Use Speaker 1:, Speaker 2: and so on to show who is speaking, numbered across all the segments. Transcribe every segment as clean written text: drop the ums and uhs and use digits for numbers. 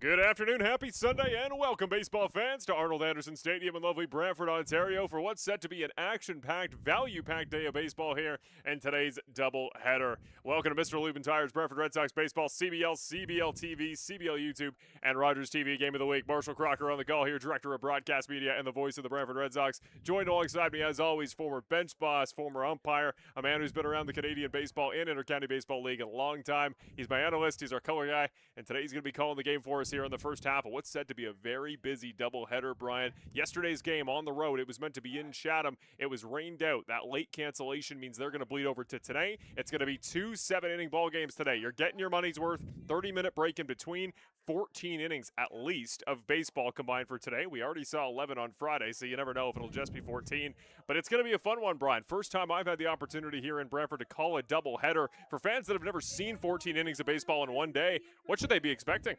Speaker 1: Good afternoon, happy Sunday, and welcome, baseball fans, to Arnold Anderson Stadium in lovely Brantford, Ontario, for what's set to be an action-packed, value-packed day of baseball here in today's doubleheader. Welcome to Mr. Lube and Tires, Brantford Red Sox Baseball, CBL, CBL TV, CBL YouTube, and Rogers TV Game of the Week. Marshall Crocker on the call here, Director of Broadcast Media and the voice of the Brantford Red Sox. Joined alongside me, as always, former bench boss, former umpire, a man who's been around the Canadian Baseball and Inter-County Baseball League a long time. He's my analyst, he's our color guy, and today he's going to be calling the game for us here in the first half of what's said to be a very busy doubleheader, Brian. Yesterday's game on the road, it was meant to be in Chatham. It was rained out. That late cancellation means they're going to bleed over to today. It's going to be 2 7-inning ball games today. You're getting your money's worth, 30-minute break in between, 14 innings at least of baseball combined for today. We already saw 11 on Friday, so you never know if it'll just be 14. But it's going to be a fun one, Brian. First time I've had the opportunity here in Brantford to call a doubleheader. For fans that have never seen 14 innings of baseball in one day, what should they be expecting?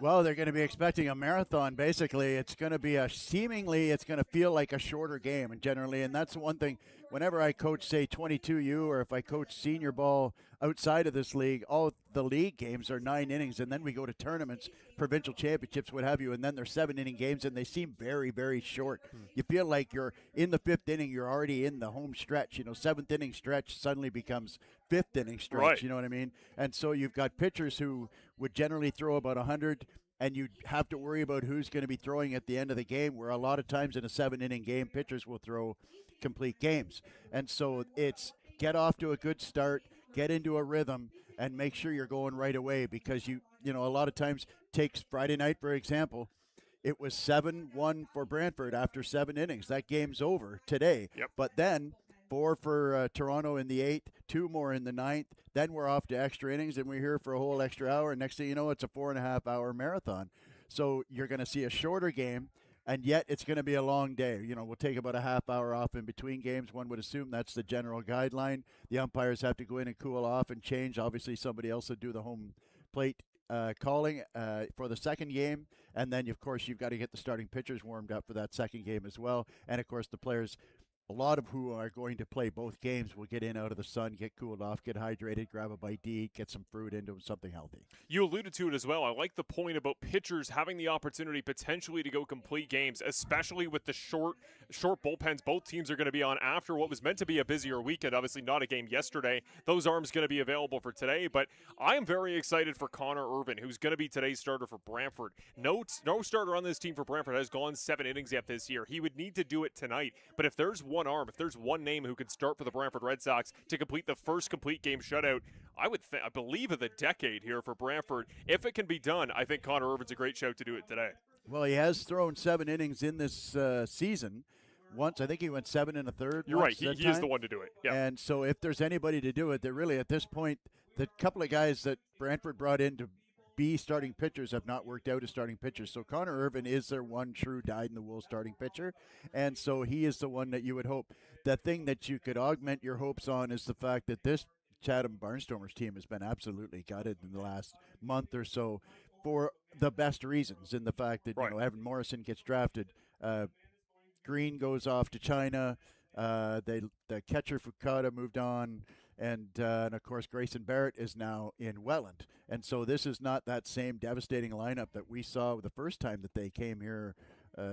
Speaker 2: Well, they're going to be expecting a marathon, basically. It's going to be it's going to feel like a shorter game, and generally, and that's the one thing, whenever I coach, say, 22U, or if I coach senior ball outside of this league, all the league games are 9 innings, and then we go to tournaments, provincial championships, what have you, and then they're 7-inning games, and they seem very, very short. You feel like you're in the 5th inning, you're already in the home stretch. 7th inning stretch suddenly becomes 5th inning stretch,
Speaker 1: right.
Speaker 2: You know what I mean? And so you've got pitchers who would generally throw about 100, and you have to worry about who's going to be throwing at the end of the game, where a lot of times in a 7-inning game, pitchers will throw complete games. And so it's get off to a good start, get into a rhythm, and make sure you're going right away, because you know, a lot of times, takes Friday night, for example, it was 7-1 for Brantford after 7 innings. That game's over today.
Speaker 1: Yep.
Speaker 2: But then 4 for Toronto in the 8th, 2 more in the 9th. Then we're off to extra innings, and we're here for a whole extra hour. And next thing you know, it's a 4.5-hour marathon. So you're going to see a shorter game, and yet it's going to be a long day. We'll take about a half hour off in between games. One would assume that's the general guideline. The umpires have to go in and cool off and change. Obviously, somebody else would do the home plate calling for the second game. And then, of course, you've got to get the starting pitchers warmed up for that second game as well. And, of course, the players, a lot of who are going to play both games, will get in out of the sun, get cooled off, get hydrated, grab a bite to eat, get some fruit into them, something healthy.
Speaker 1: You alluded to it as well. I like the point about pitchers having the opportunity potentially to go complete games, especially with the short bullpens both teams are going to be on after what was meant to be a busier weekend. Obviously not a game yesterday. Those arms going to be available for today, but I am very excited for Connor Irvin, who's going to be today's starter for Brantford. No starter on this team for Brantford has gone 7 innings yet this year. He would need to do it tonight, but if there's one arm, if there's one name who could start for the Brantford Red Sox to complete the first complete game shutout, I believe of the decade here for Brantford. If it can be done, I think Connor Irvin's a great shout to do it today.
Speaker 2: Well, he has thrown 7 innings in this season. Once, I think he went 7 1/3.
Speaker 1: You're right. He is the one to do it. Yeah.
Speaker 2: And so if there's anybody to do it, they're really, at this point, the couple of guys that Brantford brought in to be starting pitchers have not worked out as starting pitchers. So Connor Irvin is their one true dyed-in-the-wool starting pitcher, and so he is the one that you would hope. The thing that you could augment your hopes on is the fact that this Chatham Barnstormers team has been absolutely gutted in the last month or so for the best reasons, in the fact that Evan Morrison gets drafted, Green goes off to China, the catcher Fukada moved on, and of course Grayson Barrett is now in Welland. And so this is not that same devastating lineup that we saw the first time that they came here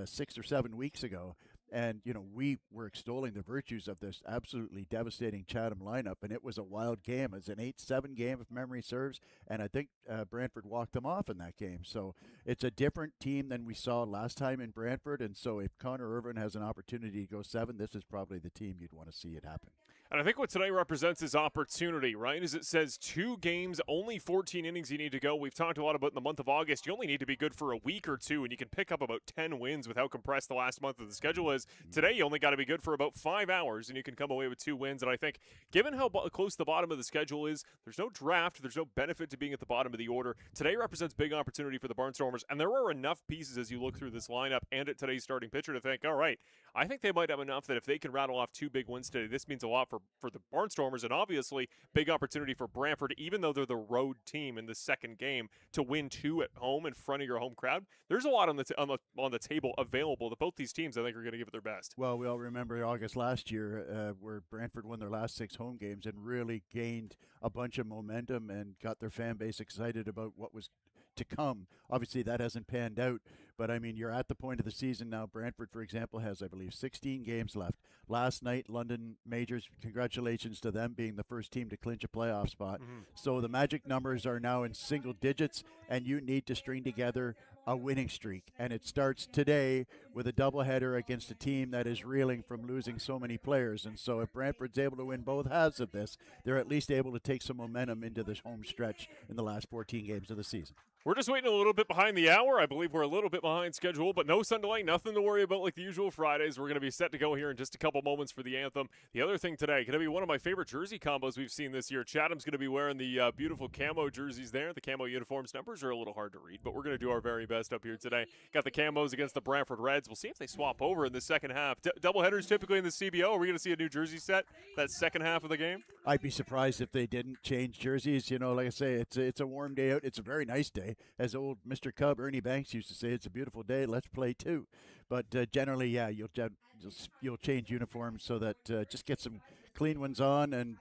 Speaker 2: 6 or 7 weeks ago. And, we were extolling the virtues of this absolutely devastating Chatham lineup, and it was a wild game. It was an 8-7 game, if memory serves, and I think Brantford walked them off in that game. So it's a different team than we saw last time in Brantford, and so if Connor Irvin has an opportunity to go 7, this is probably the team you'd want to see it happen.
Speaker 1: And I think what today represents is opportunity, right? As it says 2 games, only 14 innings you need to go. We've talked a lot about in the month of August. You only need to be good for a week or 2, and you can pick up about 10 wins with how compressed the last month of the schedule is. Today, you only got to be good for about 5 hours, and you can come away with 2 wins. And I think, given how close the bottom of the schedule is, there's no draft, there's no benefit to being at the bottom of the order. Today represents big opportunity for the Barnstormers, and there are enough pieces as you look through this lineup and at today's starting pitcher to think, all right, I think they might have enough that if they can rattle off 2 big wins today, this means a lot for the Barnstormers, and obviously big opportunity for Brantford, even though they're the road team in the second game, to win 2 at home in front of your home crowd. There's a lot on the table available that both these teams, I think, are going to give it their best.
Speaker 2: Well, we all remember August last year where Brantford won their last 6 home games and really gained a bunch of momentum and got their fan base excited about what was to come. Obviously, that hasn't panned out, but I mean, you're at the point of the season now. Brantford, for example, has, I believe, 16 games left. Last night, London Majors, congratulations to them being the first team to clinch a playoff spot.
Speaker 1: Mhm.
Speaker 2: So the magic numbers are now in single digits, and you need to string together a winning streak. And it starts today with a doubleheader against a team that is reeling from losing so many players. And so if Brantford's able to win both halves of this, they're at least able to take some momentum into this home stretch in the last 14 games of the season.
Speaker 1: We're just waiting a little bit behind the hour. I believe we're a little bit behind schedule, but no Sunday, nothing to worry about like the usual Fridays. We're going to be set to go here in just a couple moments for the anthem. The other thing today, going to be one of my favorite jersey combos we've seen this year. Chatham's going to be wearing the beautiful camo jerseys there. The camo uniforms numbers are a little hard to read, but we're going to do our very best up here today. Got the camos against the Brantford Reds. We'll see if they swap over in the second half. Doubleheaders typically in the CBO. Are we going to see a new jersey set that second half of the game?
Speaker 2: I'd be surprised if they didn't change jerseys. You know, like I say, it's a warm day out. It's a very nice day. As old Mr. Cub Ernie Banks used to say, it's a beautiful day. Let's play too. But generally, yeah, you'll change uniforms so that just get some clean ones on. And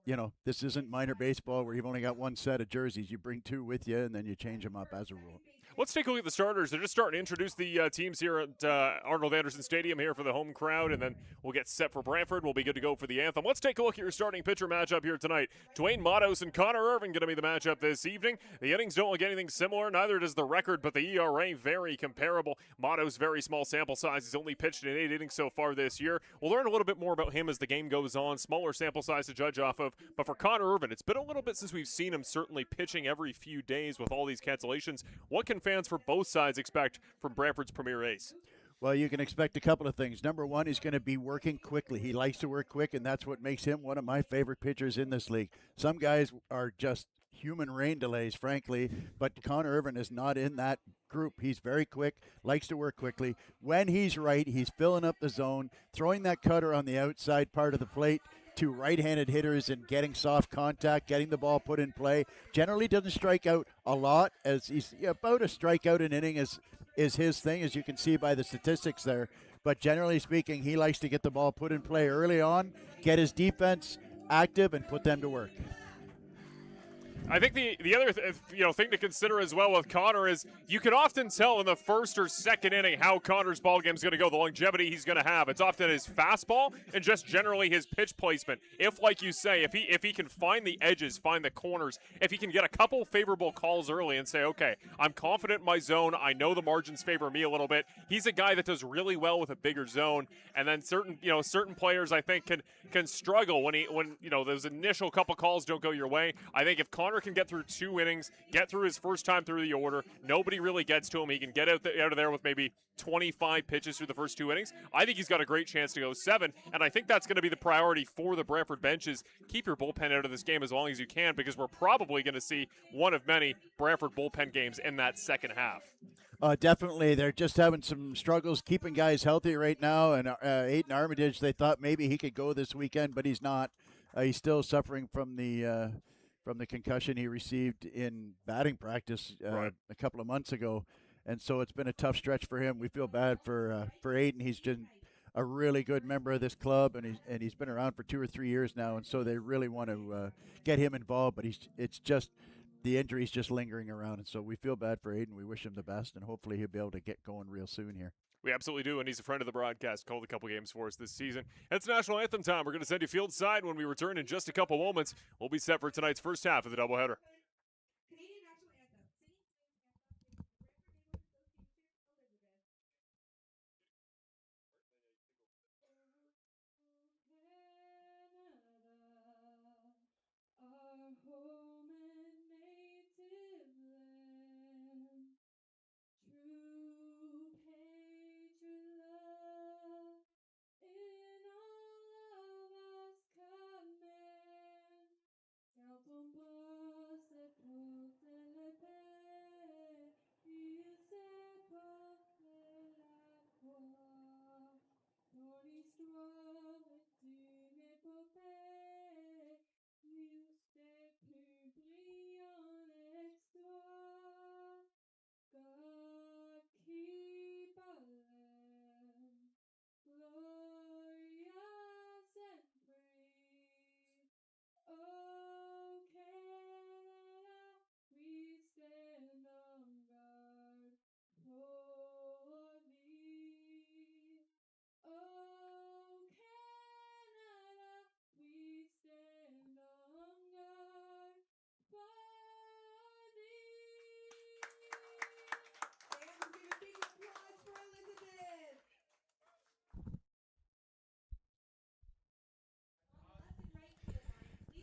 Speaker 2: you know, this isn't minor baseball where you've only got one set of jerseys. You bring two with you, and then you change them up as a rule.
Speaker 1: Let's take a look at the starters. They're just starting to introduce the teams here at Arnold Anderson Stadium here for the home crowd, and then we'll get set for Brantford. We'll be good to go for the anthem. Let's take a look at your starting pitcher matchup here tonight. Dwayne Matos and Connor Irvin going to be the matchup this evening. The innings don't look anything similar, neither does the record, but the ERA very comparable. Matos, very small sample size. He's only pitched in 8 innings so far this year. We'll learn a little bit more about him as the game goes on. Smaller sample size to judge off of, but for Connor Irvin, it's been a little bit since we've seen him certainly pitching every few days with all these cancellations. What can fans for both sides expect from Brantford's premier ace?
Speaker 2: Well, you can expect a couple of things. Number one, he's going to be working quickly. He likes to work quick, and that's what makes him one of my favorite pitchers in this league. Some guys are just human rain delays, frankly, but Connor Irvin is not in that group. He's very quick, likes to work quickly. When he's right, he's filling up the zone, throwing that cutter on the outside part of the plate to right-handed hitters and getting soft contact, getting the ball put in play. Generally doesn't strike out a lot, as he's about a strikeout an inning is his thing, as you can see by the statistics there. But generally speaking, he likes to get the ball put in play early on, get his defense active, and put them to work.
Speaker 1: I think the other thing to consider as well with Connor is you can often tell in the first or second inning how Connor's ball game is going to go, the longevity he's going to have. It's often his fastball and just generally his pitch placement. If, like you say, if he can find the edges, find the corners, if he can get a couple favorable calls early and say, okay, I'm confident in my zone, I know the margins favor me a little bit. He's a guy that does really well with a bigger zone, and then certain players I think can struggle when those initial couple calls don't go your way. I think if Connor can get through 2 innings, get through his first time through the order, nobody really gets to him. He can get out of there with maybe 25 pitches through the first 2 innings. I think he's got a great chance to go 7, and I think that's going to be the priority for the Brantford benches. Keep your bullpen out of this game as long as you can, because we're probably going to see one of many Brantford bullpen games in that second half.
Speaker 2: Definitely. They're just having some struggles keeping guys healthy right now, and Aiden Armitage, they thought maybe he could go this weekend, but he's not. He's still suffering from the concussion he received in batting practice
Speaker 1: Right.
Speaker 2: a couple of months ago, and so it's been a tough stretch for him. We feel bad for Aiden. He's been a really good member of this club, and he's been around for 2 or 3 years now, and so they really want to get him involved. But it's just the injury's just lingering around, and so we feel bad for Aiden. We wish him the best, and hopefully he'll be able to get going real soon here.
Speaker 1: We absolutely do, and he's a friend of the broadcast. Called a couple games for us this season. It's national anthem time. We're going to send you field side when we return in just a couple moments. We'll be set for tonight's first half of the doubleheader.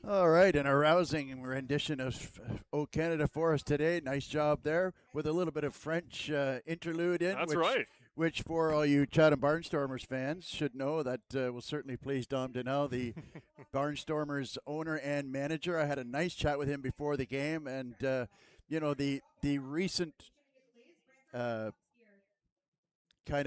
Speaker 2: All right, an arousing rendition of "O Canada" for us today. Nice job there, with a little bit of French interlude in,
Speaker 1: That's right.
Speaker 2: which for all you Chatham Barnstormers fans should know that will certainly please Dom Denell, the Barnstormers owner and manager. I had a nice chat with him before the game, and the recent kind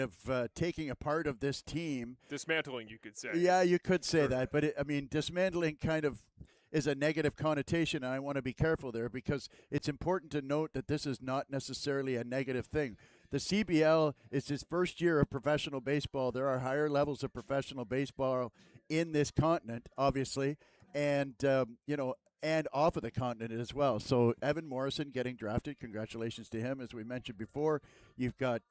Speaker 2: of taking apart of this team.
Speaker 1: Dismantling, you could say.
Speaker 2: Yeah, you could say
Speaker 1: Sure.
Speaker 2: that, but dismantling kind of is a negative connotation, and I want to be careful there because it's important to note that this is not necessarily a negative thing. The CBL is his first year of professional baseball. There are higher levels of professional baseball in this continent, obviously, and and off of the continent as well. So Evan Morrison getting drafted, congratulations to him. As we mentioned before, you've got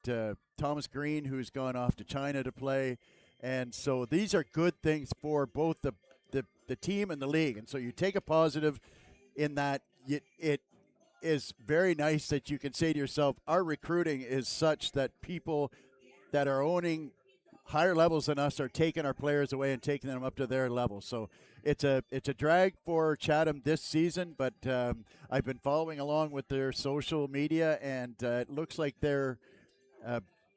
Speaker 2: Thomas Green, who's gone off to China to play, and so these are good things for both the team and the league. And so you take a positive in that it is very nice that you can say to yourself, our recruiting is such that people that are owning higher levels than us are taking our players away and taking them up to their level. So it's a drag for Chatham this season, but I've been following along with their social media, and it looks like their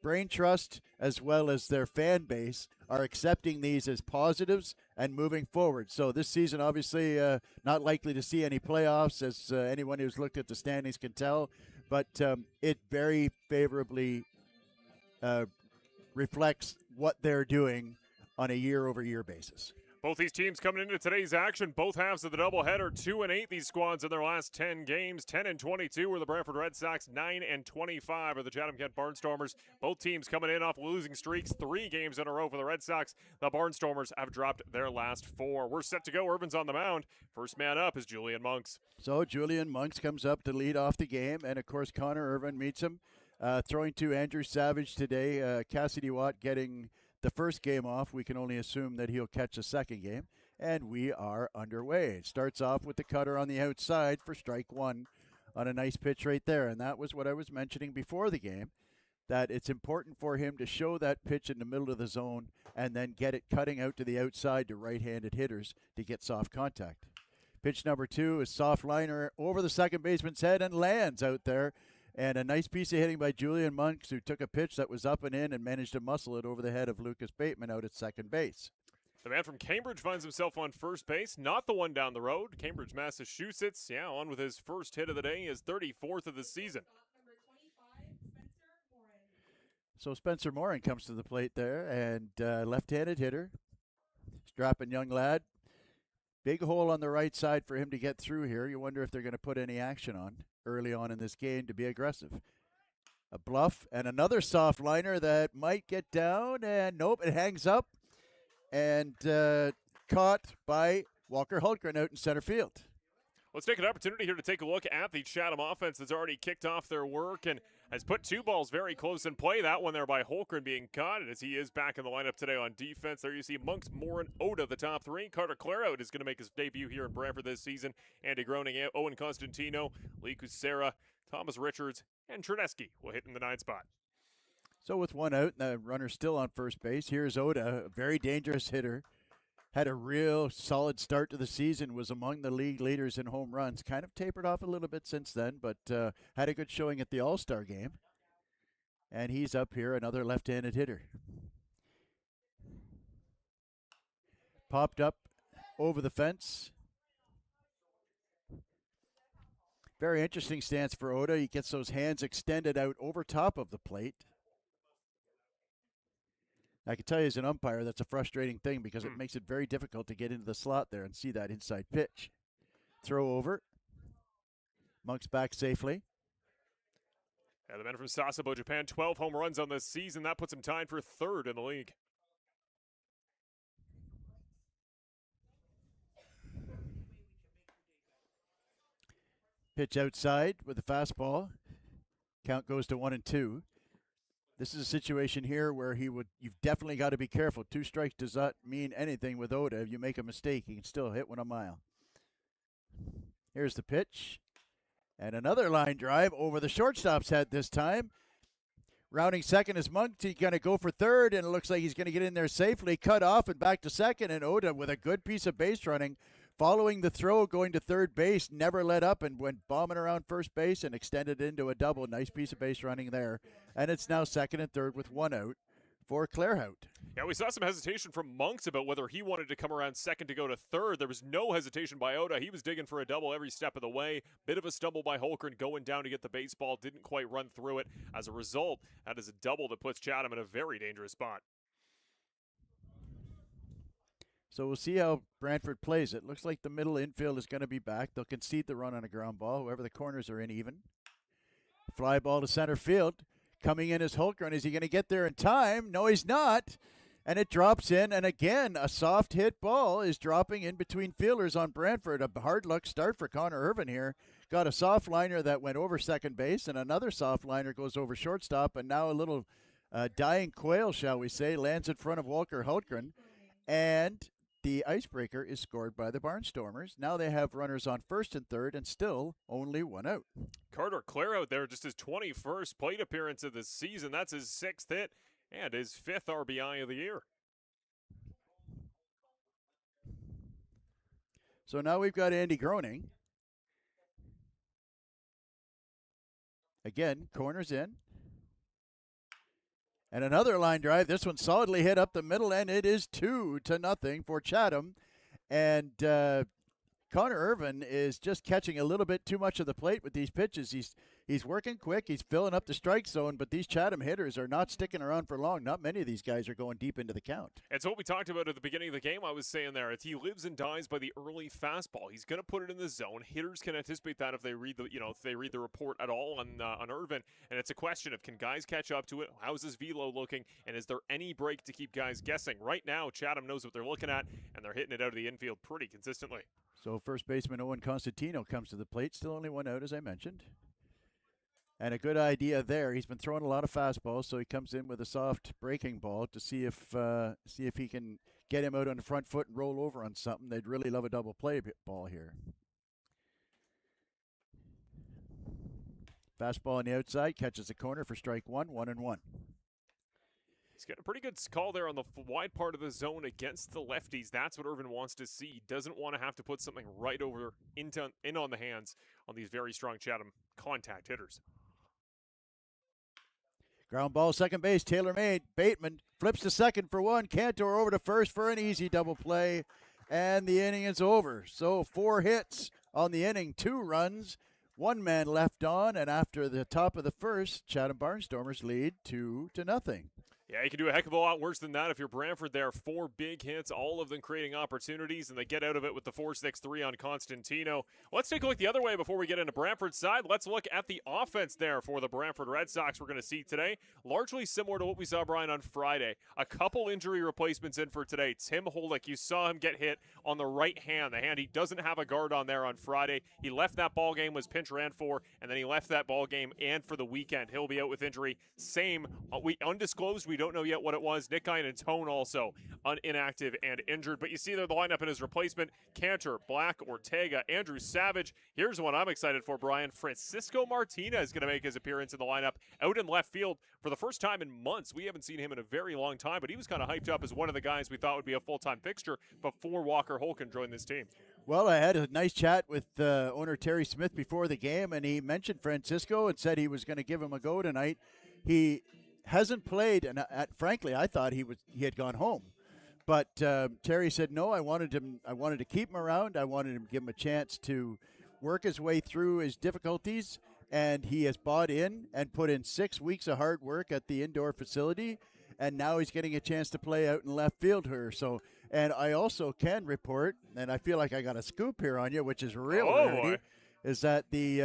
Speaker 2: brain trust as well as their fan base are accepting these as positives and moving forward. So this season, obviously, not likely to see any playoffs, as anyone who's looked at the standings can tell, but it very favorably reflects what they're doing on a year-over-year basis.
Speaker 1: Both these teams coming into today's action, both halves of the doubleheader, 2-8 these squads in their last 10 games. 10-22 were the Brantford Red Sox, 9-25 are the Chatham-Kent Barnstormers. Both teams coming in off losing streaks, 3 games in a row for the Red Sox. The Barnstormers have dropped their last 4. We're set to go. Irvin's on the mound. First man up is Julian Monks.
Speaker 2: So Julian Monks comes up to lead off the game, and of course Connor Irvin meets him. Throwing to Andrew Savage today. Cassidy Watt getting the first game off. We can only assume that he'll catch the second game, and we are underway. It starts off with the cutter on the outside for strike one on a nice pitch right there, and that was what I was mentioning before the game, that it's important for him to show that pitch in the middle of the zone and then get it cutting out to the outside to right-handed hitters to get soft contact. Pitch number 2 is soft liner over the second baseman's head and lands out there. And a nice piece of hitting by Julian Monks, who took a pitch that was up and in and managed to muscle it over the head of Lucas Bateman out at second base.
Speaker 1: The man from Cambridge finds himself on first base, not the one down the road. Cambridge, Massachusetts, on with his first hit of the day, his 34th of the season.
Speaker 2: So Spencer Morin comes to the plate there, and left-handed hitter, strapping young lad. Big hole on the right side for him to get through here. You wonder if they're going to put any action on early on in this game to be aggressive. A bluff and another soft liner that might get down, and nope, it hangs up and caught by Walker Hultgren out in center field.
Speaker 1: Let's take an opportunity here to take a look at the Chatham offense that's already kicked off their work and has put 2 balls very close in play. That one there by Hultgren being caught, and as he is back in the lineup today on defense. There you see Monks, Morin, Oda, the top 3. Carter Clarout is going to make his debut here in Brantford this season. Andy Groening, Owen Constantino, Lee Kucera, Thomas Richards, and Trineski will hit in the 9 spot.
Speaker 2: So with 1 out and the runner still on first base, here's Oda, a very dangerous hitter. Had a real solid start to the season, was among the league leaders in home runs. Kind of tapered off a little bit since then, but had a good showing at the All-Star game. And he's up here, another left-handed hitter. Popped up over the fence. Very interesting stance for Oda. He gets those hands extended out over top of the plate. I can tell you as an umpire, that's a frustrating thing because it makes it very difficult to get into the slot there and see that inside pitch. Throw over. Monks back safely.
Speaker 1: Yeah, the man from Sasebo, Japan, 12 home runs on this season. That puts him tied for 3rd in the league.
Speaker 2: Pitch outside with the fastball. Count goes to 1-2. This is a situation here where you've definitely got to be careful. 2 strikes does not mean anything with Oda. If you make a mistake, he can still hit one a mile. Here's the pitch. And another line drive over the shortstop's head this time. Rounding second is Monks. He's going to go for third, and it looks like he's going to get in there safely. Cut off and back to second, and Oda with a good piece of base running following the throw, going to third base, never let up and went bombing around first base and extended into a double. Nice piece of base running there. And it's now second and third with one out for Clairhout.
Speaker 1: Yeah, we saw some hesitation from Monks about whether he wanted to come around second to go to third. There was no hesitation by Oda. He was digging for a double every step of the way. Bit of a stumble by Holmgren going down to get the baseball. Didn't quite run through it. As a result, that is a double that puts Chatham in a very dangerous spot.
Speaker 2: So we'll see how Brantford plays it. Looks like the middle infield is going to be back. They'll concede the run on a ground ball. Whoever the corners are in even. Fly ball to center field. Coming in is Holmgren. Is he going to get there in time? No, he's not. And it drops in. And again, a soft hit ball is dropping in between fielders on Brantford. A hard luck start for Connor Irvin here. Got a soft liner that went over second base, and another soft liner goes over shortstop. And now a little dying quail, shall we say, lands in front of Walker Holmgren. And the icebreaker is scored by the Barnstormers. Now they have runners on first and third and still only one out.
Speaker 1: Carter Clairhout there, just his 21st plate appearance of the season. That's his 6th hit and his 5th RBI of the year.
Speaker 2: So now we've got Andy Groening. Again, corners in. And another line drive. This one solidly hit up the middle, and it is 2-0 for Chatham. And Connor Irvin is just catching a little bit too much of the plate with these pitches. He's working quick. He's filling up the strike zone, but these Chatham hitters are not sticking around for long. Not many of these guys are going deep into the count.
Speaker 1: It's what we talked about at the beginning of the game. I was saying there, he lives and dies by the early fastball. He's going to put it in the zone. Hitters can anticipate that if they read the report at all on Irvin. And it's a question of, can guys catch up to it? How's his velo looking? And is there any break to keep guys guessing? Right now, Chatham knows what they're looking at, and they're hitting it out of the infield pretty consistently.
Speaker 2: So first baseman Owen Constantino comes to the plate. Still only one out, as I mentioned. And a good idea there. He's been throwing a lot of fastballs, so he comes in with a soft breaking ball to see if he can get him out on the front foot and roll over on something. They'd really love a double play ball here. Fastball on the outside, catches the corner for strike one, 1-1.
Speaker 1: He's got a pretty good call there on the wide part of the zone against the lefties. That's what Irvin wants to see. He doesn't want to have to put something right over in on the hands on these very strong Chatham contact hitters.
Speaker 2: Ground ball, second base, Taylor made. Bateman flips to second for one. Cantor over to first for an easy double play. And the inning is over. So 4 hits on the inning, 2 runs, 1 man left on. And after the top of the first, Chatham Barnstormers lead 2-0.
Speaker 1: Yeah, you can do a heck of a lot worse than that if you're Brantford there. 4 big hits, all of them creating opportunities, and they get out of it with the 4-6-3 on Constantino. Let's take a look the other way before we get into Brantford's side. Let's look at the offense there for the Brantford Red Sox we're going to see today. Largely similar to what we saw, Brian, on Friday. A couple injury replacements in for today. Tim Holick, you saw him get hit on the right hand, the hand he doesn't have a guard on there on Friday. He left that ball game, was pinch ran for, and then he left that ball game and for the weekend. He'll be out with injury. Same, undisclosed, we don't know yet what it was. Nick Tone also inactive and injured. But you see there the lineup in his replacement: Cantor, Black, Ortega, Andrew Savage. Here's one I'm excited for, Brian. Francisco Martinez is going to make his appearance in the lineup out in left field for the first time in months. We haven't seen him in a very long time, but he was kind of hyped up as one of the guys we thought would be a full-time fixture before Walker Holmgren joined this team.
Speaker 2: Well, I had a nice chat with owner Terry Smith before the game, and he mentioned Francisco and said he was going to give him a go tonight. He hasn't played, and frankly, I thought he had gone home. But Terry said no. I wanted to keep him around. I wanted him to give him a chance to work his way through his difficulties, and he has bought in and put in 6 weeks of hard work at the indoor facility, and now he's getting a chance to play out in left field here. So, and I also can report, and I feel like I got a scoop here on you, which is real rarity, is that the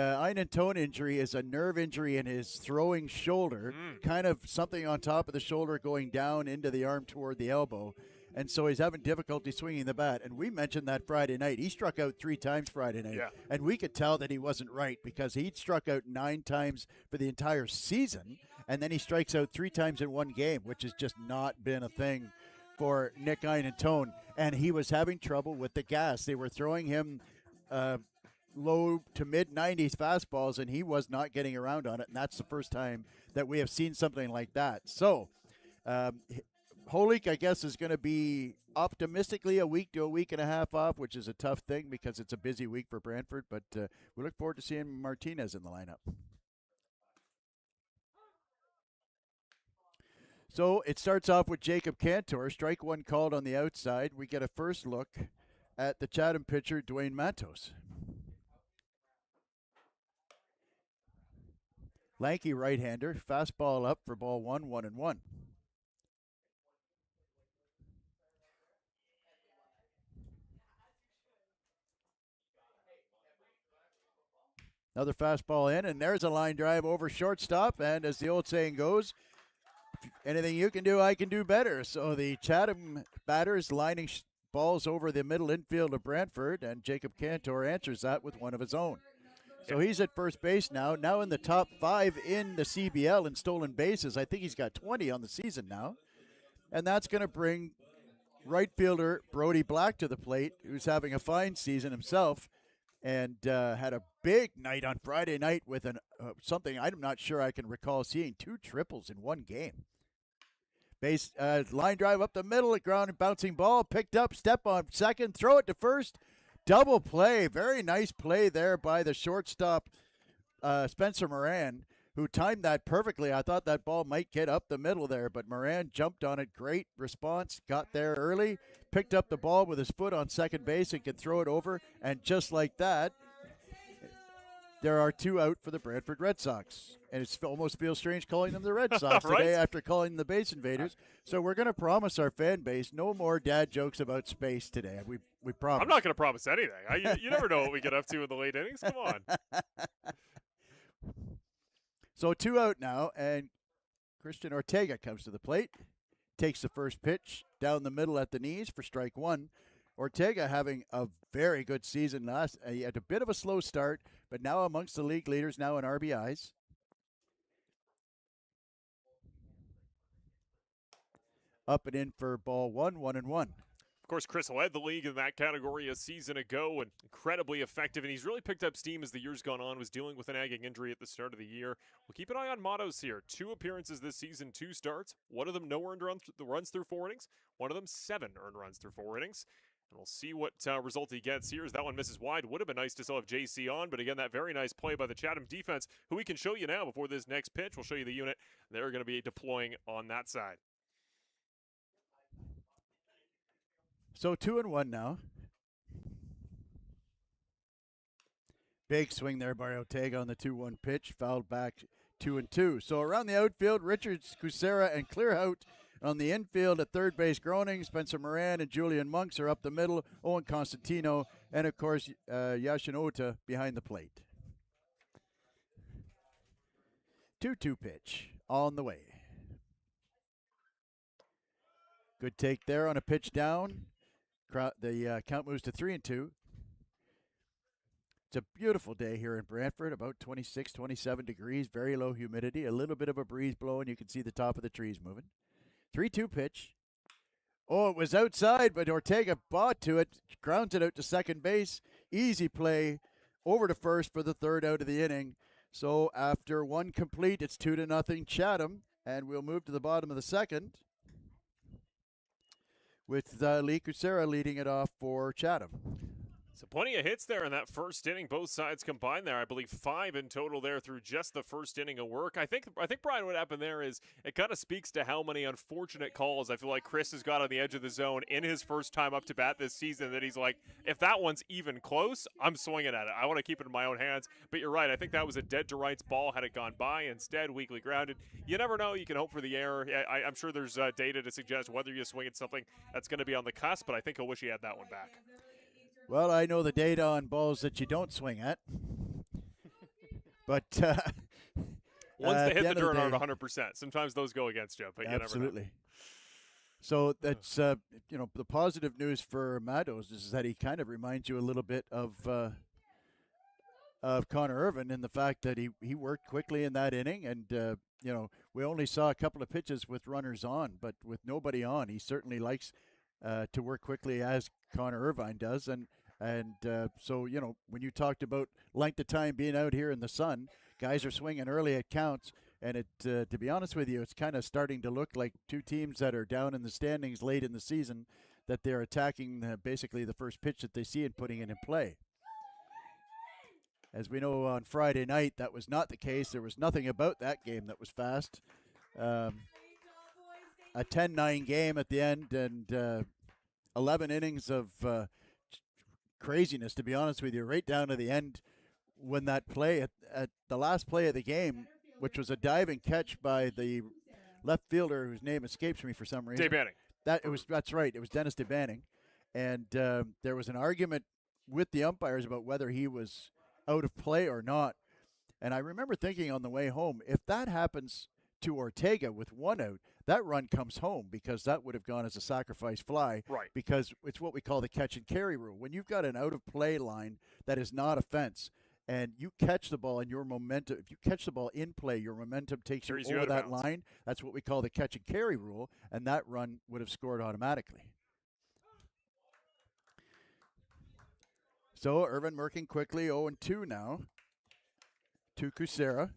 Speaker 2: Tone injury is a nerve injury in his throwing shoulder, kind of something on top of the shoulder going down into the arm toward the elbow. And so he's having difficulty swinging the bat. And we mentioned that Friday night. He struck out 3 times Friday night.
Speaker 1: Yeah.
Speaker 2: And we could tell that he wasn't right because he'd struck out 9 times for the entire season. And then he strikes out 3 times in one game, which has just not been a thing for Nick Tone. And he was having trouble with the gas. They were throwing him low to mid-90s fastballs, and he was not getting around on it. And that's the first time that we have seen something like that. So Holik, I guess, is going to be optimistically a week to a week and a half off, which is a tough thing because it's a busy week for Brantford. But we look forward to seeing Martinez in the lineup. So it starts off with Jacob Cantor. Strike one called on the outside. We get a first look at the Chatham pitcher, Dwayne Matos. Lanky right-hander. Fastball up for ball 1-1-1. Another fastball in, and there's a line drive over shortstop. And as the old saying goes, anything you can do, I can do better. So the Chatham batters lining balls over the middle infield of Brantford, and Jacob Cantor answers that with one of his own. So he's at first base now in the top 5 in the CBL in stolen bases. I think he's got 20 on the season now. And that's going to bring right fielder Brody Black to the plate, who's having a fine season himself, and had a big night on Friday night with something I'm not sure I can recall seeing, 2 triples in one game. Base line drive up the middle, a ground and bouncing ball, picked up, step on second, throw it to first, double play. Very nice play there by the shortstop, Spencer Moran, who timed that perfectly. I thought that ball might get up the middle there, but Moran jumped on it. Great response, got there early, picked up the ball with his foot on second base and could throw it over. And just like that, there are 2 out for the Brantford Red Sox. And it almost feels strange calling them the Red Sox
Speaker 1: right?
Speaker 2: today after calling them the Base Invaders. So we're going to promise our fan base no more dad jokes about space today. We promise.
Speaker 1: I'm not going to promise anything. You never know what we get up to in the late innings. Come on.
Speaker 2: So 2 out now, and Christian Ortega comes to the plate, takes the first pitch down the middle at the knees for strike 1. Ortega having a very good season he had a bit of a slow start, but now amongst the league leaders now in RBIs. Up and in for ball 1-1-1.
Speaker 1: Of course, Chris led the league in that category a season ago and incredibly effective, and he's really picked up steam as the year's gone on, was dealing with an nagging injury at the start of the year. We'll keep an eye on Matos here. 2 appearances this season, 2 starts. One of them no earned runs through 4 innings. One of them 7 earned runs through 4 innings. And we'll see what result he gets here as that one misses wide. Would have been nice to still have JC on, but again, that very nice play by the Chatham defense, who we can show you now before this next pitch. We'll show you the unit they're going to be deploying on that side.
Speaker 2: So 2-1 now. Big swing there by Ortega on the 2-1 pitch. Fouled back 2-2. So around the outfield, Richards, Kucera, and Clearhout. On the infield at third base, Groening, Spencer Moran, and Julian Monks are up the middle. Owen Constantino, and of course, Yashinota behind the plate. 2-2 pitch on the way. Good take there on a pitch down. The count moves to 3-2. It's a beautiful day here in Brantford, about 26, 27 degrees, very low humidity, a little bit of a breeze blowing. You can see the top of the trees moving. 3-2 pitch. Oh, it was outside, but Ortega bought to it, grounds it out to second base. Easy play over to first for the 3rd out of the inning. So after 1 complete, it's 2-0 Chatham, and we'll move to the bottom of the 2nd. With Lee Kucera leading it off for Chatham.
Speaker 1: So plenty of hits there in that first inning, both sides combined there. I believe 5 in total there through just the first inning of work. I think Brian, what happened there is it kind of speaks to how many unfortunate calls I feel like Chris has got on the edge of the zone in his first time up to bat this season, that he's like, if that one's even close, I'm swinging at it. I want to keep it in my own hands. But you're right. I think that was a dead to rights ball had it gone by. Instead, weakly grounded. You never know. You can hope for the error. I'm sure there's data to suggest whether you swing at something that's going to be on the cusp, but I think he'll wish he had that one back.
Speaker 2: Well, I know the data on balls that you don't swing at. But
Speaker 1: once they hit the dirt on 100%, sometimes those go against you, but you never know.
Speaker 2: So that's the positive news for Matos is that he kind of reminds you a little bit of Connor Irvin in the fact that he worked quickly in that inning, and we only saw a couple of pitches with runners on, but with nobody on, he certainly likes to work quickly as Connor Irvine does, and so when you talked about length of time being out here in the sun, guys are swinging early at counts, And to be honest with you, it's kind of starting to look like two teams that are down in the standings late in the season, that they're attacking basically the first pitch that they see and putting it in play. As we know, on Friday night, that was not the case. There was nothing about that game that was fast. A 10-9 game at the end, and 11 innings of craziness, to be honest with you, right down to the end when that play at the last play of the game, which was a diving catch by the left fielder whose name escapes me for some reason.
Speaker 1: Banning.
Speaker 2: That's right. It was Dennis DeBanning, and there was an argument with the umpires about whether he was out of play or not. And I remember thinking on the way home, if that happens to Ortega with one out, that run comes home, because that would have gone as a sacrifice fly.
Speaker 1: Right.
Speaker 2: Because it's what we call the catch and carry rule. When you've got an out of play line that is not a fence, and you catch the ball and your momentum, if you catch the ball in play, your momentum takes you over that line. That's what we call the catch and carry rule, and that run would have scored automatically. So Irvin working quickly, 0-2 now to Kucera.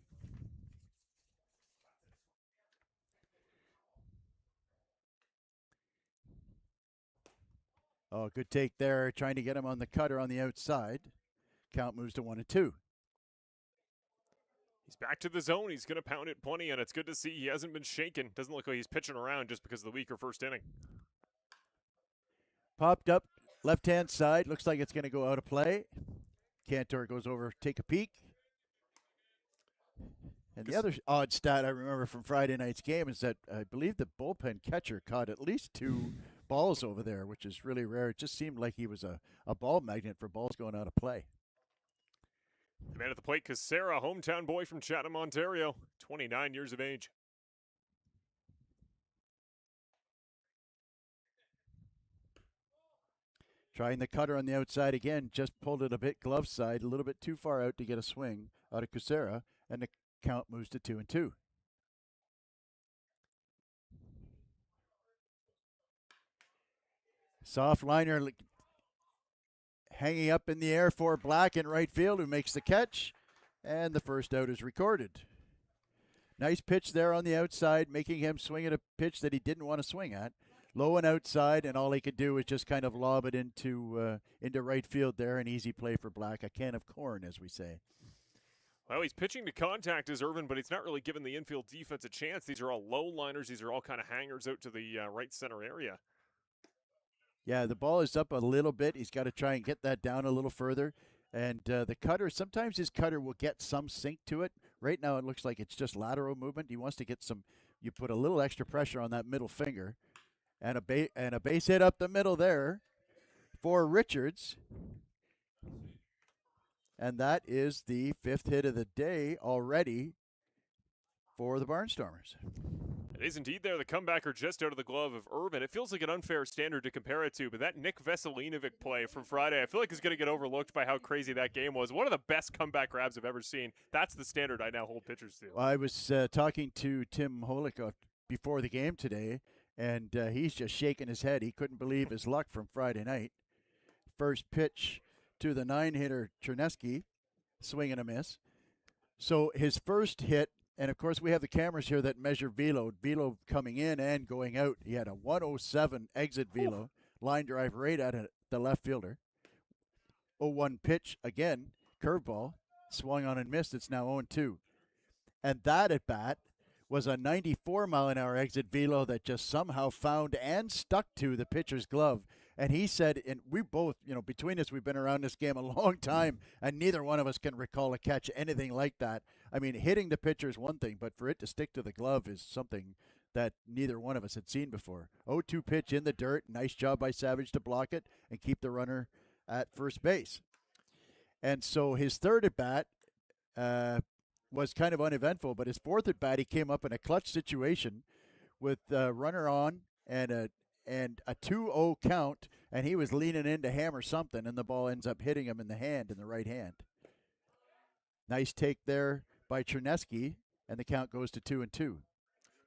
Speaker 2: Oh, good take there, trying to get him on the cutter on the outside. Count moves to 1-2.
Speaker 1: He's back to the zone. He's going to pound it plenty, and it's good to see he hasn't been shaken. Doesn't look like he's pitching around just because of the weaker first inning.
Speaker 2: Popped up, left-hand side. Looks like it's going to go out of play. Cantor goes over, take a peek. And the other odd stat I remember from Friday night's game is that I believe the bullpen catcher caught at least 2 balls over there, which is really rare. It just seemed like he was a ball magnet for balls going out of play.
Speaker 1: The man at the plate, Kucera, hometown boy from Chatham, Ontario, 29 years of age.
Speaker 2: Trying the cutter on the outside again, just pulled it a bit glove side, a little bit too far out to get a swing out of Kucera, and the count moves to 2-2. Soft liner hanging up in the air for Black in right field, who makes the catch, and the first out is recorded. Nice pitch there on the outside, making him swing at a pitch that he didn't want to swing at. Low and outside, and all he could do was just kind of lob it into right field there. An easy play for Black, a can of corn, as we say.
Speaker 1: Well, he's pitching to contact as Irvin, but he's not really giving the infield defense a chance. These are all low liners. These are all kind of hangers out to the right center area.
Speaker 2: Yeah, the ball is up a little bit. He's got to try and get that down a little further. And the cutter, sometimes his cutter will get some sink to it. Right now it looks like it's just lateral movement. He wants to get some, you put a little extra pressure on that middle finger. And a base hit up the middle there for Richards. And that is the 5th hit of the day already for the Barnstormers.
Speaker 1: It is indeed there. The comebacker just out of the glove of Irvin. It feels like an unfair standard to compare it to, but that Nick Veselinovic play from Friday, I feel like is going to get overlooked by how crazy that game was. One of the best comeback grabs I've ever seen. That's the standard I now hold pitchers to.
Speaker 2: Well, I was talking to Tim Holick before the game today, and he's just shaking his head. He couldn't believe his luck from Friday night. First pitch to the 9-hitter Chernesky, swing and a miss. So his first hit, and of course we have the cameras here that measure velo. Velo coming in and going out. He had a 107 exit velo, line drive right at the left fielder. 0-1 pitch again, curveball, swung on and missed. It's now 0-2. And that at bat was a 94-mile-an-hour exit velo that just somehow found and stuck to the pitcher's glove. And he said, and we both, between us, we've been around this game a long time, and neither one of us can recall a catch anything like that. I mean, hitting the pitcher is one thing, but for it to stick to the glove is something that neither one of us had seen before. 0-2 pitch in the dirt. Nice job by Savage to block it and keep the runner at first base. And so his third at bat was kind of uneventful, but his fourth at bat, he came up in a clutch situation with a runner on and a 2-0 count, and he was leaning in to hammer something, and the ball ends up hitting him in the right hand. Nice take there by Chernesky, and the count goes to 2-2.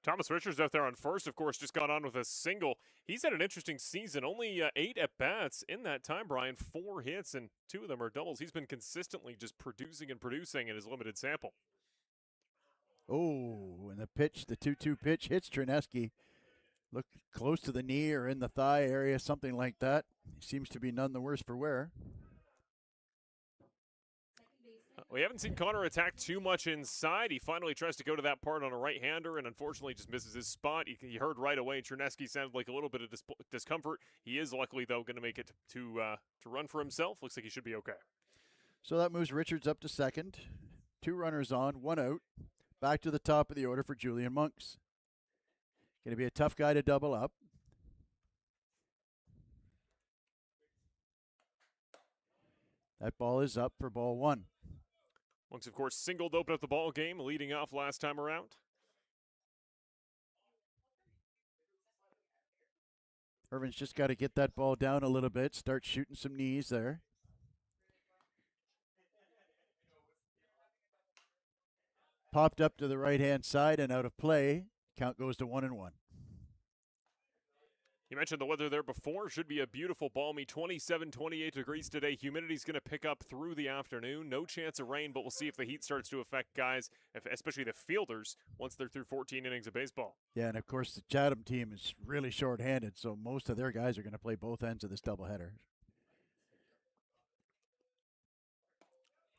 Speaker 1: Thomas Richards out there on first, of course, just got on with a single. He's had an interesting season. Only 8 at-bats in that time, Brian. 4 hits, and 2 of them are doubles. He's been consistently just producing in his limited sample.
Speaker 2: Oh, and the pitch, the 2-2 pitch hits Trineski. Look close to the knee or in the thigh area, something like that. He seems to be none the worse for wear.
Speaker 1: We haven't seen Connor attack too much inside. He finally tries to go to that part on a right-hander and unfortunately just misses his spot. He heard right away Chernesky sounded like a little bit of discomfort. He is luckily, though, going to make it to run for himself. Looks like he should be okay.
Speaker 2: So that moves Richards up to second. 2 runners on, 1 out. Back to the top of the order for Julian Monks. Going to be a tough guy to double up. That ball is up for ball 1.
Speaker 1: Monks, of course, singled open up the ball game, leading off last time around.
Speaker 2: Irvin's just got to get that ball down a little bit, start shooting some knees there. Popped up to the right-hand side and out of play. Count goes to 1-1.
Speaker 1: You mentioned the weather there before. Should be a beautiful, balmy 27, 28 degrees today. Humidity's going to pick up through the afternoon. No chance of rain, but we'll see if the heat starts to affect guys, especially the fielders, once they're through 14 innings of baseball.
Speaker 2: Yeah, and of course the Chatham team is really short-handed, so most of their guys are going to play both ends of this doubleheader.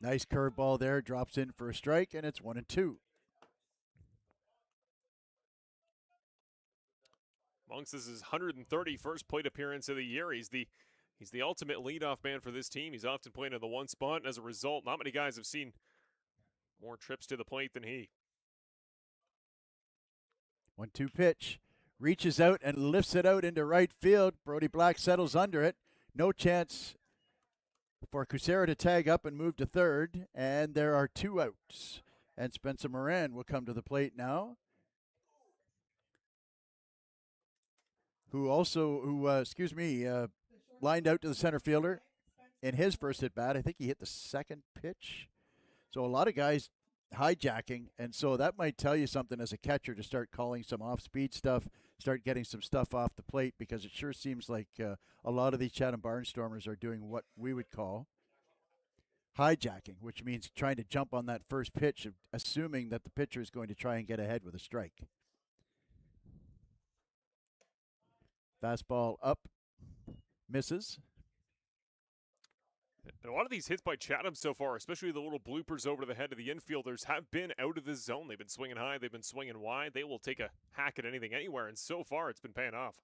Speaker 2: Nice curveball there, drops in for a strike, and it's 1-2.
Speaker 1: Monks, this is his 131st plate appearance of the year. He's the ultimate leadoff man for this team. He's often playing in the one spot, and as a result, not many guys have seen more trips to the plate than he.
Speaker 2: 1-2 pitch. Reaches out and lifts it out into right field. Brody Black settles under it. No chance for Cusera to tag up and move to third. And there are 2 outs. And Spencer Moran will come to the plate now. Who lined out to the center fielder in his first at bat. I think he hit the second pitch. So a lot of guys hijacking, and so that might tell you something as a catcher to start calling some off-speed stuff, start getting some stuff off the plate, because it sure seems like a lot of these Chatham Barnstormers are doing what we would call hijacking, which means trying to jump on that first pitch, assuming that the pitcher is going to try and get ahead with a strike. Fastball up, misses.
Speaker 1: And a lot of these hits by Chatham so far, especially the little bloopers over the head of the infielders, have been out of the zone. They've been swinging high, they've been swinging wide. They will take a hack at anything, anywhere, and so far it's been paying off.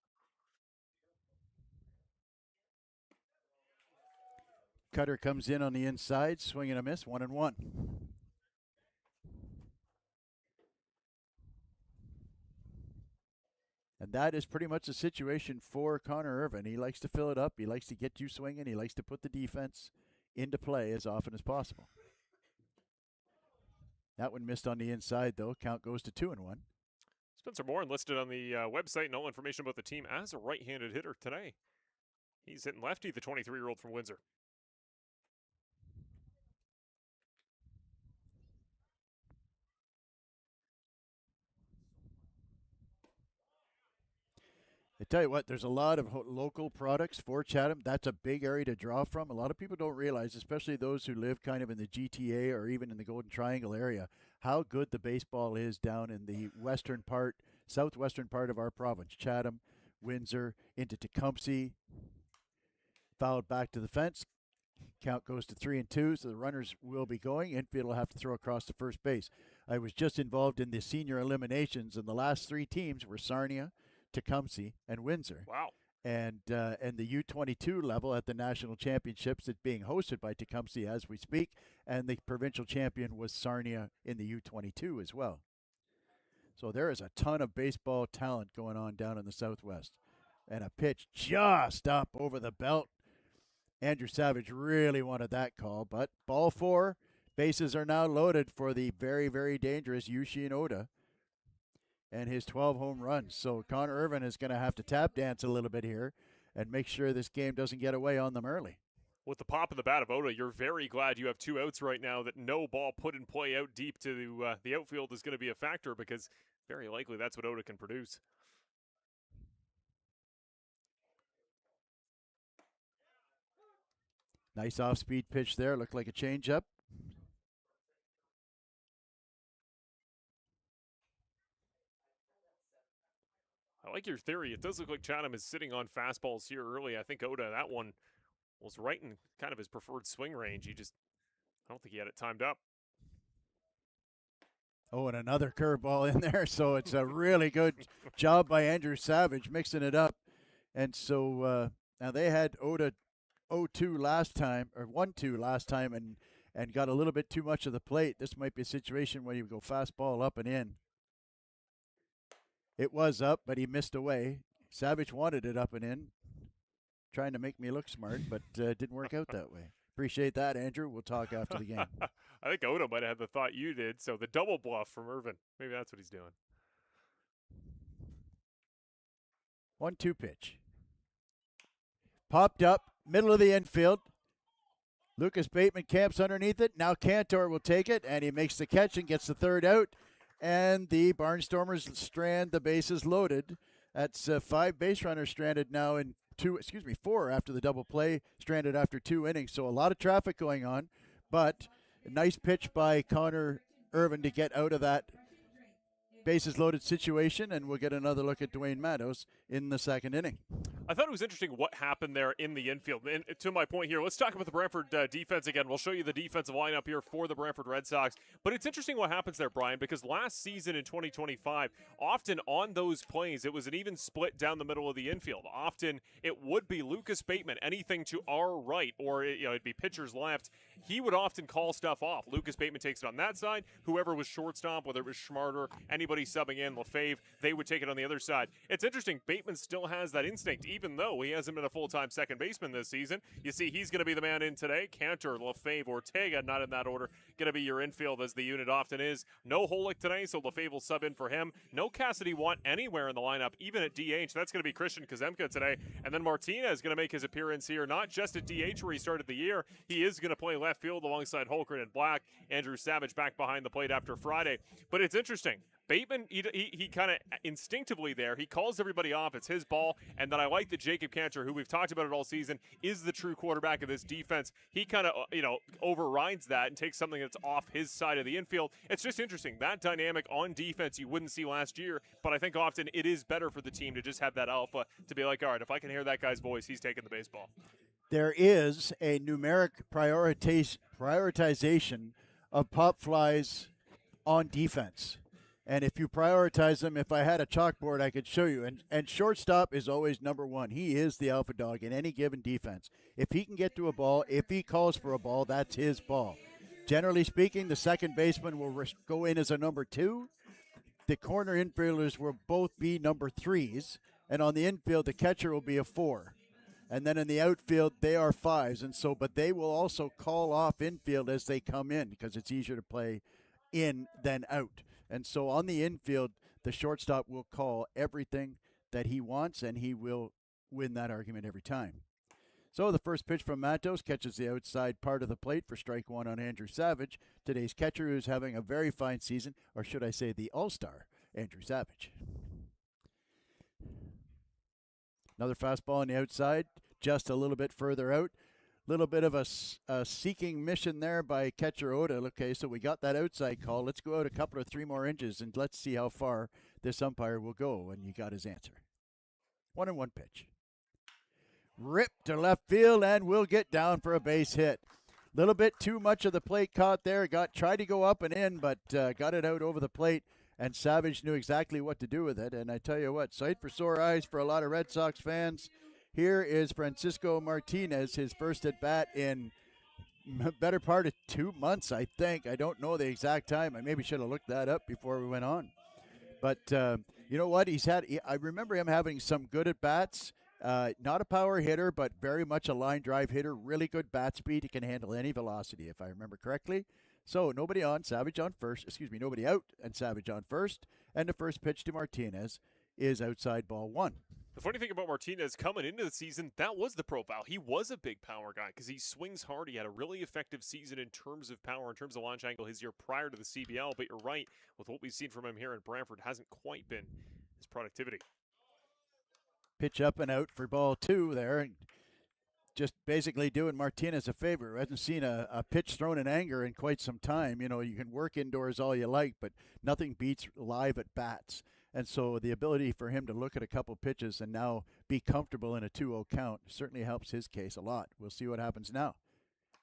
Speaker 2: Cutter comes in on the inside, swing and a miss, 1-1. And that is pretty much the situation for Connor Irvin. He likes to fill it up. He likes to get you swinging. He likes to put the defense into play as often as possible. That one missed on the inside, though. Count goes to 2-1.
Speaker 1: Spencer Moran listed on the website and all information about the team as a right-handed hitter today. He's hitting lefty, the 23-year-old from Windsor.
Speaker 2: I tell you what, there's a lot of local products for Chatham. That's a big area to draw from. A lot of people don't realize, especially those who live kind of in the GTA or even in the Golden Triangle area, how good the baseball is down in the western part, southwestern part of our province. Chatham, Windsor, into Tecumseh, fouled back to the fence. Count goes to 3-2, so the runners will be going. Infield will have to throw across to first base. I was just involved in the senior eliminations, and the last 3 teams were Sarnia, Tecumseh, and Windsor.
Speaker 1: Wow.
Speaker 2: And the U22 level at the national championships, it's being hosted by Tecumseh as we speak, and the provincial champion was Sarnia in the U22 as well. So there is a ton of baseball talent going on down in the Southwest. And a pitch just up over the belt. Andrew Savage really wanted that call, but ball 4, bases are now loaded for the very, very dangerous Yushin Oda and his 12 home runs. So Connor Irvin is going to have to tap dance a little bit here and make sure this game doesn't get away on them early.
Speaker 1: With the pop of the bat of Oda, you're very glad you have 2 outs right now, that no ball put in play out deep to the outfield is going to be a factor, because very likely that's what Oda can produce.
Speaker 2: Nice off-speed pitch there. Looked like a changeup.
Speaker 1: I like your theory. It does look like Chatham is sitting on fastballs here early. I think Oda, that one was right in kind of his preferred swing range. I don't think he had it timed up.
Speaker 2: Oh, and another curveball in there. So it's a really good job by Andrew Savage mixing it up. And so now they had Oda 0-2 last time, or 1-2 last time, and got a little bit too much of the plate. This might be a situation where you go fastball up and in. It was up, but he missed away. Savage wanted it up and in, trying to make me look smart, but didn't work out that way. Appreciate that, Andrew. We'll talk after the game.
Speaker 1: I think Oda might have had the thought you did. So the double bluff from Irvin. Maybe that's what he's doing.
Speaker 2: 1-2 pitch. Popped up, middle of the infield. Lucas Bateman camps underneath it. Now Cantor will take it, and he makes the catch and gets the third out. And the Barnstormers strand the bases loaded. That's 5 base runners stranded now in 4 after the double play, stranded after 2 innings. So a lot of traffic going on, but a nice pitch by Connor Irvin to get out of that bases loaded situation, and we'll get another look at Dwayne Matos in the second inning.
Speaker 1: I thought it was interesting what happened there in the infield. And to my point here, let's talk about the Brantford defense again. We'll show you the defensive lineup here for the Brantford Red Sox. But it's interesting what happens there, Brian, because last season in 2025, often on those plays, it was an even split down the middle of the infield. Often it would be Lucas Bateman, anything to our right, or it'd be pitcher's left. He would often call stuff off. Lucas Bateman takes it on that side. Whoever was shortstop, whether it was Schmarter, anybody subbing in, LaFave, they would take it on the other side. It's interesting. Bateman still has that instinct, even though he hasn't been a full-time second baseman this season. You see, he's going to be the man in today. Cantor, LaFave, Ortega, not in that order, going to be your infield as the unit often is. No Holick today, so LaFave will sub in for him. No Cassidy Want anywhere in the lineup, even at DH. That's going to be Christian Kazemka today. And then Martinez is going to make his appearance here, not just at DH where he started the year. He is going to play left field alongside Holmgren and Black. Andrew Savage back behind the plate after Friday. But it's interesting. Bateman, he kind of instinctively there, he calls everybody off. It's his ball. And then I like that Jacob Cantor, who we've talked about it all season, is the true quarterback of this defense. He kind of, overrides that and takes something that's off his side of the infield. It's just interesting. That dynamic on defense you wouldn't see last year, but I think often it is better for the team to just have that alpha to be like, all right, if I can hear that guy's voice, he's taking the baseball.
Speaker 2: There is a numeric prioritization of pop flies on defense. And if you prioritize them, if I had a chalkboard, I could show you. And shortstop is always number one. He is the alpha dog in any given defense. If he can get to a ball, if he calls for a ball, that's his ball. Generally speaking, the second baseman will go in as a number 2. The corner infielders will both be number 3s. And on the infield, the catcher will be a 4. And then in the outfield, they are 5s. And so, but they will also call off infield as they come in because it's easier to play in than out. And so on the infield, the shortstop will call everything that he wants, and he will win that argument every time. So the first pitch from Matos catches the outside part of the plate for strike 1 on Andrew Savage. Today's catcher who's having a very fine season, or should I say the all-star, Andrew Savage. Another fastball on the outside, just a little bit further out. Little bit of a seeking mission there by catcher Oda. Okay, so we got that outside call. Let's go out a couple or 3 more inches, and let's see how far this umpire will go. And you got his answer. 1-1 pitch. Ripped to left field, and will get down for a base hit. Little bit too much of the plate caught there. Tried to go up and in, but got it out over the plate. And Savage knew exactly what to do with it. And I tell you what, sight for sore eyes for a lot of Red Sox fans. Here is Francisco Martinez, his first at bat in better part of 2 months, I think. I don't know the exact time. I maybe should have looked that up before we went on. But you know what? I remember him having some good at bats. Not a power hitter, but very much a line drive hitter. Really good bat speed. He can handle any velocity, if I remember correctly. So nobody on, Savage on first. Nobody out, and Savage on first. And the first pitch to Martinez is outside ball 1.
Speaker 1: The funny thing about Martinez coming into the season, that was the profile. He was a big power guy because he swings hard. He had a really effective season in terms of power, in terms of launch angle his year prior to the CBL. But you're right, with what we've seen from him here in Brantford, hasn't quite been his productivity.
Speaker 2: Pitch up and out for ball 2 there. And just basically doing Martinez a favor. I haven't seen a pitch thrown in anger in quite some time. You know, you can work indoors all you like, but nothing beats live at bats. And so the ability for him to look at a couple pitches and now be comfortable in a 2-0 count certainly helps his case a lot. We'll see what happens now.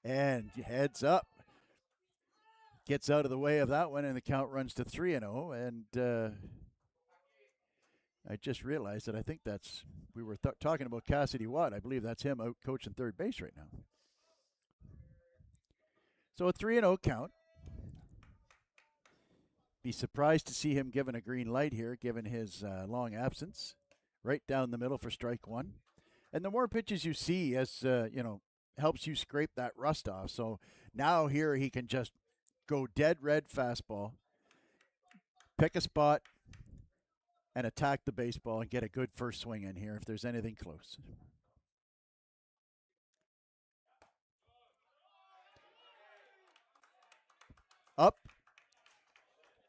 Speaker 2: And heads up. Gets out of the way of that one, and the count runs to 3-0. And I just realized that I think we were talking about Cassidy Watt. I believe that's him out coaching third base right now. So a 3-0 count. Be surprised to see him given a green light here, given his long absence. Right down the middle for strike one. And the more pitches you see, as helps you scrape that rust off. So now here he can just go dead red fastball, pick a spot, and attack the baseball and get a good first swing in here if there's anything close. Up.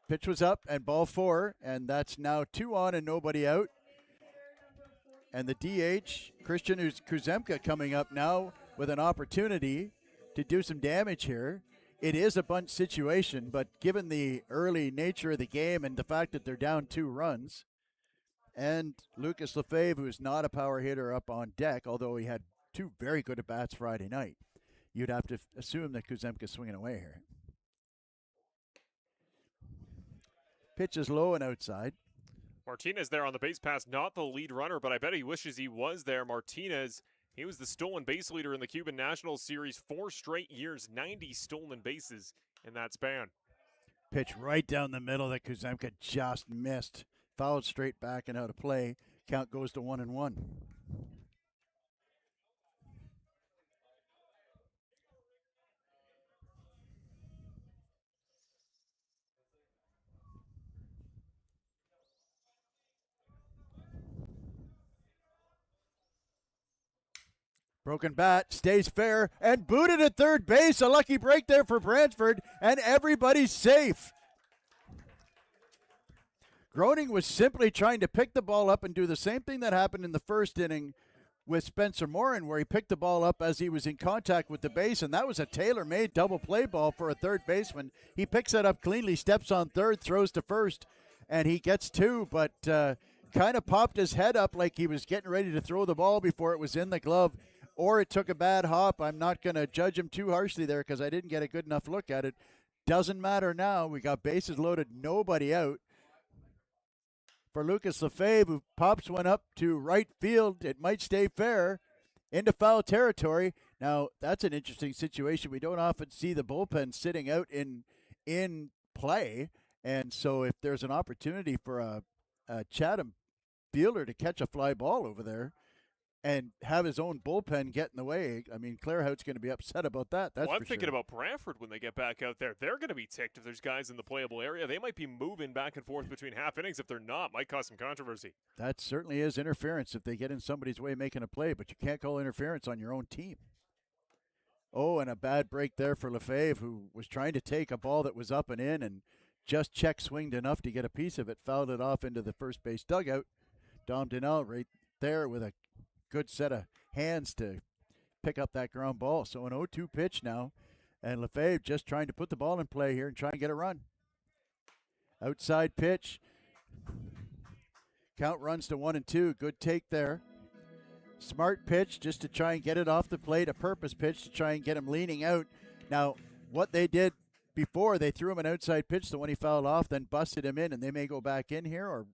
Speaker 2: Pitch was up and ball 4, and that's now 2 on and nobody out. And the DH, Christian Kuzemka, coming up now with an opportunity to do some damage here. It is a bunt situation, but given the early nature of the game and the fact that they're down 2 runs, and Lucas Lefebvre, who's not a power hitter, up on deck, although he had 2 very good at-bats Friday night, you'd have to assume that Kuzemka's swinging away here. Pitch is low and outside.
Speaker 1: Martinez there on the base pass, not the lead runner, but I bet he wishes he was there. Martinez, he was the stolen base leader in the Cuban Nationals Series, 4 straight years, 90 stolen bases in that span.
Speaker 2: Pitch right down the middle that Kuzemka just missed. Fouled straight back and out of play. Count goes to 1-1. Broken bat, stays fair, and booted at third base. A lucky break there for Brantford, and everybody's safe. Groening was simply trying to pick the ball up and do the same thing that happened in the first inning with Spencer Morin, where he picked the ball up as he was in contact with the base, and that was a tailor-made double play ball for a third baseman. He picks it up cleanly, steps on third, throws to first, and he gets 2, but kind of popped his head up like he was getting ready to throw the ball before it was in the glove, or it took a bad hop. I'm not going to judge him too harshly there because I didn't get a good enough look at it. Doesn't matter now. We got bases loaded, nobody out. For Lucas Lefebvre, who pops one up to right field. It might stay fair into foul territory. Now, that's an interesting situation. We don't often see the bullpen sitting out in play. And so if there's an opportunity for a Chatham fielder to catch a fly ball over there and have his own bullpen get in the way, I mean, Clairhout's going to be upset about that. That's
Speaker 1: I'm
Speaker 2: for
Speaker 1: thinking
Speaker 2: sure.
Speaker 1: about Brantford when they get back out there. They're going to be ticked if there's guys in the playable area. They might be moving back and forth between half innings. If they're not, might cause some controversy.
Speaker 2: That certainly is interference if they get in somebody's way making a play, but you can't call interference on your own team. Oh, and a bad break there for Lefebvre, who was trying to take a ball that was up and in and just check swinged enough to get a piece of it, fouled it off into the first base dugout. Dom Dinell right there with a good set of hands to pick up that ground ball. So an 0-2 pitch now, and Lefebvre just trying to put the ball in play here and try and get a run. Outside pitch. Count runs to 1-2. Good take there. Smart pitch just to try and get it off the plate. A purpose pitch to try and get him leaning out. Now, what they did before, they threw him an outside pitch, the one he fouled off, then busted him in, and they may go back in here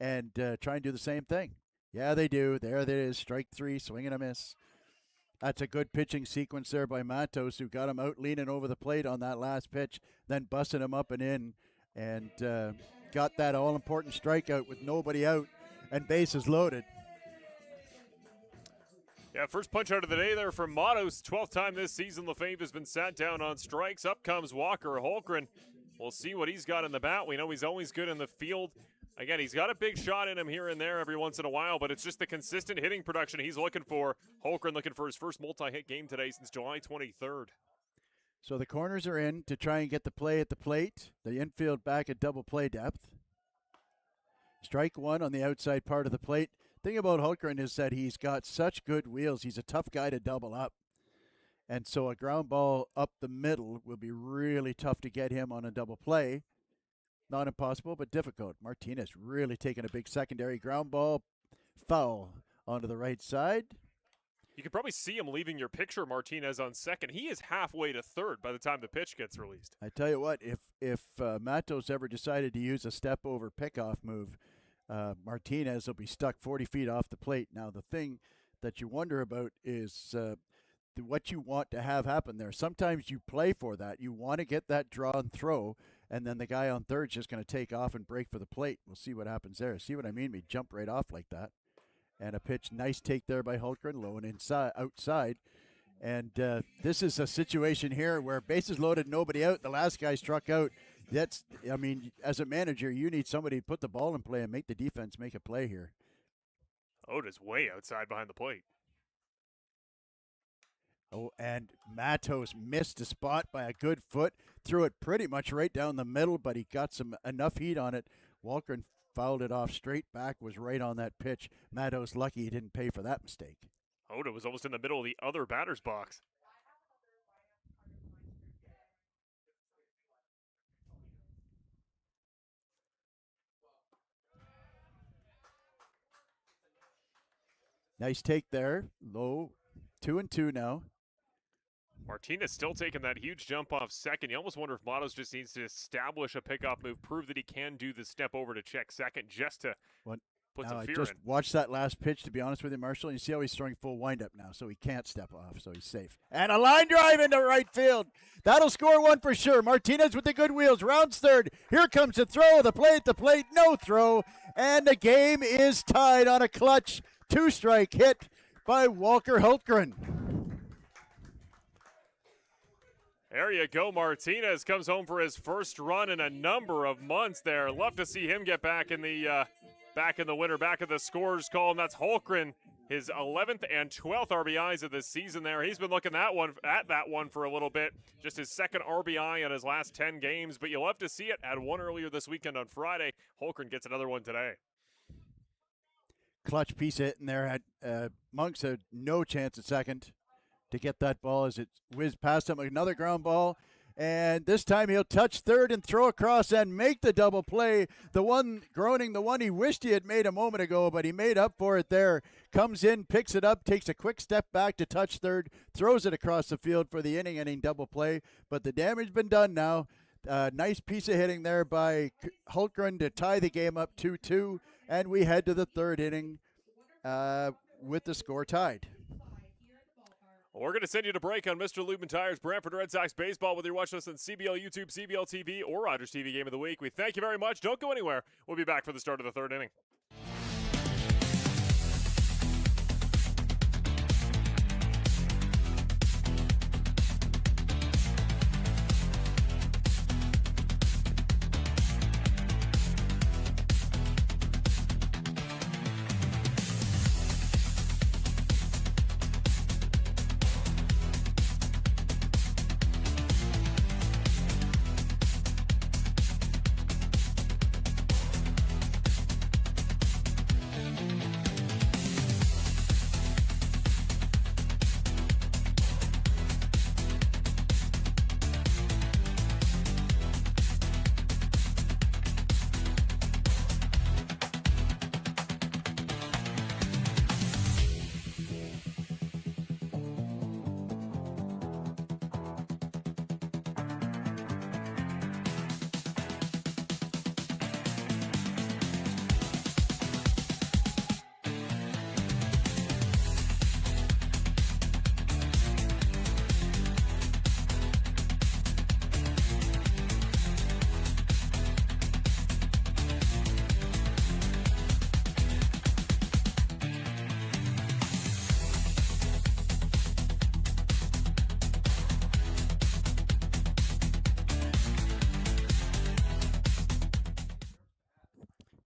Speaker 2: and try and do the same thing. Yeah, they do. There it is. Strike 3, swing and a miss. That's a good pitching sequence there by Matos, who got him out leaning over the plate on that last pitch, then busted him up and in, and got that all-important strikeout with nobody out and bases loaded.
Speaker 1: Yeah, first punch out of the day there from Matos. 12th time this season Lefebvre has been sat down on strikes. Up comes Walker Holmgren. We'll see what he's got in the bat. We know he's always good in the field. Again, he's got a big shot in him here and there every once in a while, but it's just the consistent hitting production he's looking for. Holmgren looking for his first multi-hit game today since July 23rd.
Speaker 2: So the corners are in to try and get the play at the plate. The infield back at double play depth. Strike 1 on the outside part of the plate. Thing about Holmgren is that he's got such good wheels. He's a tough guy to double up. And so a ground ball up the middle will be really tough to get him on a double play. Not impossible, but difficult. Martinez really taking a big secondary ground ball. Foul onto the right side.
Speaker 1: You can probably see him leaving your picture, Martinez, on second. He is halfway to third by the time the pitch gets released.
Speaker 2: I tell you what, if Matos ever decided to use a step over pickoff move, Martinez will be stuck 40 feet off the plate. Now, the thing that you wonder about is what you want to have happen there. Sometimes you play for that. You want to get that draw and throw, and then the guy on third's just going to take off and break for the plate. We'll see what happens there. See what I mean? We jump right off like that. And a pitch, nice take there by Hultgren, low and inside, outside. And this is a situation here where bases loaded, nobody out. The last guy struck out. I mean, as a manager, you need somebody to put the ball in play and make the defense make a play here.
Speaker 1: Oda's way outside behind the plate.
Speaker 2: Oh, and Matos missed a spot by a good foot. Threw it pretty much right down the middle, but he got enough heat on it. Walker fouled it off straight back, was right on that pitch. Matos lucky he didn't pay for that mistake.
Speaker 1: Oda was almost in the middle of the other batter's box.
Speaker 2: Nice take there. Low. 2-2 now.
Speaker 1: Martinez still taking that huge jump off second. You almost wonder if Matos just needs to establish a pickoff move, prove that he can do the step over to check second just to put some fear in.
Speaker 2: I just watched that last pitch, to be honest with you, Marshall. You see how he's throwing full windup now, so he can't step off, so he's safe. And a line drive into right field. That'll score one for sure. Martinez with the good wheels, rounds third. Here comes the throw, the plate, no throw. And the game is tied on a clutch two-strike hit by Walker Hultgren.
Speaker 1: There you go. Martinez comes home for his first run in a number of months there. Love to see him get back in the winner, back in the scorers column. That's Hultgren, his 11th and 12th RBIs of the season there. He's been looking at that one for a little bit. Just his second RBI in his last 10 games, but you'll have to see it. Had one earlier this weekend on Friday. Hultgren gets another one today.
Speaker 2: Clutch piece hitting there. Had Monks had no chance at second to get that ball as it whizzed past him. Another ground ball, and this time he'll touch third and throw across and make the double play. The one groaning, the one he wished he had made a moment ago, but he made up for it there. Comes in, picks it up, takes a quick step back to touch third, throws it across the field for the inning-ending double play. But the damage been done now. Nice piece of hitting there by Hultgren to tie the game up 2-2, and we head to the third inning with the score tied.
Speaker 1: We're going to send you to break on Mr. Lubin Tires, Brantford Red Sox baseball, whether you're watching us on CBL YouTube, CBL TV, or Rogers TV Game of the Week. We thank you very much. Don't go anywhere. We'll be back for the start of the third inning.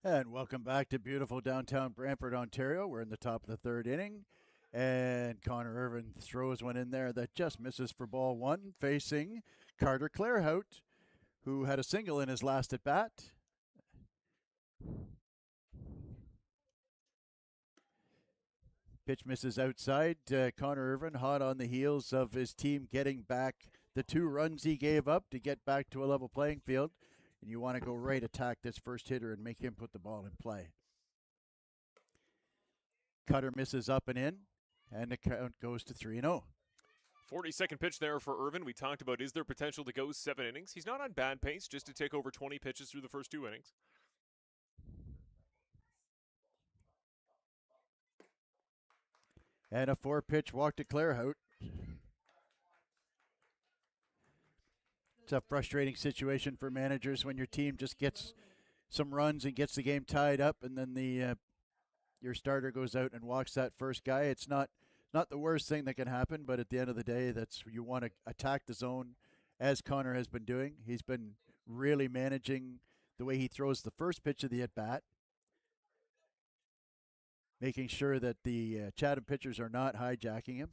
Speaker 2: And welcome back to beautiful downtown Brantford, Ontario. We're in the top of the third inning. And Connor Irvin throws one in there that just misses for ball one, facing Carter Clairhout, who had a single in his last at bat. Pitch misses outside. Connor Irvin hot on the heels of his team getting back the 2 runs he gave up to get back to a level playing field. and you want to go right attack this first hitter and make him put the ball in play. Cutter misses up and in, and the count goes to 3-0.
Speaker 1: 42nd pitch there for Irvin. We talked about, is there potential to go 7 innings? He's not on bad pace, just to take over 20 pitches through the first 2 innings.
Speaker 2: And a 4-pitch walk to Clairhout. It's a frustrating situation for managers when your team just gets some runs and gets the game tied up, and then your starter goes out and walks that first guy. It's not the worst thing that can happen, but at the end of the day, that's you want to attack the zone, as Connor has been doing. He's been really managing the way he throws the first pitch of the at-bat, making sure that the Chatham pitchers are not hijacking him.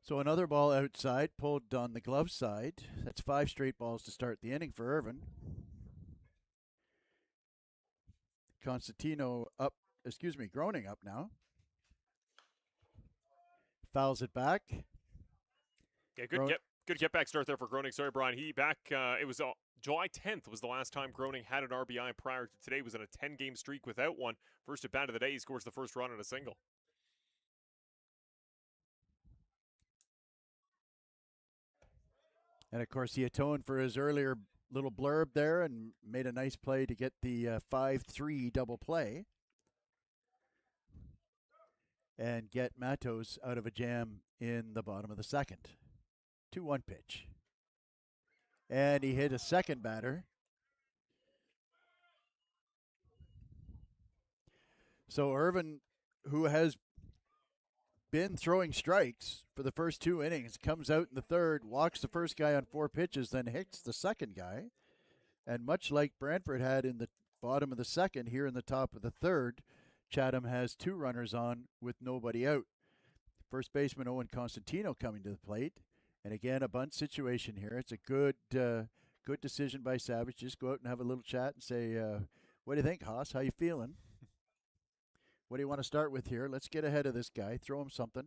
Speaker 2: So another ball outside, pulled on the glove side. That's 5 straight balls to start the inning for Irvin. Groening up now. Fouls it back.
Speaker 1: Yeah, good get back start there for Groening. Sorry, Brian. He back. It was July 10th was the last time Groening had an RBI. Prior to today, was in a 10-game streak without one. First at bat of the day, he scores the first run on a single.
Speaker 2: And of course, he atoned for his earlier little blurb there and made a nice play to get the 5-3 double play and get Matos out of a jam in the bottom of the second. 2-1 pitch. And he hit a second batter. So Irvin, who has been throwing strikes for the first 2 innings, comes out in the third, walks the first guy on 4 pitches, then hits the second guy. And much like Brantford had in the bottom of the second, here in the top of the third, Chatham has 2 runners on with nobody out. First baseman Owen Constantino coming to the plate. And again, a bunt situation here. It's a good decision by Savage. Just go out and have a little chat and say, what do you think, Haas? How you feeling? What do you want to start with here? Let's get ahead of this guy. Throw him something.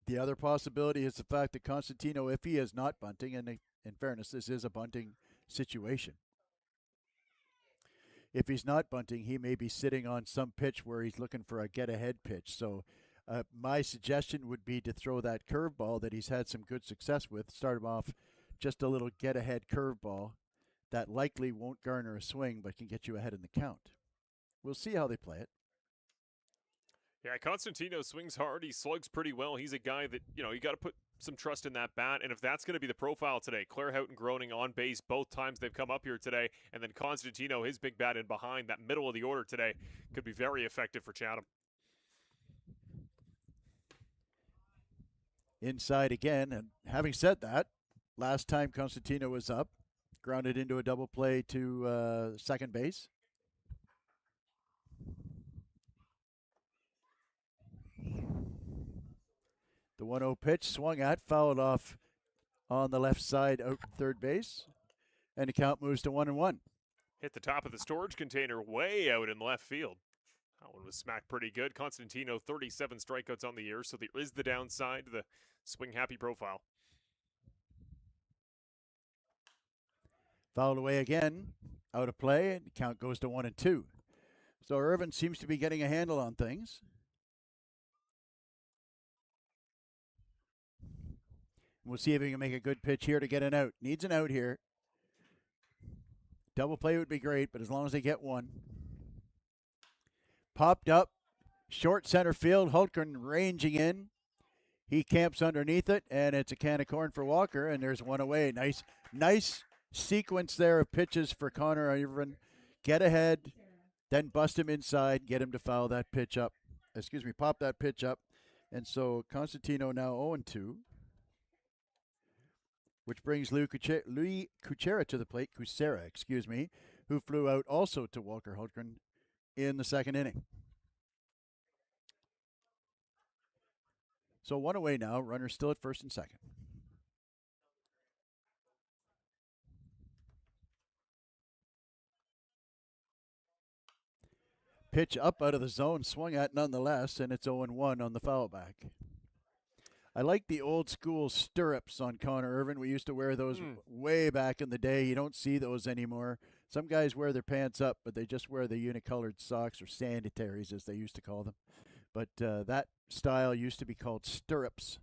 Speaker 2: The other possibility is the fact that Constantino, if he is not bunting, and in fairness, this is a bunting situation. If he's not bunting, he may be sitting on some pitch where he's looking for a get-ahead pitch. So my suggestion would be to throw that curveball that he's had some good success with. Start him off just a little get-ahead curveball that likely won't garner a swing but can get you ahead in the count. We'll see how they play it.
Speaker 1: Yeah, Constantino swings hard. He slugs pretty well. He's a guy that, you got to put some trust in that bat. And if that's going to be the profile today, Clairhout and Groening on base both times they've come up here today. And then Constantino, his big bat in behind, that middle of the order today could be very effective for Chatham.
Speaker 2: Inside again. And having said that, last time Constantino was up, grounded into a double play to second base. The 1-0 pitch swung at, fouled off on the left side out third base, and the count moves to 1-1.
Speaker 1: Hit the top of the storage container way out in left field. That one was smacked pretty good. Constantino, 37 strikeouts on the year, so there is the downside to the swing-happy profile.
Speaker 2: Fouled away again, out of play, and the count goes to 1-2. So Irvin seems to be getting a handle on things. We'll see if he can make a good pitch here to get an out. Needs an out here. Double play would be great, but as long as they get one. Popped up. Short center field. Hultgren ranging in. He camps underneath it, and it's a can of corn for Walker, and there's one away. Nice sequence there of pitches for Connor Irvin. Get ahead, then bust him inside, get him to foul that pitch up. Pop that pitch up. And so Constantino now 0-2. Which brings Louis Kuchera to the plate, who flew out also to Walker Hultgren in the second inning. So 1 away now, runners still at first and second. Pitch up out of the zone, swung at nonetheless, and it's 0-1 on the foul back. I like the old school stirrups on Connor Irvin. We used to wear those way back in the day. You don't see those anymore. Some guys wear their pants up, but they just wear the unicolored socks or sanitaries, as they used to call them. But that style used to be called stirrups.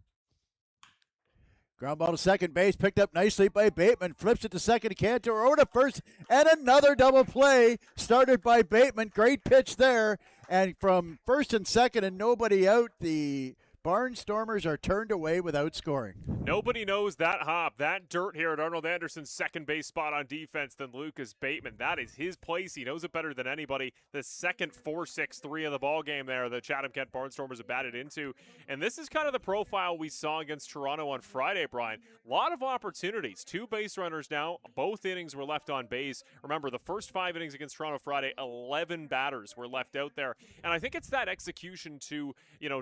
Speaker 2: Ground ball to second base, picked up nicely by Bateman. Flips it to second to Cantor, over to first, and another double play started by Bateman. Great pitch there. And from first and second and nobody out, the Barnstormers are turned away without scoring.
Speaker 1: Nobody knows that hop, that dirt here at Arnold Anderson's second base spot on defense than Lucas Bateman. That is his place. He knows it better than anybody. The second 4-6-3 of the ball game there, the Chatham-Kent Barnstormers have batted into. And this is kind of the profile we saw against Toronto on Friday, Brian. A lot of opportunities. 2 base runners now. Both innings were left on base. Remember, the first 5 innings against Toronto Friday, 11 batters were left out there. And I think it's that execution to,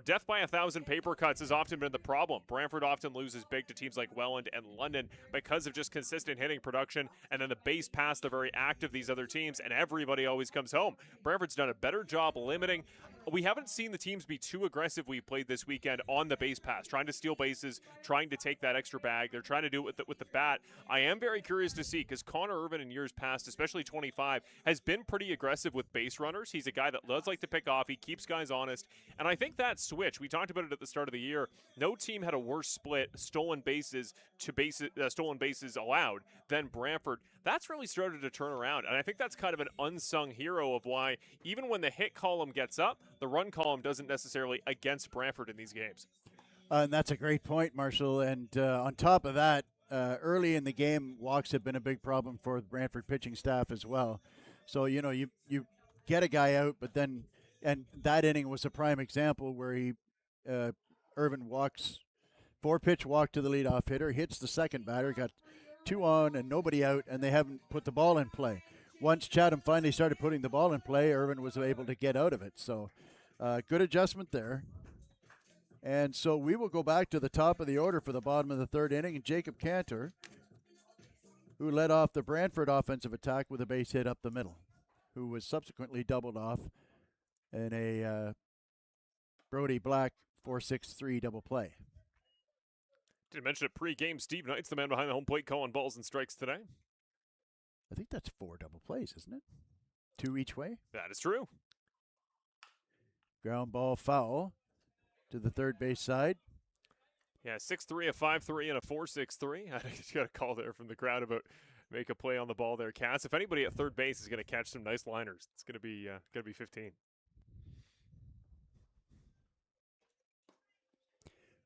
Speaker 1: death by 1,000 paper cuts has often been the problem. Brantford often loses big to teams like Welland and London because of just consistent hitting production, and then the base pass, they're very active, these other teams, and everybody always comes home. Brantford's done a better job limiting. We haven't seen the teams be too aggressive we've played this weekend on the base pass, trying to steal bases, trying to take that extra bag. They're trying to do it with the bat. I am very curious to see, because Connor Irvin in years past, especially 25, has been pretty aggressive with base runners. He's a guy that does like to pick off. He keeps guys honest. And I think that switch, we talked about it at the start of the year, no team had a worse split stolen bases allowed than Brantford. That's really started to turn around. And I think that's kind of an unsung hero of why, even when the hit column gets up, the run column doesn't necessarily against Brantford in these games.
Speaker 2: And that's a great point, Marshall. And on top of that, early in the game, walks have been a big problem for the Brantford pitching staff as well. So, you get a guy out, but then, and that inning was a prime example where Irvin walks, 4-pitch walk to the leadoff hitter, hits the second batter, got 2 on and nobody out, and they haven't put the ball in play. Once Chatham finally started putting the ball in play, Irvin was able to get out of it. So good adjustment there. And so we will go back to the top of the order for the bottom of the third inning, and Jacob Cantor, who led off the Brantford offensive attack with a base hit up the middle, who was subsequently doubled off in a Brody Black 4-6-3 double play.
Speaker 1: Did mention it pre-game. Steve Knight's the man behind the home plate calling balls and strikes today.
Speaker 2: I think that's 4 double plays, isn't it? 2 each way?
Speaker 1: That is true.
Speaker 2: Ground ball foul to the third base side.
Speaker 1: Yeah, 6-3, a 5-3, and a 4-6-3. I just got a call there from the crowd about make a play on the ball there, Cass. If anybody at third base is going to catch some nice liners, it's going to be 15.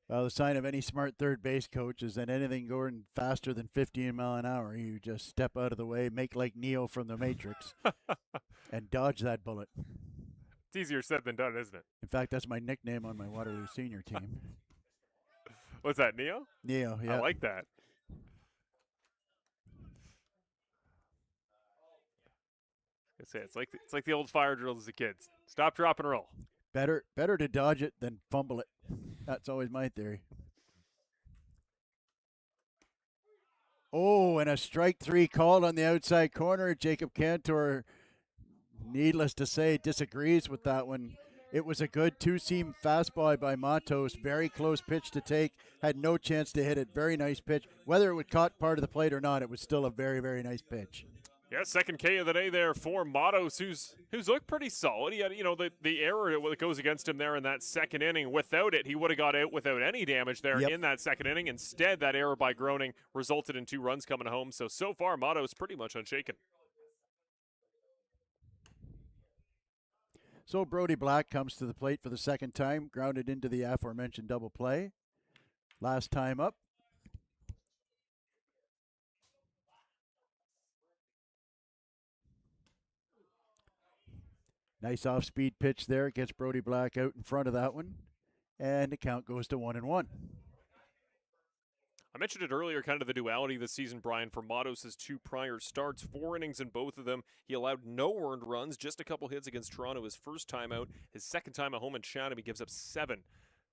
Speaker 2: Well, the sign of any smart third base coach is that anything going faster than 15 mile an hour, you just step out of the way, make like Neo from the Matrix, and dodge that bullet.
Speaker 1: It's easier said than done, isn't it?
Speaker 2: In fact, that's my nickname on my Waterloo senior team.
Speaker 1: What's that, Neo?
Speaker 2: Neo, yeah.
Speaker 1: I like that. I say it's like the old fire drills as a kid. Stop, drop, and roll.
Speaker 2: Better to dodge it than fumble it. That's always my theory. Oh, and a strike 3 called on the outside corner. Jacob Cantor, needless to say, disagrees with that one. It was a good 2-seam fastball by Matos. Very close pitch to take. Had no chance to hit it. Very nice pitch. Whether it would caught part of the plate or not, it was still a very, very nice pitch.
Speaker 1: Yeah, second K of the day there for Matos, who's looked pretty solid. He had, the error that goes against him there in that second inning. Without it, he would have got out without any damage there in that second inning. Instead, that error by Groening resulted in 2 runs coming home. So far, Matos pretty much unshaken.
Speaker 2: So Brody Black comes to the plate for the second time, grounded into the aforementioned double play. Last time up. Nice off-speed pitch there. Gets Brody Black out in front of that one. And the count goes to 1-1.
Speaker 1: I mentioned it earlier, kind of the duality this season, Brian, for Matos' 2 prior starts. 4 innings in both of them. He allowed no earned runs, just a couple hits against Toronto his first time out. His second time at home in Chatham, he gives up 7.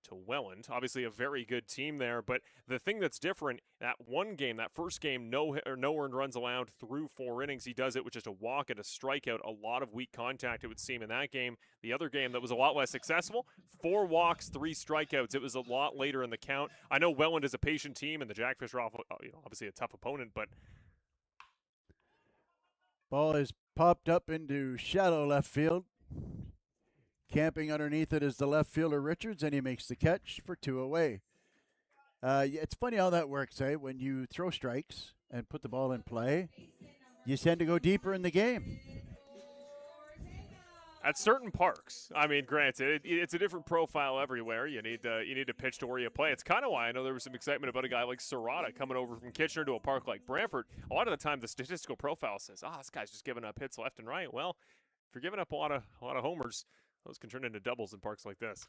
Speaker 1: to Welland. Obviously a very good team there, but the thing that's different, that one game, that first game, no earned runs allowed through 4 innings. He does it with just a walk and a strikeout, a lot of weak contact, it would seem, in that game. The other game that was a lot less successful, 4 walks, 3 strikeouts. It was a lot later in the count. I know Welland is a patient team, and the Jackfish are obviously a tough opponent, but
Speaker 2: Ball is popped up into shallow left field. Camping underneath it is the left fielder Richards, and he makes the catch for 2 away. It's funny how that works, eh? When you throw strikes and put the ball in play, you tend to go deeper in the game.
Speaker 1: at certain parks, I mean, granted, it's a different profile everywhere. You need to pitch to where you play. It's kind of why I know there was some excitement about a guy like Serrata coming over from Kitchener to a park like Brantford. A lot of the time, the statistical profile says, this guy's just giving up hits left and right. Well, if you're giving up a lot of homers, those can turn into doubles in parks like this.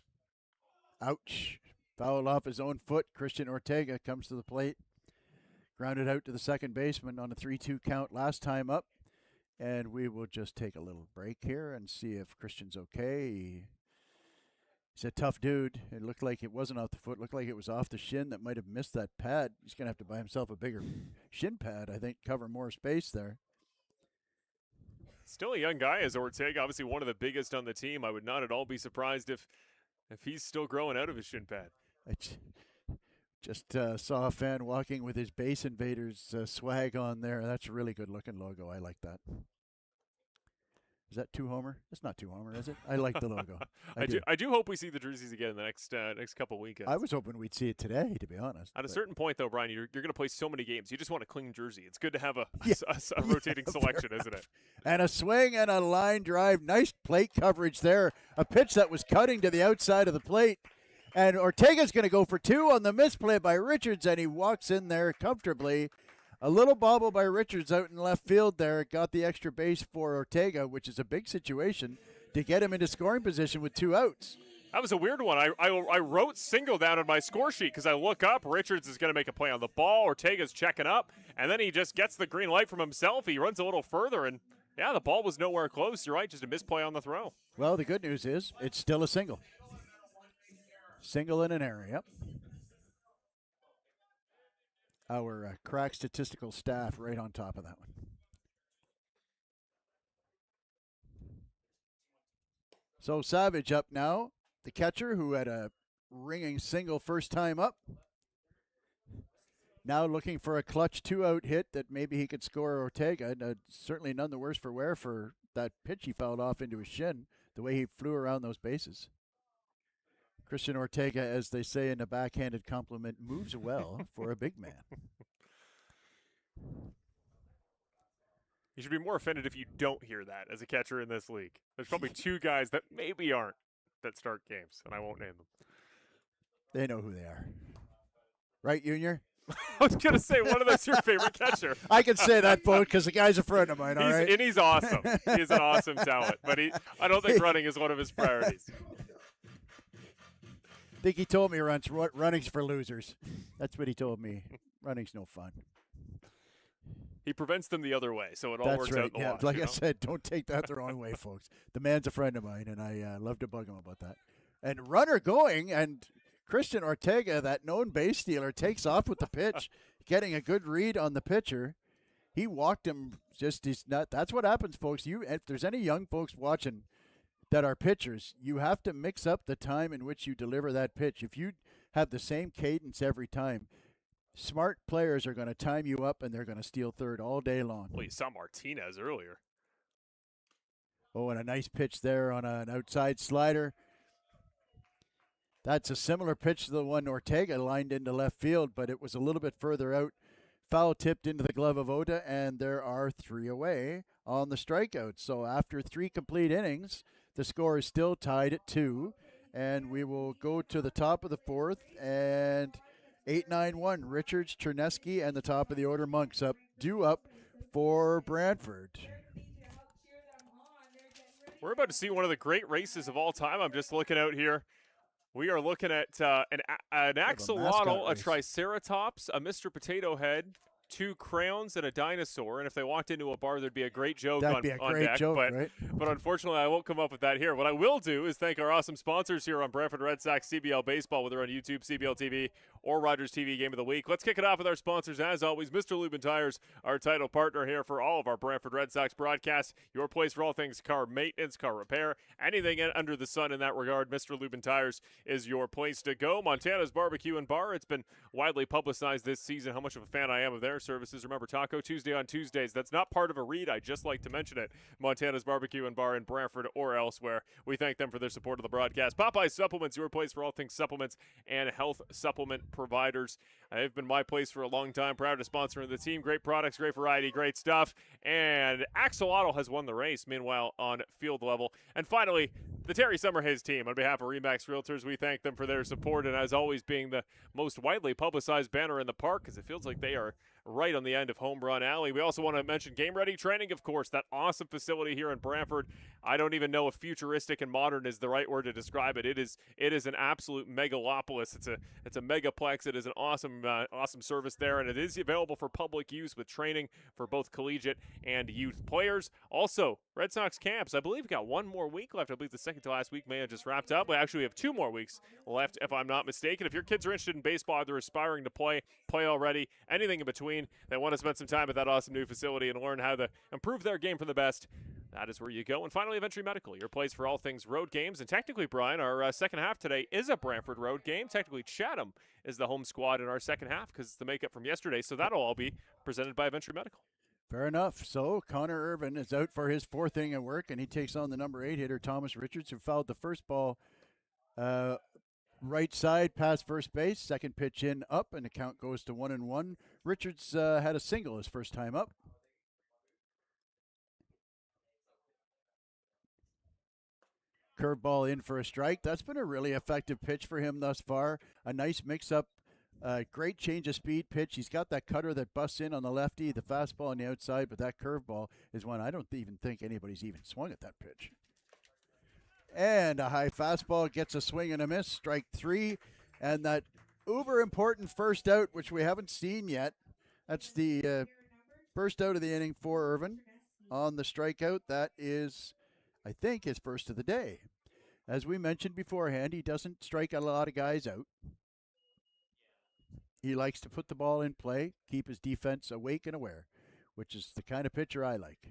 Speaker 2: Ouch. Foul off his own foot. Christian Ortega comes to the plate. Grounded out to the second baseman on a 3-2 count last time up. And we will just take a little break here and see if Christian's okay. He's a tough dude. It looked like it wasn't off the foot. It looked like it was off the shin that might have missed that pad. He's going to have to buy himself a bigger shin pad, I think, cover more space there.
Speaker 1: Still a young guy as Ortega, obviously one of the biggest on the team. I would not at all be surprised if he's still growing out of his shin pad.
Speaker 2: I just saw a fan walking with his Base Invaders swag on there. That's a really good looking logo. I like that. Is that 2 Homer? It's not 2 Homer, is it? I like the logo.
Speaker 1: I do hope we see the jerseys again in the next couple weekends.
Speaker 2: I was hoping we'd see it today, to be honest.
Speaker 1: At a certain point, though, Brian, you're going to play so many games. You just want a clean jersey. It's good to have a rotating selection, isn't it?
Speaker 2: And a swing and a line drive. Nice plate coverage there. A pitch that was cutting to the outside of the plate. And Ortega's going to go for 2 on the misplay by Richards, and he walks in there comfortably. A little bobble by Richards out in left field there. Got the extra base for Ortega, which is a big situation to get him into scoring position with 2 outs.
Speaker 1: That was a weird one. I wrote single down on my score sheet because I look up. Richards is going to make a play on the ball. Ortega's checking up, and then he just gets the green light from himself. He runs a little further, and, yeah, the ball was nowhere close. You're right, just a misplay on the throw.
Speaker 2: Well, the good news is it's still a single. Single in an error, yep. Our crack statistical staff right on top of that one. So Savage up now, the catcher who had a ringing single first time up. Now looking for a clutch 2-out hit that maybe he could score Ortega. Certainly none the worse for wear for that pitch he fouled off into his shin, the way he flew around those bases. Christian Ortega, as they say in a backhanded compliment, moves well for a big man.
Speaker 1: You should be more offended if you don't hear that as a catcher in this league. There's probably 2 guys that maybe aren't that start games, and I won't name them.
Speaker 2: They know who they are. Right, Junior?
Speaker 1: I was going to say, one of those your favorite catcher.
Speaker 2: I can say that, folks, because the guy's a friend of mine, all right?
Speaker 1: And he's awesome. He's an awesome talent, but I don't think running is one of his priorities.
Speaker 2: I think he told me running's for losers. That's what he told me. Running's no fun.
Speaker 1: He prevents them the other way, so it all works out in the wash.
Speaker 2: Like I said, don't take that the wrong way, folks. The man's a friend of mine, and I love to bug him about that. And runner going, and Christian Ortega, that known base stealer, takes off with the pitch, getting a good read on the pitcher. He walked him. He's not. That's what happens, folks. If there's any young folks watching that are pitchers, you have to mix up the time in which you deliver that pitch. If you have the same cadence every time, smart players are going to time you up, and they're going to steal third all day long.
Speaker 1: Well, you saw Martinez earlier.
Speaker 2: Oh, and a nice pitch there on an outside slider. That's a similar pitch to the one Ortega lined into left field, but it was a little bit further out. Foul tipped into the glove of Oda, and there are 3 away on the strikeout. So after 3 complete innings, the score is still tied at 2, and we will go to the top of the 4th, and 8-9-1, Richards, Chernesky, and the top of the order, Monks due up for Brantford.
Speaker 1: We're about to see one of the great races of all time. I'm just looking out here. We are looking at an axolotl, a triceratops, a Mr. Potato Head, 2 crayons and a dinosaur, and if they walked into a bar, there'd be a great joke
Speaker 2: That'd be a
Speaker 1: on
Speaker 2: great
Speaker 1: deck.
Speaker 2: joke, right?
Speaker 1: But unfortunately, I won't come up with that here. What I will do is thank our awesome sponsors here on Brantford Red Sox CBL Baseball, whether on YouTube, CBL TV, or Rogers TV Game of the Week. Let's kick it off with our sponsors. As always, Mr. Lubin Tires, our title partner here for all of our Brantford Red Sox broadcasts. Your place for all things car maintenance, car repair, anything under the sun in that regard. Mr. Lubin Tires is your place to go. Montana's Barbecue and Bar. It's been widely publicized this season how much of a fan I am of their services. Remember, Taco Tuesday on Tuesdays. That's not part of a read. I just like to mention it. Montana's Barbecue and Bar in Brantford or elsewhere. We thank them for their support of the broadcast. Popeye Supplements, your place for all things supplements and health supplement providers. They've been my place for a long time. Proud to sponsor the team. Great products, great variety, great stuff. And Axolotl has won the race, meanwhile, on field level. And finally, the Terry Summerhays team. On behalf of Remax Realtors, we thank them for their support and, as always, being the most widely publicized banner in the park, because it feels like they are right on the end of Home Run Alley. We also want to mention Game Ready Training, of course, that awesome facility here in Brantford. I don't even know if futuristic and modern is the right word to describe it. It is an absolute megalopolis. It's a megaplex. It is an awesome service there, and it is available for public use with training for both collegiate and youth players. Also, Red Sox camps. I believe we got one more week left. I believe the second to last week may have just wrapped up. We have 2 more weeks left, if I'm not mistaken. If your kids are interested in baseball, they're aspiring to play already, anything in between, they want to spend some time at that awesome new facility and learn how to improve their game for the best, that is where you go. And finally, Ventry Medical, your place for all things road games. And technically, Brian, our second half today is a Brantford road game. Technically, Chatham is the home squad in our second half because it's the makeup from yesterday. So that'll all be presented by Ventry Medical.
Speaker 2: Fair enough. So Connor Irvin is out for his 4th inning of work, and he takes on the number 8 hitter, Thomas Richards, who fouled the first ball right side past first base. Second pitch in, up, and the count goes to 1-1. Richards had a single his first time up. Curveball in for a strike. That's been a really effective pitch for him thus far. A nice mix-up. Great change of speed pitch. He's got that cutter that busts in on the lefty, the fastball on the outside, but that curveball is one I don't even think anybody's even swung at that pitch. And a high fastball gets a swing and a miss, strike 3. And that uber important first out, which we haven't seen yet. That's the first out of the inning for Irvin on the strikeout. That is, I think, his first of the day. As we mentioned beforehand, he doesn't strike a lot of guys out. He likes to put the ball in play, keep his defense awake and aware, which is the kind of pitcher I like.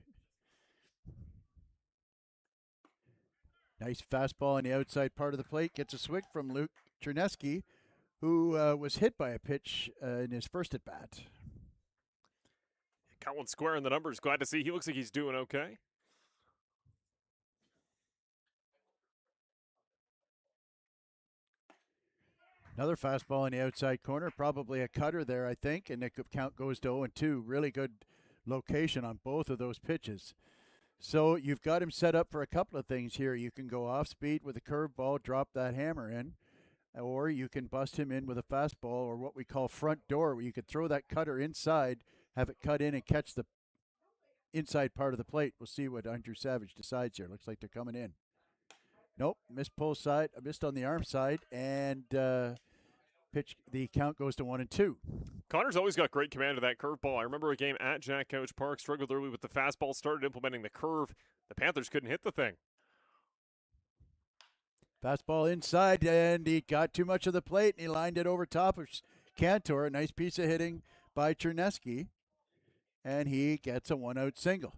Speaker 2: Nice fastball on the outside part of the plate. Gets a swing from Luke Chernesky, who was hit by a pitch in his first at-bat.
Speaker 1: Got one square in the numbers. Glad to see. He looks like he's doing okay.
Speaker 2: Another fastball in the outside corner, probably a cutter there, I think, and the count goes to 0-2. Really good location on both of those pitches. So you've got him set up for a couple of things here. You can go off speed with a curveball, drop that hammer in, or you can bust him in with a fastball, or what we call front door, where you could throw that cutter inside, have it cut in and catch the inside part of the plate. We'll see what Andrew Savage decides here. Looks like they're coming in. Nope, missed pull side, missed on the arm side, and pitch. The count goes to 1-2.
Speaker 1: Connor's always got great command of that curveball. I remember a game at Jack Couch Park, struggled early with the fastball, started implementing the curve. The Panthers couldn't hit the thing.
Speaker 2: Fastball inside, and he got too much of the plate, and he lined it over top of Cantor. A nice piece of hitting by Chernesky, and he gets a 1-out single.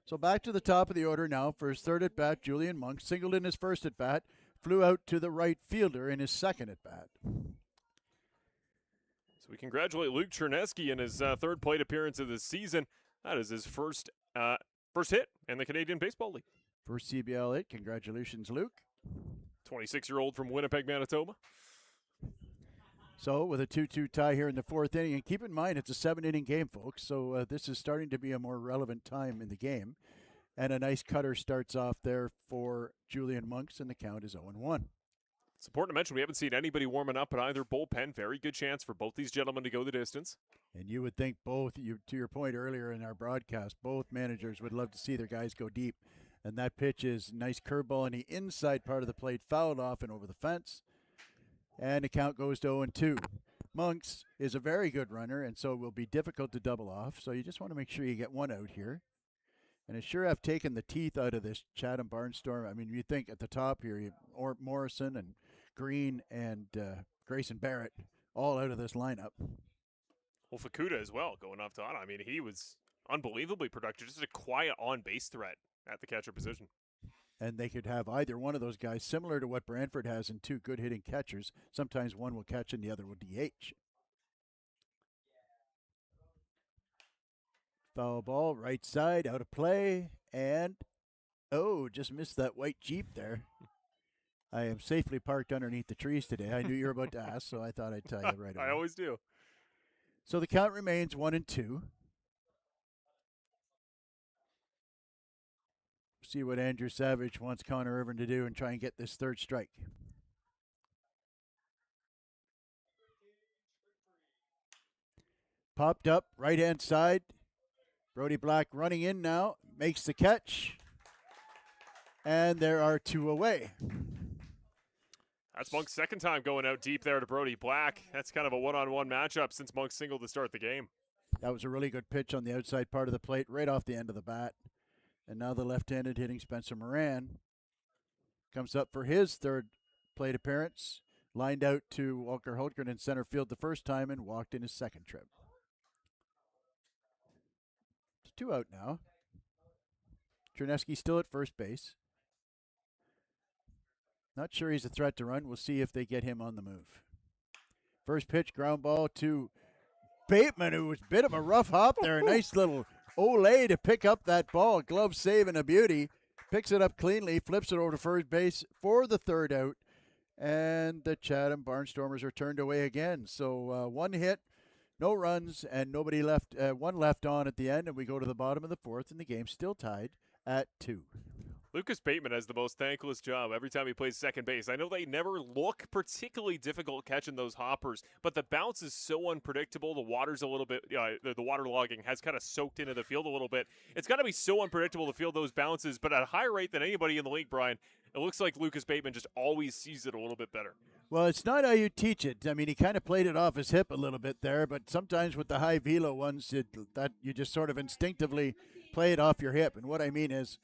Speaker 2: So back to the top of the order now for his third at-bat. Julian Monk singled in his first at-bat, flew out to the right fielder in his second at-bat.
Speaker 1: So we congratulate Luke Chernesky in his third plate appearance of the season. That is his first hit in the Canadian Baseball League.
Speaker 2: First CBL hit. Congratulations, Luke.
Speaker 1: 26-year-old from Winnipeg, Manitoba.
Speaker 2: So with a 2-2 tie here in the 4th inning, and keep in mind it's a 7-inning game, folks, so this is starting to be a more relevant time in the game. And a nice cutter starts off there for Julian Monks, and the count is 0-1.
Speaker 1: It's important to mention we haven't seen anybody warming up at either bullpen. Very good chance for both these gentlemen to go the distance.
Speaker 2: And you would think both, to your point earlier in our broadcast, both managers would love to see their guys go deep. And that pitch is nice curveball on the inside part of the plate, fouled off and over the fence. And the count goes to 0-2. Monks is a very good runner, and so it will be difficult to double off. So you just want to make sure you get one out here. And it sure have taken the teeth out of this Chatham Barnstorm. I mean, you think at the top here, you Morrison and Green and Grayson Barrett all out of this lineup.
Speaker 1: Well, Fukuda as well, going off top. I mean, he was unbelievably productive. Just a quiet on-base threat at the catcher position.
Speaker 2: And they could have either one of those guys, similar to what Brantford has in two good hitting catchers. Sometimes one will catch and the other will DH. Foul ball, right side, out of play, and just missed that white Jeep there. I am safely parked underneath the trees today. I knew you were about to ask, so I thought I'd tell you right away.
Speaker 1: I always do.
Speaker 2: So the count remains 1-2. See what Andrew Savage wants Connor Irvin to do and try and get this third strike. Popped up, right-hand side. Brody Black running in now, makes the catch. And there are two away.
Speaker 1: That's Monk's second time going out deep there to Brody Black. That's kind of a one-on-one matchup since Monk singled to start the game.
Speaker 2: That was a really good pitch on the outside part of the plate, right off the end of the bat. And now the left-handed hitting Spencer Moran comes up for his third plate appearance. Lined out to Walker Hultgren in center field the first time and walked in his second trip. It's 2 out now. Chernesky still at first base. Not sure he's a threat to run. We'll see if they get him on the move. First pitch, ground ball to Bateman, who was a bit of a rough hop there. A nice little Olay to pick up that ball. Glove save and a beauty. Picks it up cleanly, flips it over to first base for the third out. And the Chatham Barnstormers are turned away again. So one hit, no runs, and nobody left. One left on at the end, and we go to the bottom of the fourth, and the game's still tied at 2.
Speaker 1: Lucas Bateman has the most thankless job every time he plays second base. I know they never look particularly difficult catching those hoppers, but the bounce is so unpredictable. The water's a little bit, the water logging has kind of soaked into the field a little bit. It's got to be so unpredictable to field those bounces, but at a higher rate than anybody in the league, Brian, it looks like Lucas Bateman just always sees it a little bit better.
Speaker 2: Well, it's not how you teach it. I mean, he kind of played it off his hip a little bit there, but sometimes with the high velo ones, that you just sort of instinctively play it off your hip. And what I mean is,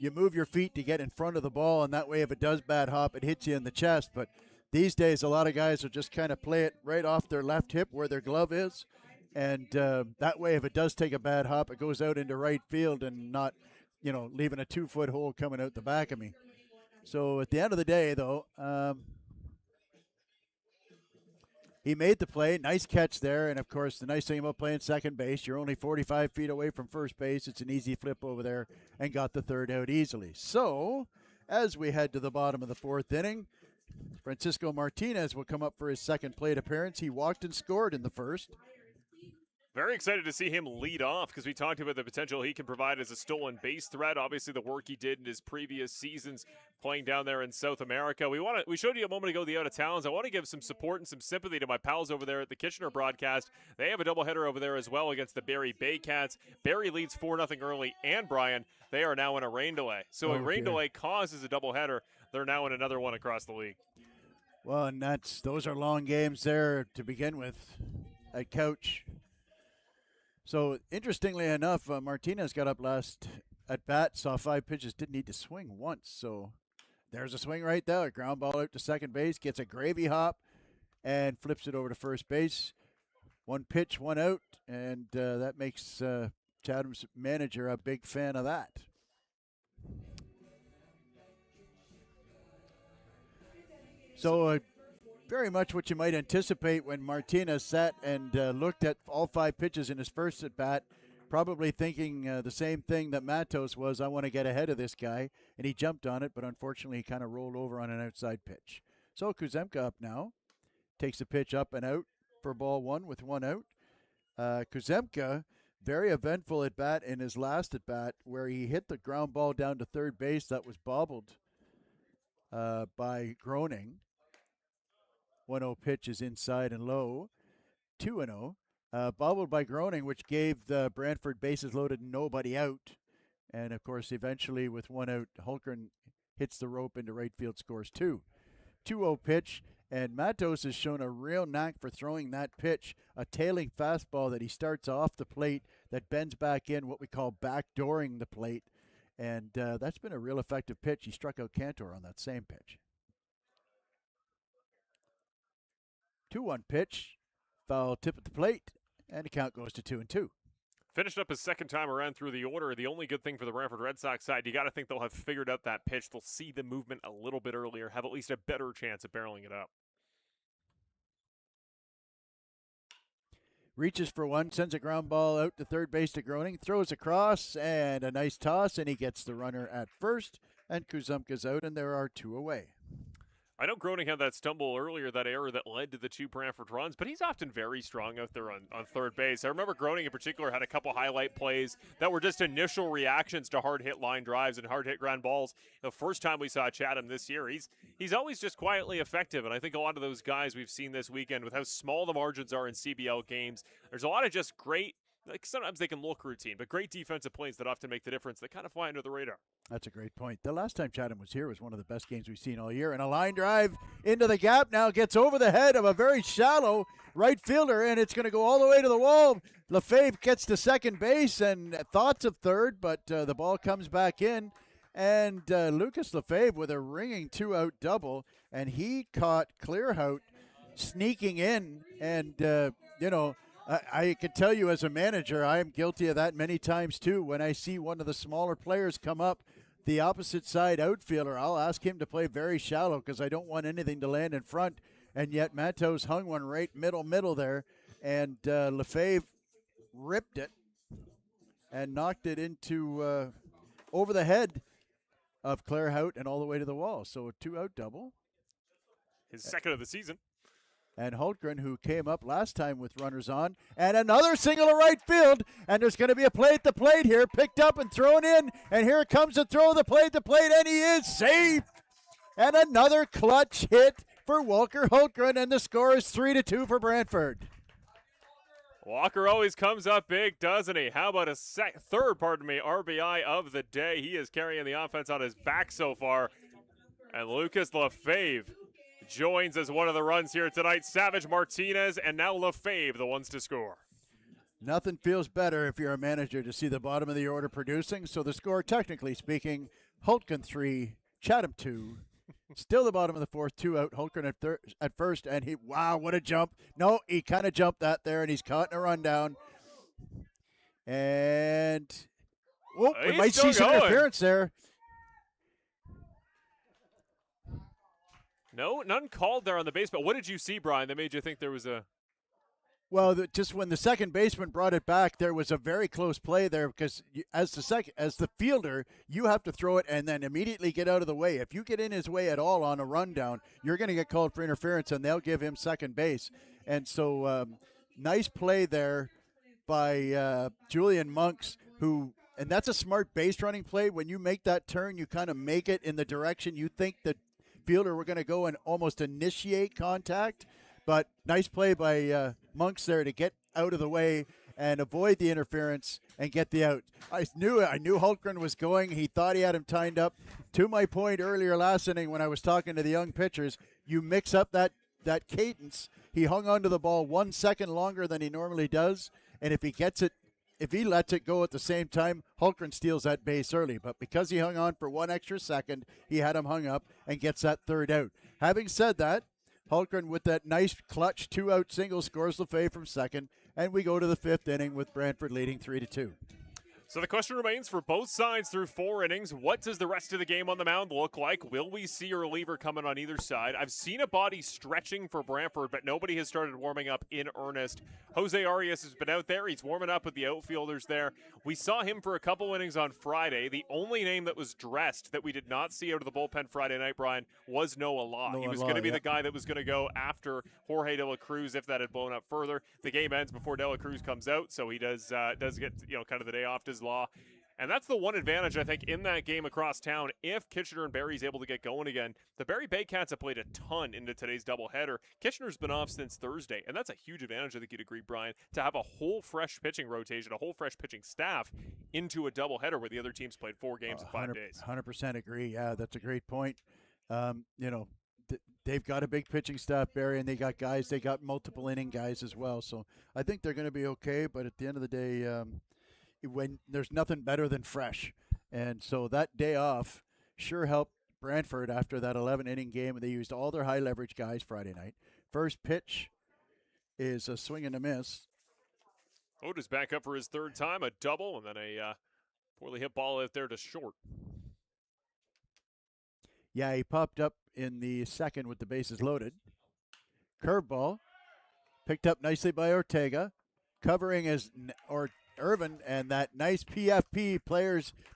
Speaker 2: you move your feet to get in front of the ball, and that way if it does bad hop, it hits you in the chest. But these days, a lot of guys will just kind of play it right off their left hip where their glove is. And that way, if it does take a bad hop, it goes out into right field and not, leaving a 2-foot hole coming out the back of me. So at the end of the day, though, he made the play. Nice catch there. And, of course, the nice thing about playing second base, you're only 45 feet away from first base. It's an easy flip over there and got the third out easily. So as we head to the bottom of the fourth inning, Francisco Martinez will come up for his second plate appearance. He walked and scored in the first.
Speaker 1: Very excited to see him lead off because we talked about the potential he can provide as a stolen base threat. Obviously, the work he did in his previous seasons playing down there in South America. We showed you a moment ago the out of towns. I want to give some support and some sympathy to my pals over there at the Kitchener broadcast. They have a doubleheader over there as well against the Barrie Baycats. Barrie leads 4-0 early, and Brian, they are now in a rain delay. So a rain delay causes a doubleheader. They're now in another one across the league.
Speaker 2: Well, and those are long games there to begin with at Couch. So, interestingly enough, Martinez got up last at bat, saw 5 pitches, didn't need to swing once. So, there's a swing right there. Ground ball out to second base, gets a gravy hop, and flips it over to first base. 1 pitch, 1 out, and that makes Chatham's manager a big fan of that. So, very much what you might anticipate when Martinez sat and looked at all 5 pitches in his first at bat, probably thinking the same thing that Matos was, I want to get ahead of this guy, and he jumped on it, but unfortunately he kind of rolled over on an outside pitch. So Kuzemka up now, takes the pitch up and out for ball 1 with 1 out. Kuzemka, very eventful at bat in his last at bat, where he hit the ground ball down to third base that was bobbled by Groening. 1-0 pitch is inside and low. 2-0. Bobbled by Groening, which gave the Brantford bases loaded, nobody out. And, of course, eventually with 1 out, Hultgren hits the rope into right field, scores 2. 2-0 pitch, And Matos has shown a real knack for throwing that pitch, a tailing fastball that he starts off the plate that bends back in, what we call backdooring the plate. And that's been a real effective pitch. He struck out Cantor on that same pitch. 2-1 pitch, foul tip at the plate, and the count goes to 2-2.
Speaker 1: Finished up his second time around through the order. The only good thing for the Brantford Red Sox side, you got to think they'll have figured out that pitch. They'll see the movement a little bit earlier, have at least a better chance of barreling it up.
Speaker 2: Reaches for one, sends a ground ball out to third base to Groening, throws across, and a nice toss, and he gets the runner at first, and Kuzumka's out, and there are 2 away.
Speaker 1: I know Groening had that stumble earlier, that error that led to the 2 Brantford runs, but he's often very strong out there on third base. I remember Groening in particular had a couple highlight plays that were just initial reactions to hard hit line drives and hard hit ground balls. The first time we saw Chatham this year, he's always just quietly effective, and I think a lot of those guys we've seen this weekend with how small the margins are in CBL games, there's a lot of just great, like sometimes they can look routine, but great defensive plays that often make the difference that kind of fly under the radar.
Speaker 2: That's a great point. The last time Chatham was here was one of the best games we've seen all year. And a line drive into the gap now gets over the head of a very shallow right fielder, and it's going to go all the way to the wall. Lefebvre gets to second base and thoughts of third, but the ball comes back in. And Lucas Lefebvre with a ringing 2-out double, and he caught Clearhout sneaking in. And, I can tell you as a manager, I am guilty of that many times too. When I see one of the smaller players come up, the opposite side outfielder, I'll ask him to play very shallow because I don't want anything to land in front. And yet Matos hung one right middle there, and Lefebvre ripped it and knocked it into over the head of Clearhout and all the way to the wall. So a 2-out double.
Speaker 1: His second of the season.
Speaker 2: And Hultgren, who came up last time with runners on, and another single to right field, and there's going to be a play at the plate here, picked up and thrown in, and here comes a throw to the plate, and he is safe! And another clutch hit for Walker Hultgren, and the score is 3-2 for Brantford.
Speaker 1: Walker always comes up big, doesn't he? How about a third RBI of the day? He is carrying the offense on his back so far. And Lucas Lefebvre joins as one of the runs here tonight. Savage, Martinez, and now Lefebvre, the ones to score.
Speaker 2: Nothing feels better if you're a manager to see the bottom of the order producing. So the score, technically speaking, Hultgren 3, Chatham 2. Still the bottom of the fourth, 2 out. Hultgren at first, and wow, what a jump. No, he kind of jumped that there, and he's caught in a rundown. And, we might see some interference there.
Speaker 1: No, none called there on the base, but what did you see, Brian, that made you think there was a...
Speaker 2: Well, just when the second baseman brought it back, there was a very close play there because as the fielder, you have to throw it and then immediately get out of the way. If you get in his way at all on a rundown, you're going to get called for interference, and they'll give him second base. And so nice play there by Julian Monks, and that's a smart base running play. When you make that turn, you kind of make it in the direction you think the fielder we're going to go and almost initiate contact. But nice play by Monks there to get out of the way and avoid the interference and get the out. I knew Hultgren was going. He thought he had him tied up. To my point earlier last inning when I was talking to the young pitchers, you mix up that cadence. He hung onto the ball 1 second longer than he normally does, and if he lets it go at the same time, Hultgren steals that base early. But because he hung on for 1 extra second, he had him hung up and gets that third out. Having said that, Hultgren with that nice clutch 2-out single scores Lefebvre from second, and we go to the fifth inning with Brantford leading 3-2.
Speaker 1: So the question remains for both sides through 4 innings, what does the rest of the game on the mound look like? Will we see a reliever coming on either side? I've seen a body stretching for Brantford, but nobody has started warming up in earnest. Jose Arias has been out there. He's warming up with the outfielders there. We saw him for a couple innings on Friday. The only name that was dressed that we did not see out of the bullpen Friday night, Brian, was Noah Law. He was going to be the guy that was going to go after Jorge De La Cruz if that had blown up further. The game ends before De La Cruz comes out, so he does get kind of the day off to Law. And that's the one advantage, I think, in that game across town. If Kitchener and Barrie's able to get going again, the Barrie Baycats have played a ton into today's doubleheader. Kitchener's been off since Thursday, and that's a huge advantage, I think you'd agree, Brian, to have a whole fresh pitching rotation, a whole fresh pitching staff into a doubleheader where the other teams played 4 games in 5 days.
Speaker 2: 100% agree. Yeah, that's a great point. they've got a big pitching staff, Barry, and they got guys. They got multiple inning guys as well. So I think they're going to be okay. But at the end of the day, when there's nothing better than fresh, and so that day off sure helped Brantford after that 11-inning game. They used all their high leverage guys Friday night. First pitch is a swing and a miss.
Speaker 1: Oda's back up for his third time, a double, and then a poorly hit ball out there to short.
Speaker 2: Yeah, he popped up in the second with the bases loaded. Curveball, picked up nicely by Ortega, covering as Irvin, and that nice PFP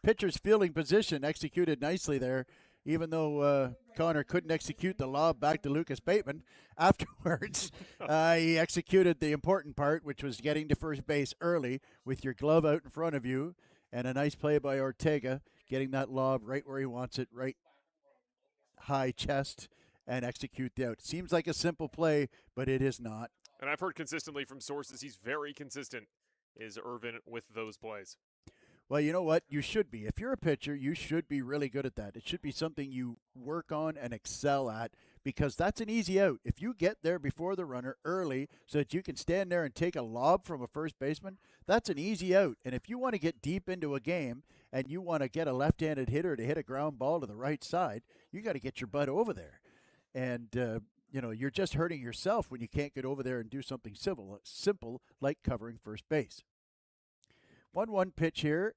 Speaker 2: pitcher's fielding position executed nicely there, even though Connor couldn't execute the lob back to Lucas Bateman. Afterwards, he executed the important part, which was getting to first base early with your glove out in front of you, and a nice play by Ortega, getting that lob right where he wants it, right high chest, and execute the out. Seems like a simple play, but it is not.
Speaker 1: And I've heard consistently from sources he's very consistent, is Irvin, with those plays.
Speaker 2: Well, you know what? You should be. If you're a pitcher, you should be really good at that. It should be something you work on and excel at, because that's an easy out. If you get there before the runner early so that you can stand there and take a lob from a first baseman, that's an easy out. And if you want to get deep into a game and you want to get a left-handed hitter to hit a ground ball to the right side, you got to get your butt over there. And, you're just hurting yourself when you can't get over there and do something simple like covering first base. 1-1 pitch here.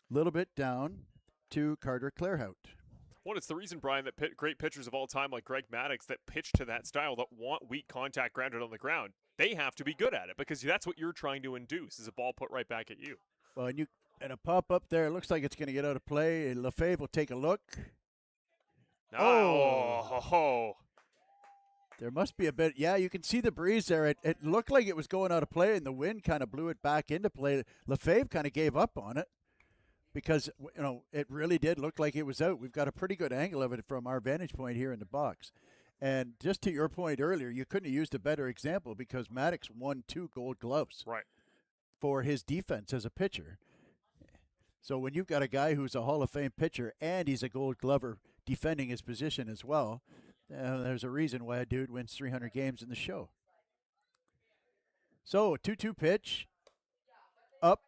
Speaker 2: Little bit down to Carter Clairhout.
Speaker 1: Well, it's the reason, Brian, that great pitchers of all time like Greg Maddux that pitch to that style, that want weak contact grounded on the ground, they have to be good at it, because that's what you're trying to induce, is a ball put right back at you.
Speaker 2: Well, and a pop up there. It looks like it's going to get out of play. Lefebvre will take a look.
Speaker 1: Oh.
Speaker 2: There must be a bit. Yeah, you can see the breeze there. It looked like it was going out of play, and the wind kind of blew it back into play. Lefebvre kind of gave up on it because, it really did look like it was out. We've got a pretty good angle of it from our vantage point here in the box. And just to your point earlier, you couldn't have used a better example, because Maddux won 2 gold gloves for his defense as a pitcher. So when you've got a guy who's a Hall of Fame pitcher and he's a gold glover defending his position as well, there's a reason why a dude wins 300 games in the show. So 2-2 pitch, up,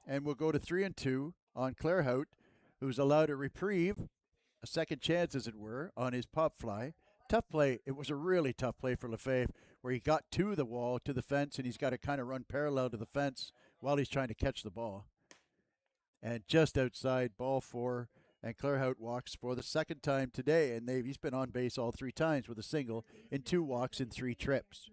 Speaker 2: and we'll go to 3-2 on Clairhout, who's allowed a reprieve, a second chance, as it were, on his pop fly. Tough play. It was a really tough play for Lefebvre, where he got to the wall, to the fence, and he's got to kind of run parallel to the fence while he's trying to catch the ball. And just outside, ball 4, and Clairhout walks for the second time today, and he's been on base all 3 times with a single in 2 walks in 3 trips.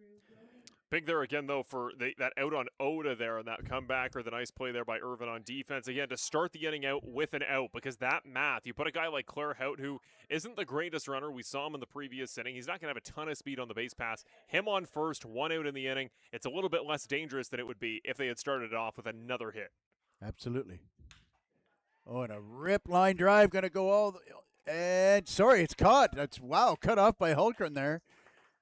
Speaker 1: Big there again, though, for that out on Oda there, and that comeback, or the nice play there by Irvin on defense. Again, to start the inning out with an out, because that math, you put a guy like Clairhout, who isn't the greatest runner. We saw him in the previous inning. He's not going to have a ton of speed on the base pass. Him on first, 1 out in the inning. It's a little bit less dangerous than it would be if they had started it off with another hit.
Speaker 2: Absolutely. Oh, and a rip line drive going to go it's caught. That's, cut off by Hultgren there.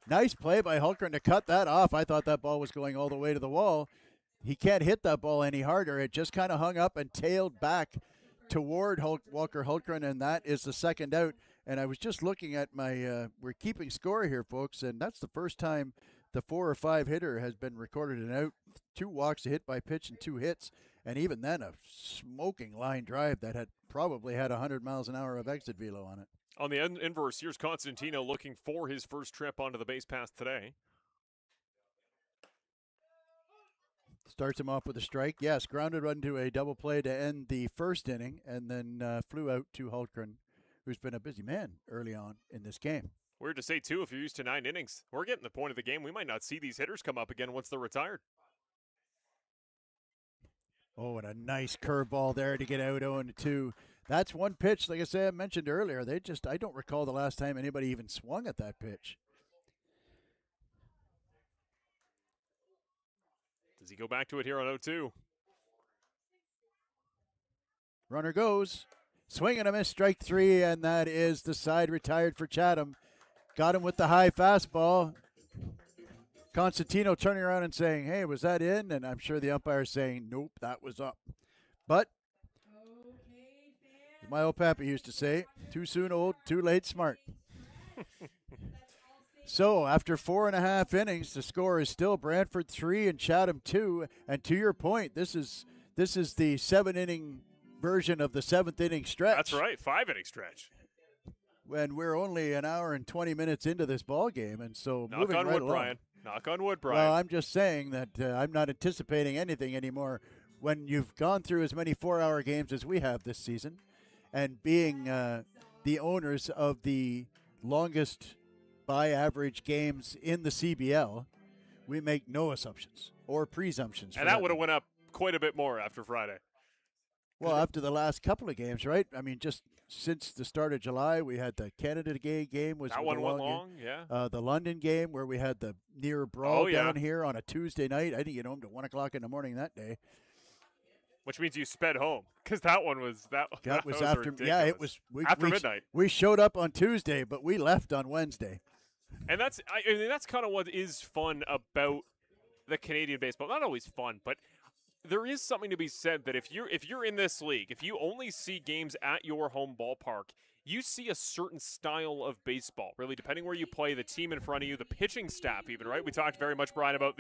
Speaker 2: Nice play by Hultgren to cut that off. I thought that ball was going all the way to the wall. He can't hit that ball any harder. It just kind of hung up and tailed back toward Walker Hultgren, and that is the second out. And I was just looking at my we're keeping score here, folks, and that's the first time the 4 or 5 hitter has been recorded an out. 2 walks, a hit by pitch, and 2 hits. And even then, a smoking line drive that had probably had 100 miles an hour of exit velo on it.
Speaker 1: On the inverse, here's Constantino looking for his first trip onto the base pass today.
Speaker 2: Starts him off with a strike. Yes, grounded run to a double play to end the first inning, and then flew out to Hultgren, who's been a busy man early on in this game.
Speaker 1: Weird to say, too, if you're used to 9 innings. We're getting to the point of the game, we might not see these hitters come up again once they're retired.
Speaker 2: Oh, and a nice curveball there to get out 0-2. That's one pitch, like I mentioned earlier. I don't recall the last time anybody even swung at that pitch.
Speaker 1: Does he go back to it here on 0-2?
Speaker 2: Runner goes. Swing and a miss, strike 3, and that is the side retired for Chatham. Got him with the high fastball. Constantino turning around and saying, hey, was that in? And I'm sure the umpire's saying, nope, that was up. But, as my old pappy used to say, too soon old, too late smart. So after 4.5 innings, the score is still Brantford 3 and Chatham 2. And to your point, this is the 7-inning version of the 7th-inning stretch.
Speaker 1: That's right, 5-inning stretch.
Speaker 2: When we're only an hour and 20 minutes into this ball game, and so
Speaker 1: Knock
Speaker 2: moving
Speaker 1: on
Speaker 2: right
Speaker 1: wood,
Speaker 2: along.
Speaker 1: Brian. Knock on wood, Brian.
Speaker 2: Well, I'm just saying that I'm not anticipating anything anymore. When you've gone through as many 4-hour games as we have this season, and being the owners of the longest by average games in the CBL, we make no assumptions or presumptions.
Speaker 1: And that would have went up quite a bit more after Friday.
Speaker 2: Well, after the last couple of games, right? I mean, just since the start of July, we had the Canada game was
Speaker 1: that one went long, yeah.
Speaker 2: The London game where we had the near brawl down here on a Tuesday night. I didn't get home to 1 o'clock in the morning that day.
Speaker 1: Which means you sped home because that one was that was
Speaker 2: after.
Speaker 1: ridiculous.
Speaker 2: Yeah, it was
Speaker 1: after midnight.
Speaker 2: We showed up on Tuesday, but we left on Wednesday.
Speaker 1: And that's kind of what is fun about the Canadian baseball. Not always fun, but there is something to be said that if you're in this league, if you only see games at your home ballpark, you see a certain style of baseball, really, depending where you play, the team in front of you, the pitching staff even, right? We talked very much, Brian, about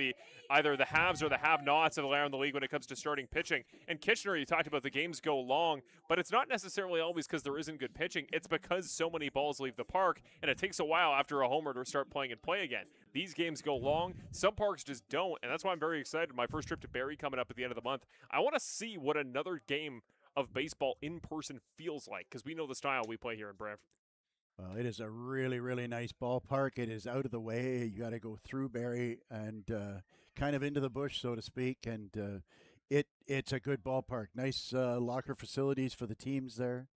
Speaker 1: either the haves or the have-nots around the league when it comes to starting pitching. And Kitchener, you talked about the games go long, but it's not necessarily always because there isn't good pitching. It's because so many balls leave the park, and it takes a while after a homer to start playing and play again. These games go long. Some parks just don't, and that's why I'm very excited. My first trip to Barrie coming up at the end of the month. I want to see what another game of baseball in person feels like, because we know the style we play here in Brantford.
Speaker 2: Well, it is a really, really nice ballpark. It is out of the way. You got to go through Barrie and kind of into the bush, so to speak. And it's a good ballpark. Nice locker facilities for the teams there,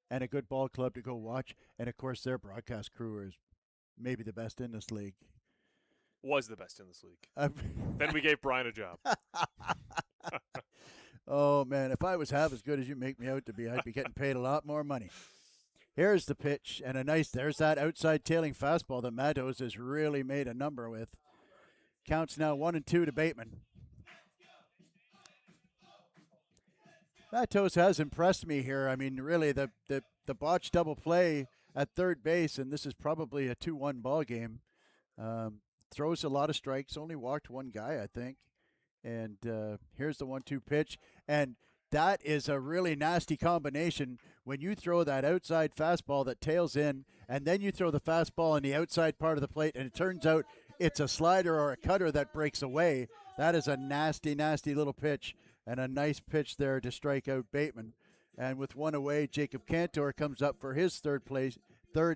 Speaker 2: and a good ball club to go watch. And of course, their broadcast crew is maybe the best in this league.
Speaker 1: Was the best in this league. Then we gave Brian a job.
Speaker 2: Oh, man, if I was half as good as you make me out to be, I'd be getting paid a lot more money. Here's the pitch, and there's that outside tailing fastball that Matos has really made a number with. Counts now 1-2 to Bateman. Matos has impressed me here. I mean, really, the botched double play at third base, and this is probably a 2-1 ball game. Throws a lot of strikes, only walked one guy, I think. And here's the 1-2 pitch. And that is a really nasty combination when you throw that outside fastball that tails in, and then you throw the fastball on the outside part of the plate, and it turns out it's a slider or a cutter that breaks away. That is a nasty, nasty little pitch, and a nice pitch there to strike out Bateman. And with one away, Jacob Cantor comes up for his third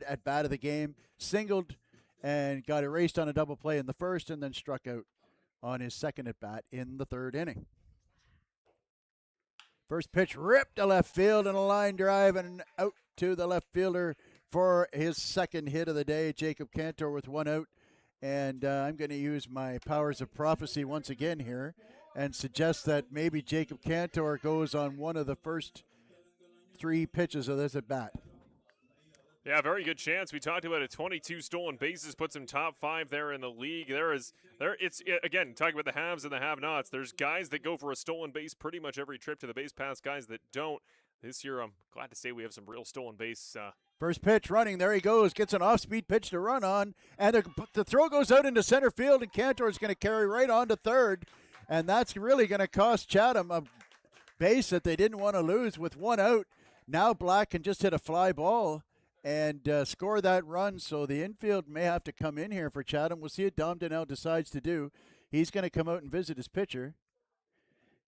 Speaker 2: at bat of the game, singled and got erased on a double play in the first, and then struck out on his second at bat in the third inning. First pitch ripped to left field and a line drive and out to the left fielder for his second hit of the day. Jacob Cantor with one out. And I'm going to use my powers of prophecy once again here and suggest that maybe Jacob Cantor goes on one of the first 3 pitches of this at bat.
Speaker 1: Yeah, very good chance. We talked about it. 22 stolen bases, puts him top 5 there in the league. It's again, talking about the haves and the have-nots. There's guys that go for a stolen base pretty much every trip to the base pass, guys that don't. This year, I'm glad to say we have some real stolen base.
Speaker 2: First pitch running, there he goes, gets an off-speed pitch to run on, and the throw goes out into center field, and Cantor is going to carry right on to third, and that's really going to cost Chatham a base that they didn't want to lose with one out. Now Black can just hit a fly ball and score that run, so the infield may have to come in here for Chatham. We'll see what Dom Donnell decides to do. He's going to come out and visit his pitcher,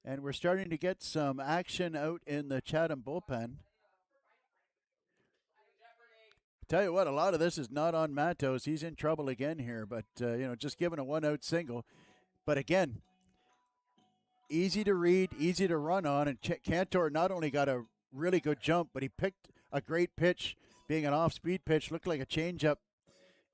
Speaker 2: and we're starting to get some action out in the Chatham bullpen. Tell you what, a lot of this is not on Matos. He's in trouble again here, but just giving a one-out single. But again, easy to read, easy to run on, and Cantor not only got a really good jump, but he picked a great pitch. Being an off-speed pitch, looked like a changeup,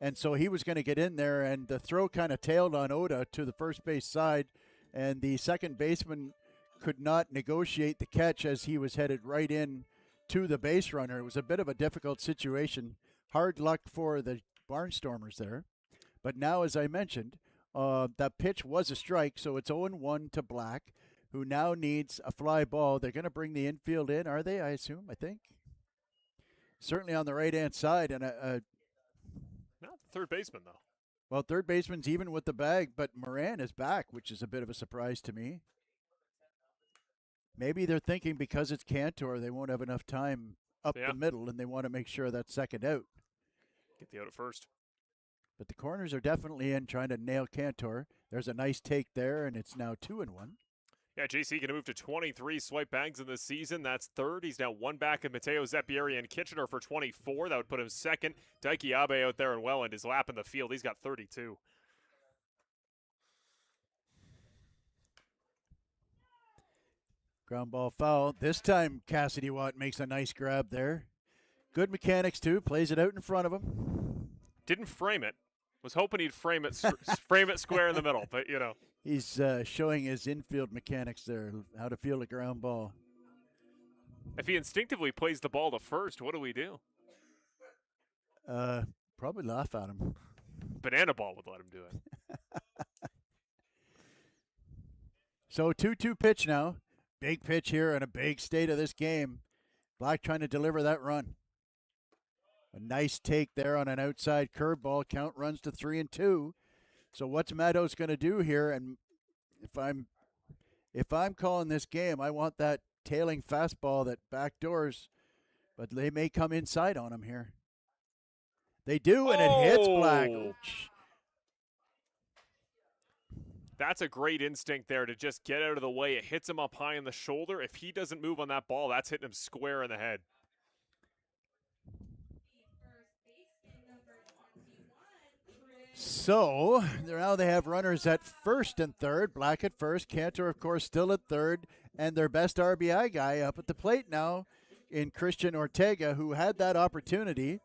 Speaker 2: and so he was going to get in there, and the throw kind of tailed on Oda to the first base side, and the second baseman could not negotiate the catch as he was headed right in to the base runner. It was a bit of a difficult situation. Hard luck for the Barnstormers there. But now, as I mentioned, that pitch was a strike, so it's 0-1 to Black, who now needs a fly ball. They're going to bring the infield in, are they? I assume, I think. certainly on the right-hand side. And,
Speaker 1: Not the third baseman, though.
Speaker 2: well, third baseman's even with the bag, but Moran is back, which is a bit of a surprise to me. Maybe they're thinking because it's Cantor, they won't have enough time up the middle, and they want to make sure that's second out.
Speaker 1: Get the out at first.
Speaker 2: But the corners are definitely in, trying to nail Cantor. There's a nice take there, and it's now 2-1.
Speaker 1: Yeah, JC going to move to 23 swipe bags in this season. That's third. He's now one back of Mateo Zeppieri and Kitchener for 24. That would put him second. Daiki Abe out there and Welland is lapping the field. He's got 32.
Speaker 2: Ground ball foul. This time Cassidy Watt makes a nice grab there. Good mechanics, too. Plays it out in front of him.
Speaker 1: Didn't frame it. Was hoping he'd frame it square in the middle, but, you know.
Speaker 2: He's showing his infield mechanics there, how to field a ground ball.
Speaker 1: If he instinctively plays the ball to first, what do we do?
Speaker 2: Probably laugh at him.
Speaker 1: Banana ball would let him do it.
Speaker 2: So 2-2 pitch now. Big pitch here and a big state of this game. Black trying to deliver that run. A nice take there on an outside curveball. Count runs to 3-2. So what's Meadows going to do here? And if I'm calling this game, I want that tailing fastball that backdoors, but they may come inside on him here. They do, and it hits Black. Ouch.
Speaker 1: That's a great instinct there to just get out of the way. It hits him up high in the shoulder. If he doesn't move on that ball, that's hitting him square in the head.
Speaker 2: So now they have runners at first and third. Black at first. Cantor, of course, still at third. And their best RBI guy up at the plate now in Christian Ortega, who had that opportunity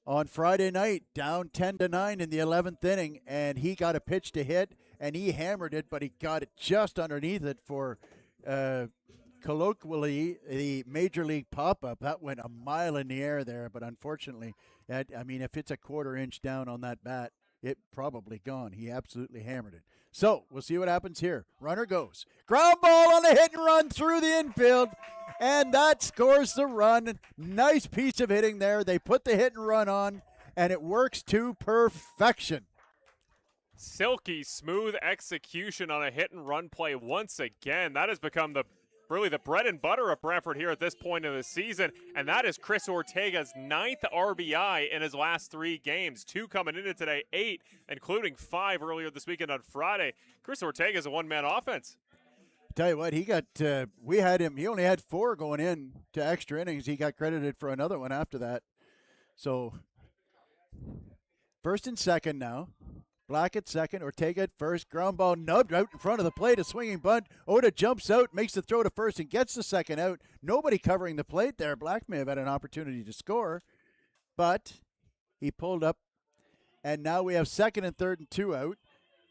Speaker 2: on Friday night, down 10-9 in the 11th inning. And he got a pitch to hit, and he hammered it, but he got it just underneath it for colloquially the Major League pop-up. That went a mile in the air there, but unfortunately, if it's a quarter inch down on that bat, it probably gone. He absolutely hammered it. So we'll see what happens here. Runner goes. Ground ball on the hit and run through the infield, and that scores the run. Nice piece of hitting there. They put the hit and run on, and it works to perfection.
Speaker 1: Silky smooth execution on a hit and run play once again. That has become really the bread and butter of Brantford here at this point of the season, and that is Chris Ortega's 9th RBI in his last 3 games. 2 coming into today, 8, including 5 earlier this weekend on Friday. Chris Ortega's a one-man offense.
Speaker 2: Tell you what, we had him, he only had 4 going in to extra innings. He got credited for another one after that. So, first and second now. Black at second, Ortega at first. Ground ball nubbed out in front of the plate. A swinging bunt. Oda jumps out, makes the throw to first, and gets the second out. Nobody covering the plate there. Black may have had an opportunity to score, but he pulled up. And now we have second and third and 2 out.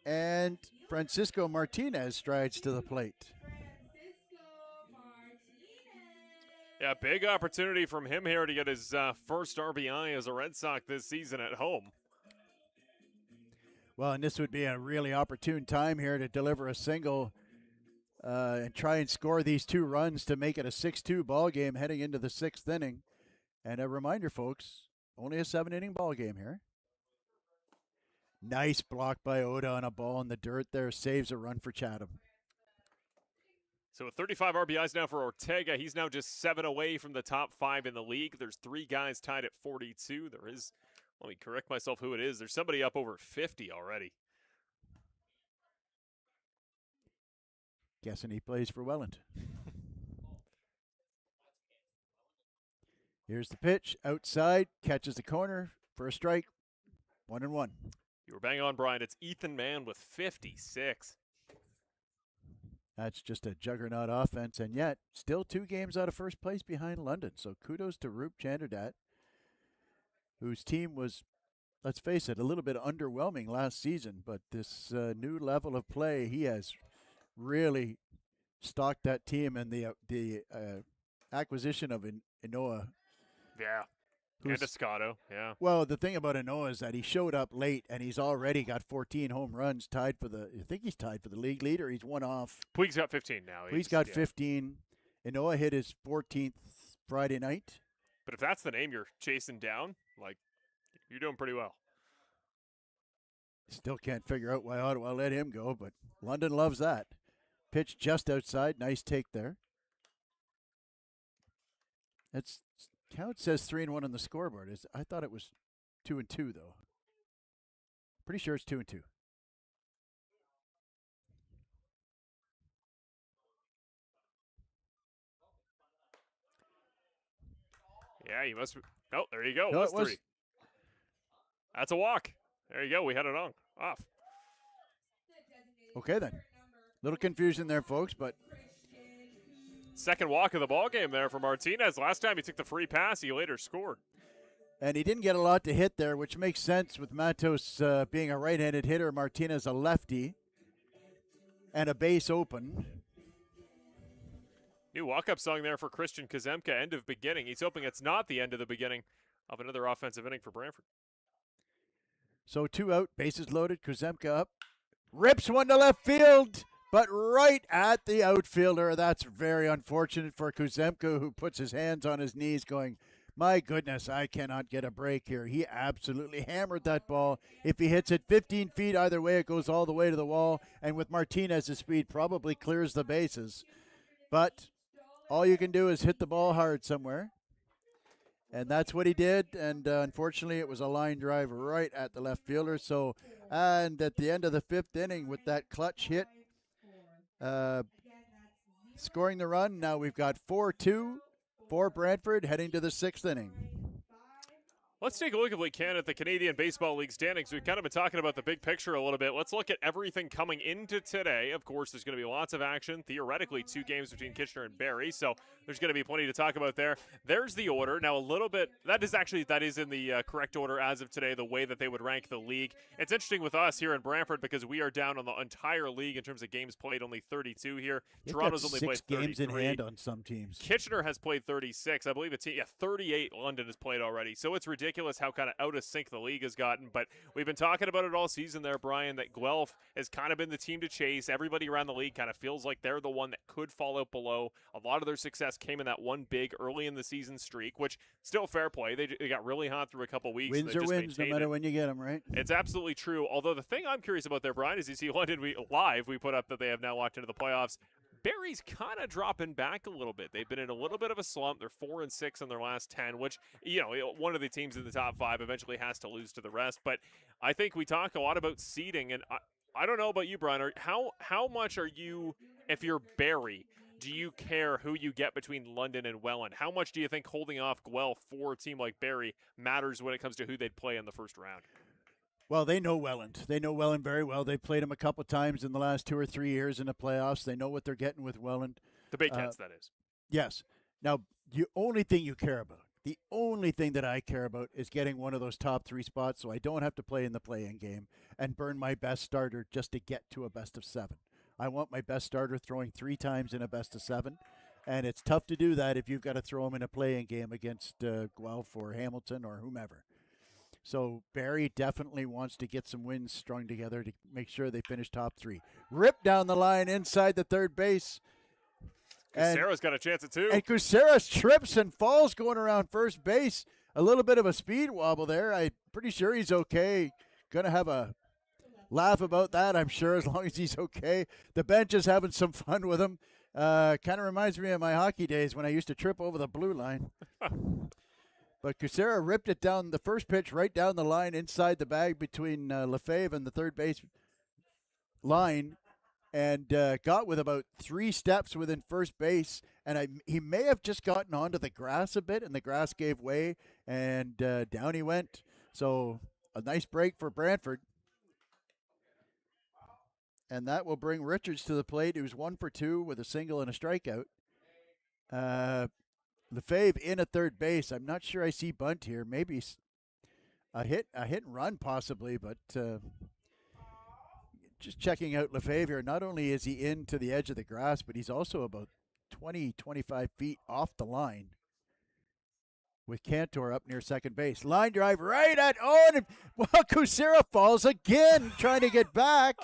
Speaker 2: And Francisco Martinez strides to the plate.
Speaker 1: Yeah, big opportunity from him here to get his first RBI as a Red Sox this season at home.
Speaker 2: Well, and this would be a really opportune time here to deliver a single and try and score these 2 runs to make it a 6-2 ball game heading into the 6th inning. And a reminder, folks, only a 7-inning ball game here. Nice block by Oda on a ball in the dirt there. Saves a run for Chatham.
Speaker 1: So with 35 RBIs now for Ortega, he's now just 7 away from the top 5 in the league. There's 3 guys tied at 42. There is... Let me correct myself who it is. There's somebody up over 50 already.
Speaker 2: Guessing he plays for Welland. Here's the pitch. Outside. Catches the corner for a strike. 1-1.
Speaker 1: You were bang on, Brian. It's Ethan Mann with 56.
Speaker 2: That's just a juggernaut offense. And yet, still 2 games out of first place behind London. So kudos to Roop Chanderdat, whose team was, let's face it, a little bit underwhelming last season. But this new level of play, he has really stocked that team. And the acquisition of Inoa.
Speaker 1: Yeah. And Escato, yeah.
Speaker 2: Well, the thing about Inoa is that he showed up late, and he's already got 14 home runs, I think he's tied for the league leader. He's one off.
Speaker 1: Puig's got 15 now.
Speaker 2: Puig's got 15. Inoa hit his 14th Friday night.
Speaker 1: But if that's the name you're chasing down, like, you're doing pretty well.
Speaker 2: Still can't figure out why Ottawa let him go, but London loves that. Pitch just outside. Nice take there. It's how it says 3-1 on the scoreboard. I thought it was 2-2 though. Pretty sure it's 2-2.
Speaker 1: Yeah, you must. Oh, there you go.
Speaker 2: No,
Speaker 1: it was
Speaker 2: it was
Speaker 1: 3. That's a walk. There you go. We had it on off.
Speaker 2: Okay then. Little confusion there, folks, but
Speaker 1: Second walk of the ball game there for Martinez. Last time he took the free pass, he later scored.
Speaker 2: and he didn't get a lot to hit there, which makes sense with Matos being a right-handed hitter, Martinez a lefty, and a base open.
Speaker 1: New walk-up song there for Christian Kazemka, end of beginning. He's hoping it's not the end of the beginning of another offensive inning for Brantford.
Speaker 2: So 2 out, bases loaded, Kuzemka up. Rips one to left field, but right at the outfielder. That's very unfortunate for Kuzemka, who puts his hands on his knees going, my goodness, I cannot get a break here. He absolutely hammered that ball. If he hits it 15 feet either way, it goes all the way to the wall. And with Martinez's speed, probably clears the bases. But all you can do is hit the ball hard somewhere. And that's what he did. And unfortunately, it was a line drive right at the left fielder. So, and at the end of the 5th inning with that clutch hit, scoring the run. Now we've got 4-2 for Brantford heading to the 6th inning.
Speaker 1: Let's take a look at the Canadian Baseball League standings. We've kind of been talking about the big picture a little bit. Let's look at everything coming into today. Of course, there's going to be lots of action. Theoretically, 2 games between Kitchener and Barrie, so there's going to be plenty to talk about there. There's the order. Now, a little bit, that is in the correct order as of today, the way that they would rank the league. It's interesting with us here in Brantford because we are down on the entire league in terms of games played, only 32 here.
Speaker 2: They've
Speaker 1: Toronto's
Speaker 2: got
Speaker 1: only
Speaker 2: 6
Speaker 1: played 33.
Speaker 2: games in hand on some teams.
Speaker 1: Kitchener has played 36. I believe 38 London has played already. So it's ridiculous how kind of out of sync the league has gotten. But we've been talking about it all season there, Brian, that Guelph has kind of been the team to chase. Everybody around the league kind of feels like they're the one that could fall out below. A lot of their success came in that one big early in the season streak, which still fair play. They got really hot through a couple weeks.
Speaker 2: Wins or wins, no matter when you get them, right?
Speaker 1: It's absolutely true. Although the thing I'm curious about there, Brian, is you see London we put up that they have now walked into the playoffs. Barrie's kind of dropping back a little bit. They've been in a little bit of a slump. They're 4-6 in their last 10, which, one of the teams in the top 5 eventually has to lose to the rest. But I think we talk a lot about seeding, and I don't know about you, Brian. How much are you, if you're Barrie, do you care who you get between London and Welland? How much do you think holding off Guelph for a team like Barrie matters when it comes to who they'd play in the first round?
Speaker 2: Well, they know Welland. They know Welland very well. They've played him a couple times in the last 2 or 3 years in the playoffs. They know what they're getting with Welland.
Speaker 1: The Big Cats, that is.
Speaker 2: Yes. Now, the only thing you care about, the only thing that I care about is getting one of those top 3 spots so I don't have to play in the play-in game and burn my best starter just to get to a best of 7. I want my best starter throwing 3 times in a best of 7, and it's tough to do that if you've got to throw him in a play-in game against Guelph or Hamilton or whomever. So Barrie definitely wants to get some wins strung together to make sure they finish top 3. Rip down the line inside the third base.
Speaker 1: Sarah's got a chance at 2.
Speaker 2: And Kucera trips and falls going around first base. A little bit of a speed wobble there. I'm pretty sure he's okay. Going to have a laugh about that, I'm sure, as long as he's okay. The bench is having some fun with him. Kind of reminds me of my hockey days when I used to trip over the blue line. But Kucera ripped it down the first pitch right down the line inside the bag between Lefebvre and the third base line and got with about 3 steps within first base. And he may have just gotten onto the grass a bit, and the grass gave way, and down he went. So a nice break for Brantford. And that will bring Richards to the plate, who's 1 for 2 with a single and a strikeout. Lefebvre in at third base. I'm not sure I see bunt here. Maybe a hit and run possibly, but just checking out Lefebvre here. Not only is he into the edge of the grass, but he's also about 20, 25 feet off the line with Cantor up near second base. Line drive right at, Kucera falls again trying to get back,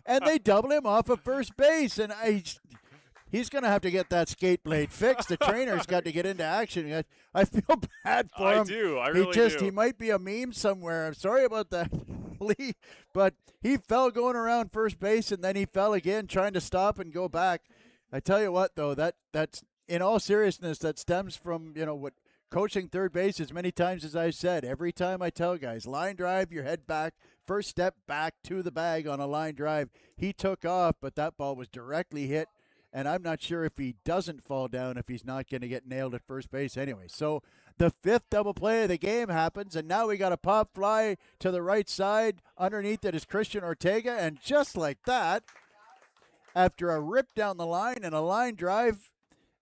Speaker 2: and they double him off of first base. And He's going to have to get that skate blade fixed. The trainer's got to get into action. I feel bad for him.
Speaker 1: I do. I really do.
Speaker 2: He might be a meme somewhere. I'm sorry about that, Lee. But he fell going around first base, and then he fell again trying to stop and go back. I tell you what, though, that's in all seriousness, that stems from, what coaching third base as many times as I've said. Every time I tell guys, line drive, your head back, first step back to the bag on a line drive. He took off, but that ball was directly hit. And I'm not sure if he doesn't fall down, if he's not going to get nailed at first base anyway. So the fifth double play of the game happens, and now we got a pop fly to the right side. Underneath it is Christian Ortega, and just like that, after a rip down the line and a line drive,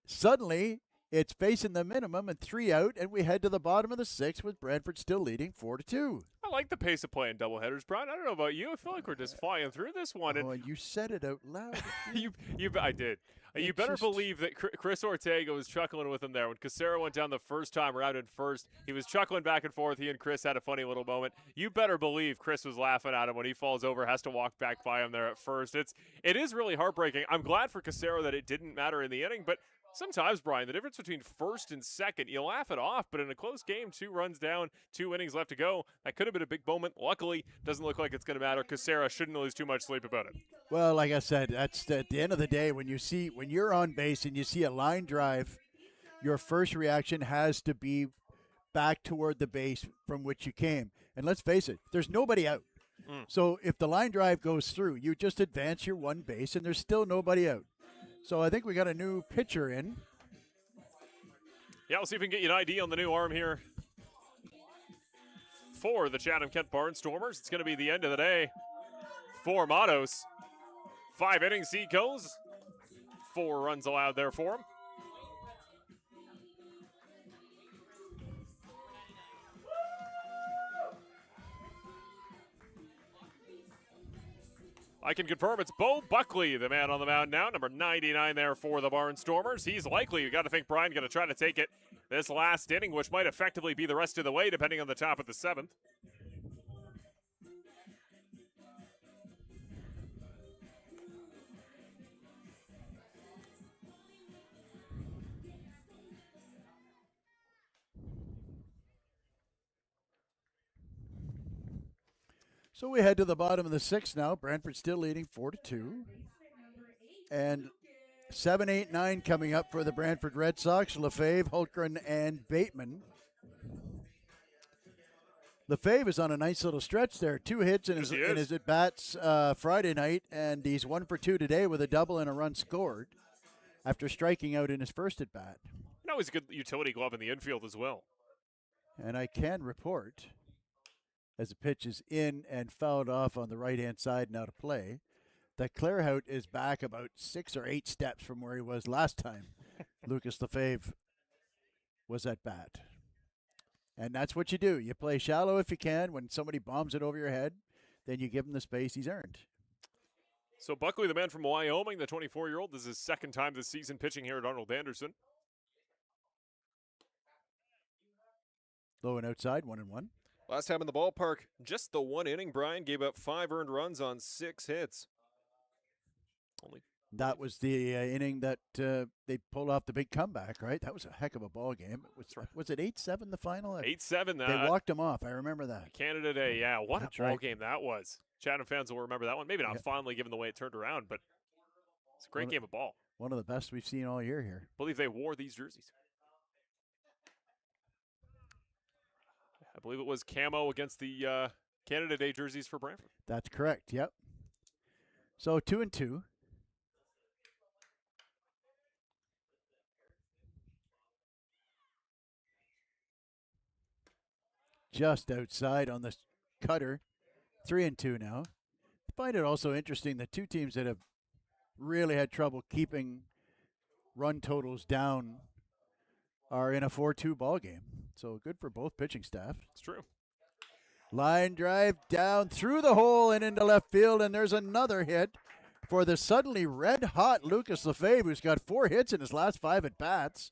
Speaker 2: suddenly it's facing the minimum and 3 out, and we head to the bottom of the sixth with Brantford still leading 4-2.
Speaker 1: I like the pace of play in doubleheaders, Brian. I don't know about you. I feel like we're just flying through this one.
Speaker 2: Oh, and you said it out loud.
Speaker 1: I did. You better believe that Chris Ortega was chuckling with him there. When Casero went down the first time around in first, he was chuckling back and forth. He and Chris had a funny little moment. You better believe Chris was laughing at him when he falls over, has to walk back by him there at first. It is really heartbreaking. I'm glad for Casero that it didn't matter in the inning, but sometimes, Brian, the difference between first and second, you laugh it off, but in a close game, 2 runs down, 2 innings left to go, that could have been a big moment. Luckily, doesn't look like it's going to matter. Casera shouldn't lose too much sleep about it.
Speaker 2: Well, like I said, that's at the end of the day, when you're on base and you see a line drive, your first reaction has to be back toward the base from which you came. And let's face it, there's nobody out. So if the line drive goes through, you just advance your one base, and there's still nobody out. So I think we got a new pitcher in.
Speaker 1: Yeah, we'll see if we can get you an ID on the new arm here for the Chatham-Kent Barnstormers. It's going to be the end of the day for Matos. 5 innings he goes. 4 runs allowed there for him. I can confirm it's Bo Buckley, the man on the mound now, number 99 there for the Barnstormers. He's likely, you got to think, Brian, going to try to take it this last inning, which might effectively be the rest of the way, depending on the top of the 7th.
Speaker 2: So we head to the bottom of the 6th now. Brantford still leading 4-2. And 7, 8, 9 coming up for the Brantford Red Sox. Lefebvre, Hultgren, and Bateman. Lefebvre is on a nice little stretch there. 2 hits in his at-bats Friday night, and he's 1 for 2 today with a double and a run scored after striking out in his first at-bat.
Speaker 1: No, he's a good utility glove in the infield as well.
Speaker 2: And I can report, as the pitch is in and fouled off on the right-hand side and out of play, that Clairhout is back about 6 or 8 steps from where he was last time Lucas Lefebvre was at bat. And that's what you do. You play shallow if you can. When somebody bombs it over your head, then you give him the space he's earned.
Speaker 1: So Buckley, the man from Wyoming, the 24-year-old, this is his second time this season pitching here at Arnold Anderson.
Speaker 2: Low and outside, 1-1.
Speaker 3: Last time in the ballpark, just the 1 inning, Brian gave up 5 earned runs on 6 hits.
Speaker 2: That was the inning that they pulled off the big comeback, right? That was a heck of a ball game. Was it 8-7 the final?
Speaker 1: 8-7.
Speaker 2: They walked him off. I remember that.
Speaker 1: Canada Day, yeah. What
Speaker 2: That's
Speaker 1: a ball
Speaker 2: right.
Speaker 1: game that was. Chatham fans will remember that one. Maybe not fondly given the way it turned around, but it's a great game of ball.
Speaker 2: One of the best we've seen all year here.
Speaker 1: I believe they wore these jerseys. I believe it was camo against the Canada Day jerseys for Brantford.
Speaker 2: That's correct, yep. So 2-2. Just outside on the cutter. 3-2 now. I find it also interesting that 2 teams that have really had trouble keeping run totals down are in a 4-2 ball game. So good for both pitching staff.
Speaker 1: It's true.
Speaker 2: Line drive down through the hole and into left field, and there's another hit for the suddenly red-hot Lucas Lefebvre, who's got 4 hits in his last 5 at-bats.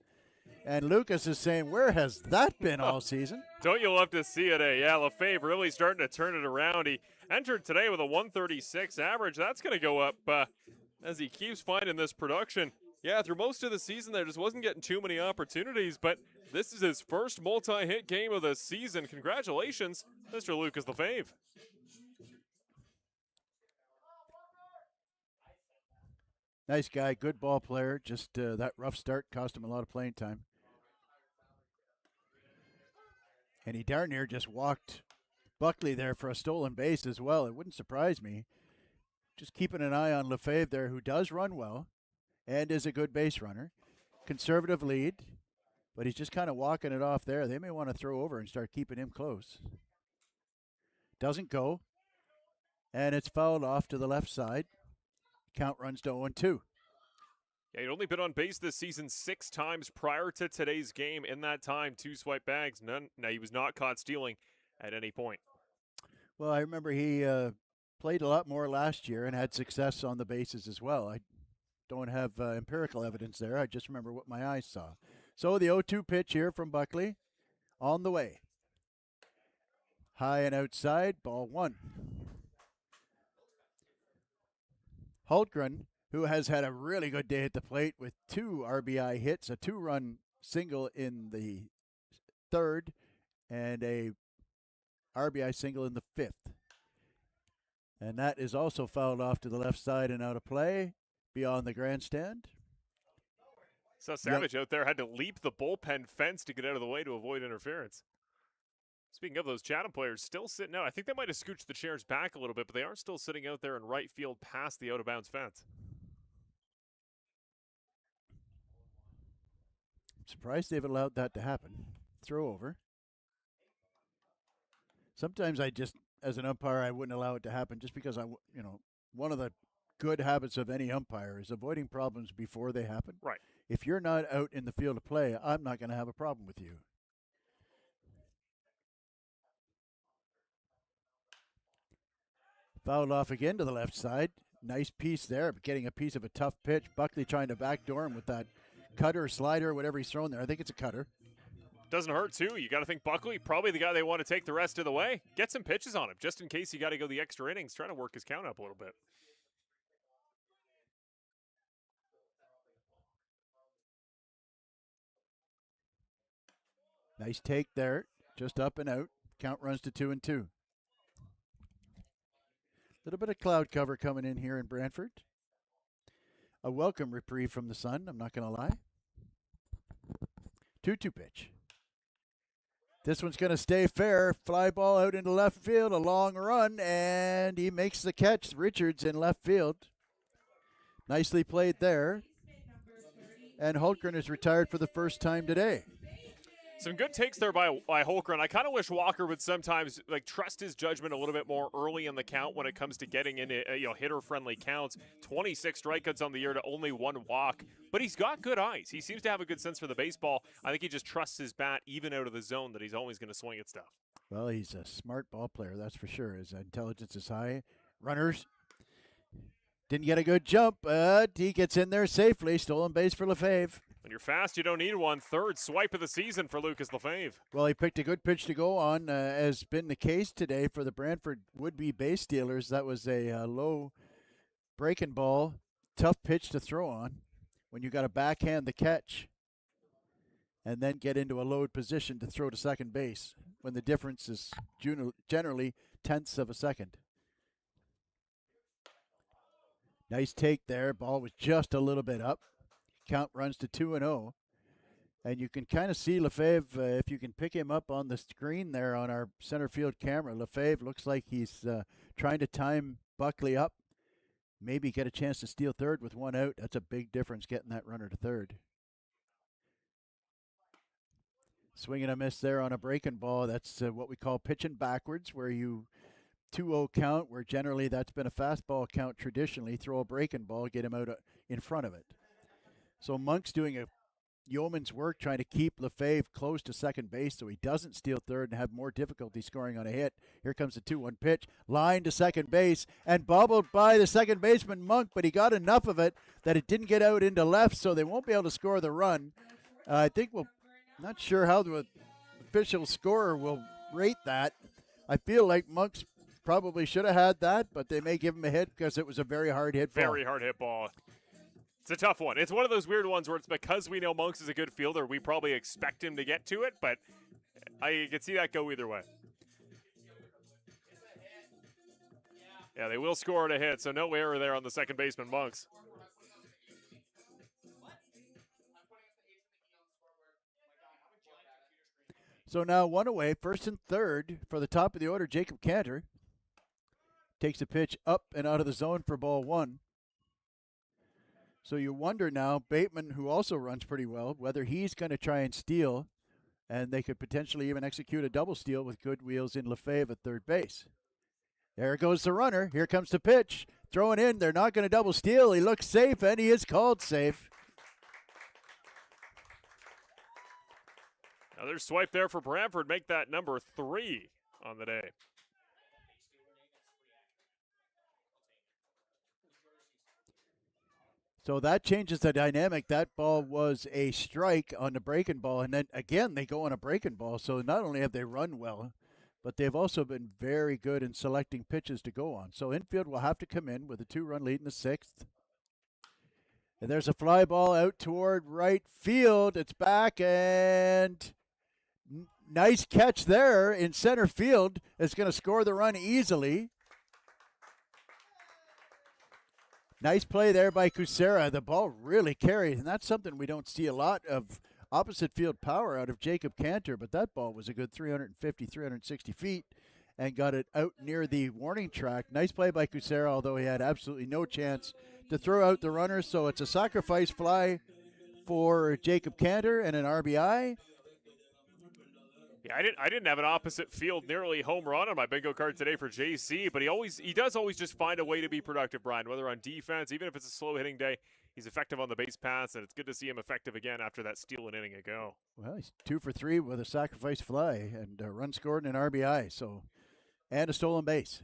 Speaker 2: And Lucas is saying, where has that been all season?
Speaker 1: Don't you love to see it, eh? Yeah, Lefebvre really starting to turn it around. He entered today with a 136 average. That's going to go up as he keeps finding this production. Yeah, through most of the season, there just wasn't getting too many opportunities, but this is his first multi-hit game of the season. Congratulations, Mr. Lucas Lefebvre.
Speaker 2: Nice guy, good ball player. Just that rough start cost him a lot of playing time. And he darn near just walked Buckley there for a stolen base as well. It wouldn't surprise me. Just keeping an eye on Lefebvre there, who does run well and is a good base runner. Conservative lead, but he's just kind of walking it off there. They may want to throw over and start keeping him close. Doesn't go. And it's fouled off to the left side. Count runs to 0-2.
Speaker 1: Yeah, he'd only been on base this season 6 times prior to today's game. In that time, 2 swipe bags. None. Now, he was not caught stealing at any point.
Speaker 2: Well, I remember he played a lot more last year and had success on the bases as well. I don't have empirical evidence there. I just remember what my eyes saw. So the 0-2 pitch here from Buckley on the way. High and outside, ball 1. Hultgren, who has had a really good day at the plate with 2 RBI hits, a 2-run single in the 3rd, and a RBI single in the 5th. And that is also fouled off to the left side and out of play beyond the grandstand.
Speaker 1: So Savage out there had to leap the bullpen fence to get out of the way to avoid interference. Speaking of those Chatham players, still sitting out. I think they might have scooched the chairs back a little bit, but they are still sitting out there in right field past the out-of-bounds fence.
Speaker 2: I'm surprised they've allowed that to happen. Throw over. Sometimes I just, as an umpire, I wouldn't allow it to happen just because one of the good habits of any umpire is avoiding problems before they happen.
Speaker 1: Right.
Speaker 2: If you're not out in the field of play, I'm not going to have a problem with you. Fouled off again to the left side. Nice piece there, but getting a piece of a tough pitch. Buckley trying to backdoor him with that cutter, slider, whatever he's throwing there. I think it's a cutter.
Speaker 1: Doesn't hurt, too. You got to think Buckley, probably the guy they want to take the rest of the way. Get some pitches on him, just in case you got to go the extra innings, trying to work his count up a little bit.
Speaker 2: Nice take there, just up and out. Count runs to 2-2. Little bit of cloud cover coming in here in Brantford. A welcome reprieve from the sun, I'm not going to lie. 2-2 pitch. This one's going to stay fair. Fly ball out into left field, a long run, and he makes the catch. Richards in left field. Nicely played there. And Hultgren is retired for the first time today.
Speaker 1: Some good takes there by Holmgren. I kind of wish Walker would sometimes trust his judgment a little bit more early in the count when it comes to getting into hitter-friendly counts. 26 strikeouts on the year to only 1 walk, but he's got good eyes. He seems to have a good sense for the baseball. I think he just trusts his bat even out of the zone that he's always going to swing at stuff.
Speaker 2: Well, he's a smart ball player, that's for sure. His intelligence is high. Runners didn't get a good jump, but he gets in there safely. Stolen base for Lefebvre.
Speaker 1: When you're fast, you don't need one. 3rd swipe of the season for Lucas Lefebvre.
Speaker 2: Well, he picked a good pitch to go on, as been the case today for the Brantford would-be base stealers. That was a low breaking ball, tough pitch to throw on when you got to backhand the catch and then get into a load position to throw to second base when the difference is generally tenths of a second. Nice take there. Ball was just a little bit up. Count runs to 2-0. And you can kind of see Lefebvre, if you can pick him up on the screen there on our center field camera. Lefebvre looks like he's trying to time Buckley up. Maybe get a chance to steal 3rd with 1 out. That's a big difference getting that runner to 3rd. Swing and a miss there on a breaking ball. That's what we call pitching backwards, where you 2-0 count, where generally that's been a fastball count traditionally. Throw a breaking ball, get him out in front of it. So Monk's doing a yeoman's work trying to keep Lefebvre close to second base so he doesn't steal 3rd and have more difficulty scoring on a hit. Here comes the 2-1 pitch. Line to second base and bobbled by the second baseman Monk, but he got enough of it that it didn't get out into left, so they won't be able to score the run. I think not sure how the official scorer will rate that. I feel like Monk's probably should have had that, but they may give him a hit because it was a very hard hit ball.
Speaker 1: Very hard hit ball. It's a tough one. It's one of those weird ones where it's because we know Monks is a good fielder, we probably expect him to get to it, but I can see that go either way. Yeah, they will score at a hit, so no error there on the second baseman, Monks.
Speaker 2: So now one away, first and third for the top of the order, Jacob Cantor takes the pitch up and out of the zone for ball one. So you wonder now, Bateman, who also runs pretty well, whether he's going to try and steal, and they could potentially even execute a double steal with good wheels in Lefebvre at third base. There goes the runner. Here comes the pitch. Throwing in. They're not going to double steal. He looks safe, and he is called safe.
Speaker 1: Another swipe there for Brantford. Make that number 3 on the day.
Speaker 2: So that changes the dynamic. That ball was a strike on the breaking ball, and then again they go on a breaking ball. So not only have they run well, but they've also been very good in selecting pitches to go on. So infield will have to come in with a 2-run lead in the 6th. And there's a fly ball out toward right field. It's back, and nice catch there in center field. It's going to score the run easily. Nice play there by Kucera. The ball really carried, and that's something we don't see a lot of opposite field power out of Jacob Cantor, but that ball was a good 350, 360 feet and got it out near the warning track. Nice play by Kucera, although he had absolutely no chance to throw out the runner, so it's a sacrifice fly for Jacob Cantor and an RBI.
Speaker 1: Yeah, I didn't have an opposite field nearly home run on my bingo card today for JC, but he does always just find a way to be productive, Brian, whether on defense, even if it's a slow hitting day. He's effective on the base paths, and it's good to see him effective again after that steal an inning ago.
Speaker 2: Well, he's 2 for 3 with a sacrifice fly and a run scored and an RBI, and a stolen base.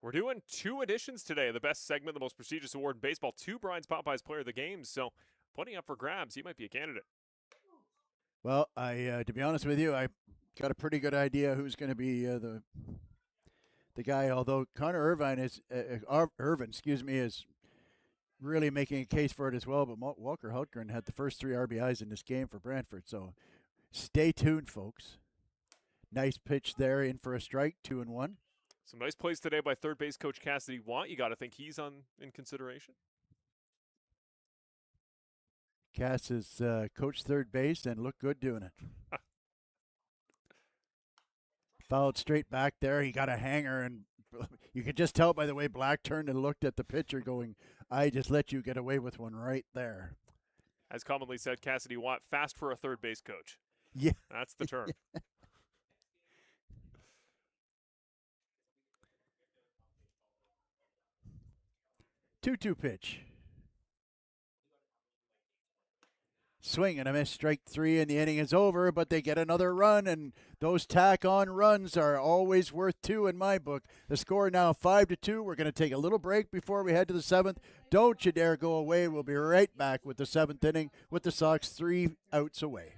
Speaker 1: We're doing 2 additions today. The best segment, the most prestigious award in baseball, 2 Brian's Popeyes Player of the Game, so putting up for grabs. He might be a candidate.
Speaker 2: Well, to be honest with you, I got a pretty good idea who's going to be the guy. Although Connor Irvine is is really making a case for it as well. But Walker Hultgren had the first 3 RBIs in this game for Brantford. So stay tuned, folks. Nice pitch there, in for a strike, 2-1.
Speaker 1: Some nice plays today by third base coach Cassidy Watt. You got to think he's in consideration.
Speaker 2: Cass has coached third base and looked good doing it. Fouled straight back there. He got a hanger, and you could just tell by the way Black turned and looked at the pitcher going, I just let you get away with one right there.
Speaker 1: As commonly said, Cassidy Watt, fast for a third base coach.
Speaker 2: Yeah.
Speaker 1: That's the term.
Speaker 2: 2-2 pitch. Swing and a miss, strike 3, and the inning is over, but they get another run, and those tack-on runs are always worth 2 in my book. The score now 5-2. We're going to take a little break before we head to the 7th. Don't you dare go away. We'll be right back with the 7th inning with the Sox 3 outs away.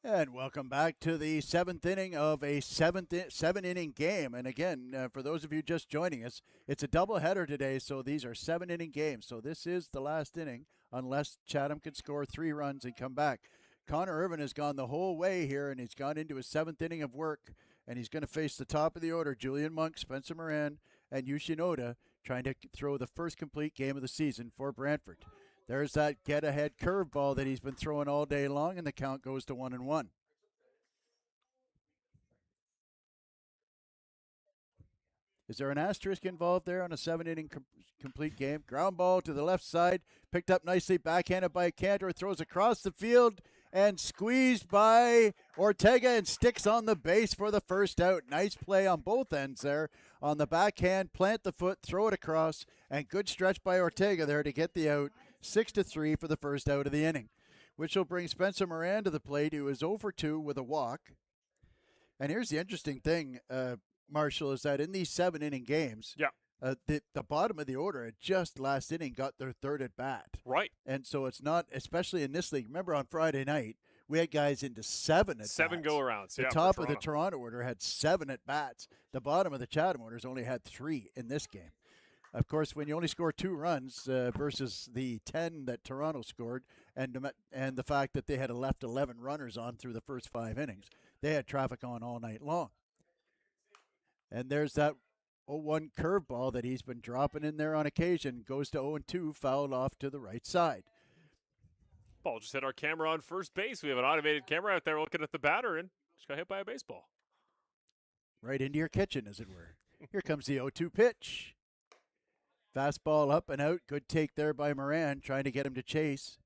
Speaker 2: And welcome back to the seventh inning of a seven-inning game. And again, for those of you just joining us, it's a doubleheader today, so these are seven-inning games. So this is the last inning, unless Chatham can score 3 runs and come back. Connor Irvin has gone the whole way here, and he's gone into his 7th inning of work, and he's going to face the top of the order, Julian Monk, Spencer Moran, and Yushi Noda, trying to throw the first complete game of the season for Brantford. There's that get-ahead curveball that he's been throwing all day long, and the count goes to 1-1. Is there an asterisk involved there on a 7-inning complete game? Ground ball to the left side, picked up nicely, backhanded by Cantor, throws across the field, and squeezed by Ortega and sticks on the base for the first out. Nice play on both ends there. On the backhand, plant the foot, throw it across, and good stretch by Ortega there to get the out. 6-3 for the first out of the inning, which will bring Spencer Moran to the plate, who is 0 for 2 with a walk. And here's the interesting thing, Marshall, is that in these 7-inning games, the bottom of the order at just last inning got their third at bat.
Speaker 1: Right.
Speaker 2: And so it's not, especially in this league. Remember on Friday night, we had guys into 7 at bats.
Speaker 1: 7 go-arounds.
Speaker 2: The top of the Toronto order had 7 at bats. The bottom of the Chatham orders only had 3 in this game. Of course, when you only score 2 runs versus the 10 that Toronto scored, and the fact that they had left 11 runners on through the first 5 innings, they had traffic on all night long. And there's that 0-1 curveball that he's been dropping in there on occasion. Goes to 0-2, fouled off to the right side.
Speaker 1: Ball just hit our camera on first base. We have an automated camera out there looking at the batter, and just got hit by a baseball.
Speaker 2: Right into your kitchen, as it were. Here comes the 0-2 pitch. Fastball up and out. Good take there by Moran, trying to get him to chase.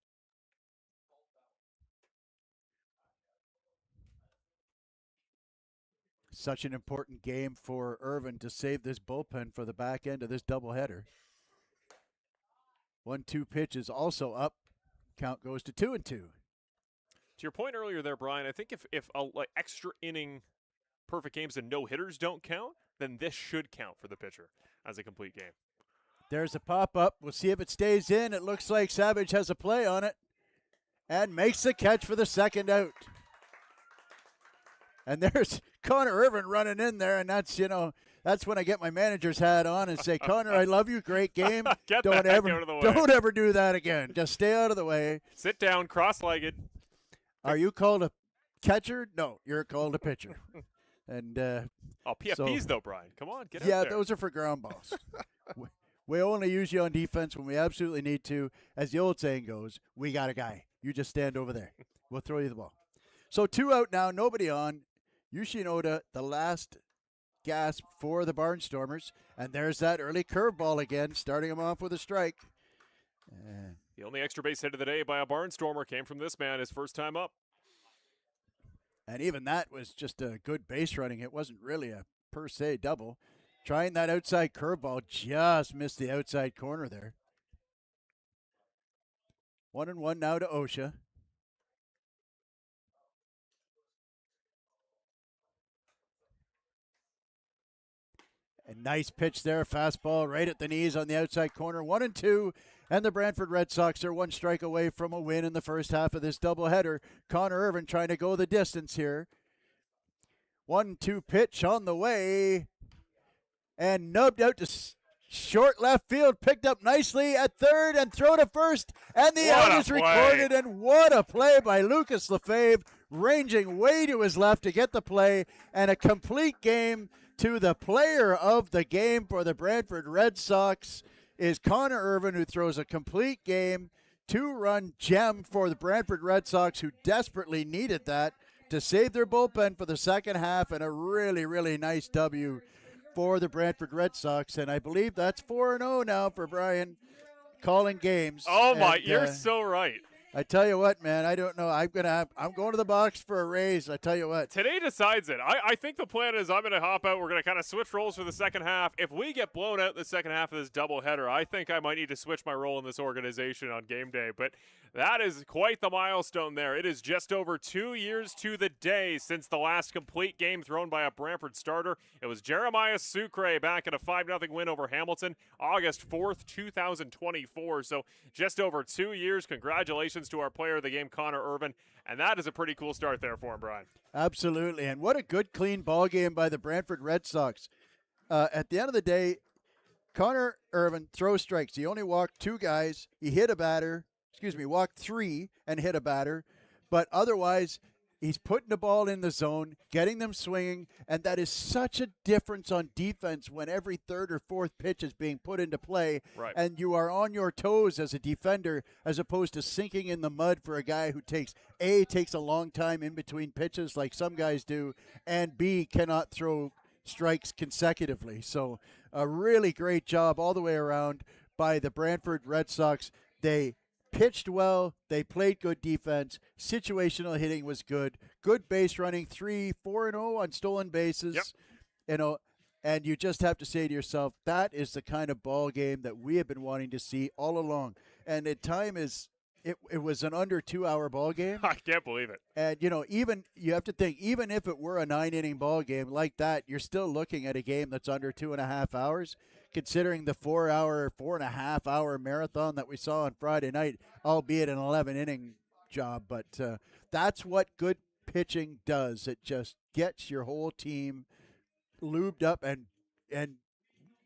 Speaker 2: Such an important game for Irvin to save this bullpen for the back end of this doubleheader. 1-2 pitch is also up. Count goes to 2-2.
Speaker 1: To your point earlier there, Brian, I think if like extra inning perfect games and no hitters don't count, then this should count for the pitcher as a complete game.
Speaker 2: There's a pop-up. We'll see if it stays in. It looks like Savage has a play on it and makes the catch for the second out. And there's Connor Irvin running in there, and that's when I get my manager's hat on and say, Connor, I love you. Great game. Don't ever do that again. Just stay out of the way.
Speaker 1: Sit down, cross-legged.
Speaker 2: Are you called a catcher? No, you're called a pitcher. And
Speaker 1: PFPs though, Brian. Come on, get out
Speaker 2: there. Yeah, those are for ground balls. We only use you on defense when we absolutely need to. As the old saying goes, we got a guy. You just stand over there. We'll throw you the ball. So 2 out now, nobody on. Yushi Noda, the last gasp for the Barnstormers. And there's that early curveball again, starting him off with a strike.
Speaker 1: The only extra base hit of the day by a Barnstormer came from this man, his first time up.
Speaker 2: And even that was just a good base running. It wasn't really a per se double. Trying that outside curveball, just missed the outside corner there. 1-1 now to Osha. A nice pitch there, fastball right at the knees on the outside corner. 1-2, and the Brantford Red Sox are 1 strike away from a win in the first half of this doubleheader. Connor Irvin trying to go the distance here. 1-2 pitch on the way, and nubbed out to short left field, picked up nicely at third and throw to first, and the out is recorded. And what a play by Lucas Lefebvre, ranging way to his left to get the play, and a complete game. To the player of the game for the Brantford Red Sox is Connor Irvin, who throws a complete game, 2-run gem for the Brantford Red Sox, who desperately needed that to save their bullpen for the second half, and a really, really nice W for the Brantford Red Sox. And I believe that's 4-0 now for Brian calling games.
Speaker 1: Oh, you're so right.
Speaker 2: I tell you what, man, I don't know. I'm going to the box for a raise. I tell you what.
Speaker 1: Today decides it. I think the plan is I'm going to hop out. We're going to kind of switch roles for the second half. If we get blown out in the second half of this doubleheader, I think I might need to switch my role in this organization on game day. But that is quite the milestone there. It is just over 2 years to the day since the last complete game thrown by a Brantford starter. It was Jeremiah Sucre back in a 5-0 win over Hamilton, August 4th, 2024. So just over 2 years. Congratulations goes to our player of the game, Connor Irvin, and that is a pretty cool start there for him, Brian.
Speaker 2: Absolutely, and what a good, clean ball game by the Brantford Red Sox. At the end of the day, Connor Irvin throws strikes. He only walked 2 guys. He hit a batter. Walked 3 and hit a batter. But otherwise, he's putting the ball in the zone, getting them swinging, and that is such a difference on defense when every third or fourth pitch is being put into play,
Speaker 1: Right.
Speaker 2: and you are on your toes as a defender as opposed to sinking in the mud for a guy who takes a long time in between pitches like some guys do, and B, cannot throw strikes consecutively. So a really great job all the way around by the Brantford Red Sox. They pitched well. They played good defense. Situational hitting was good. Good base running, 4-0 on stolen bases.
Speaker 1: Yep.
Speaker 2: You know, and you just have to say to yourself, that is the kind of ball game that we have been wanting to see all along. And at time it was an under 2-hour ball game.
Speaker 1: I can't believe it.
Speaker 2: And, you have to think, even if it were a 9-inning ball game like that, you're still looking at a game that's under 2.5 hours, considering the 4.5-hour marathon that we saw on Friday night, albeit an 11-inning job. But that's what good pitching does. It just gets your whole team lubed up and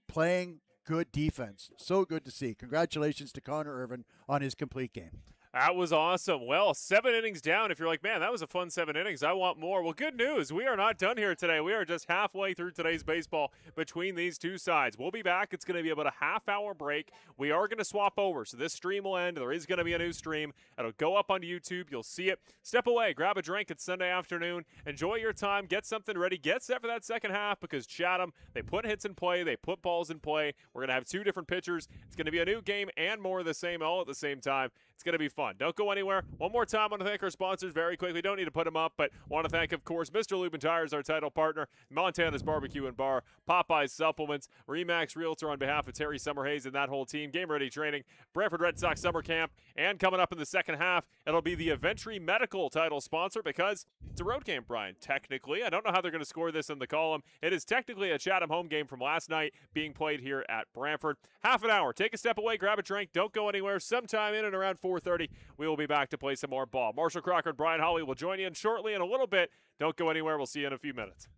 Speaker 2: playing good defense. So good to see. Congratulations to Connor Irvin on his complete game.
Speaker 1: That was awesome. Well, 7 innings down. If you're like, man, that was a fun 7 innings, I want more. Well, good news. We are not done here today. We are just halfway through today's baseball between these two sides. We'll be back. It's going to be about a half-hour break. We are going to swap over, so this stream will end. There is going to be a new stream. It'll go up on YouTube. You'll see it. Step away. Grab a drink. It's Sunday afternoon. Enjoy your time. Get something ready. Get set for that second half because Chatham, they put hits in play. They put balls in play. We're going to have 2 different pitchers. It's going to be a new game and more of the same all at the same time. It's going to be fun. Don't go anywhere. One more time, I want to thank our sponsors very quickly. Don't need to put them up, but want to thank, of course, Mr. Lubin Tires, our title partner, Montana's Barbecue and Bar, Popeye's Supplements, Remax Realtor on behalf of Terry Summerhays and that whole team, Game Ready Training, Brantford Red Sox Summer Camp, and coming up in the second half, it'll be the Aventry Medical title sponsor because it's a road game, Brian. Technically, I don't know how they're going to score this in the column. It is technically a Chatham home game from last night being played here at Brantford. Half an hour. Take a step away, grab a drink. Don't go anywhere. Sometime in and around 4:30, we will be back to play some more ball. Marshall Crocker and Brian Hawley will join you in shortly in a little bit. Don't go anywhere. We'll see you in a few minutes.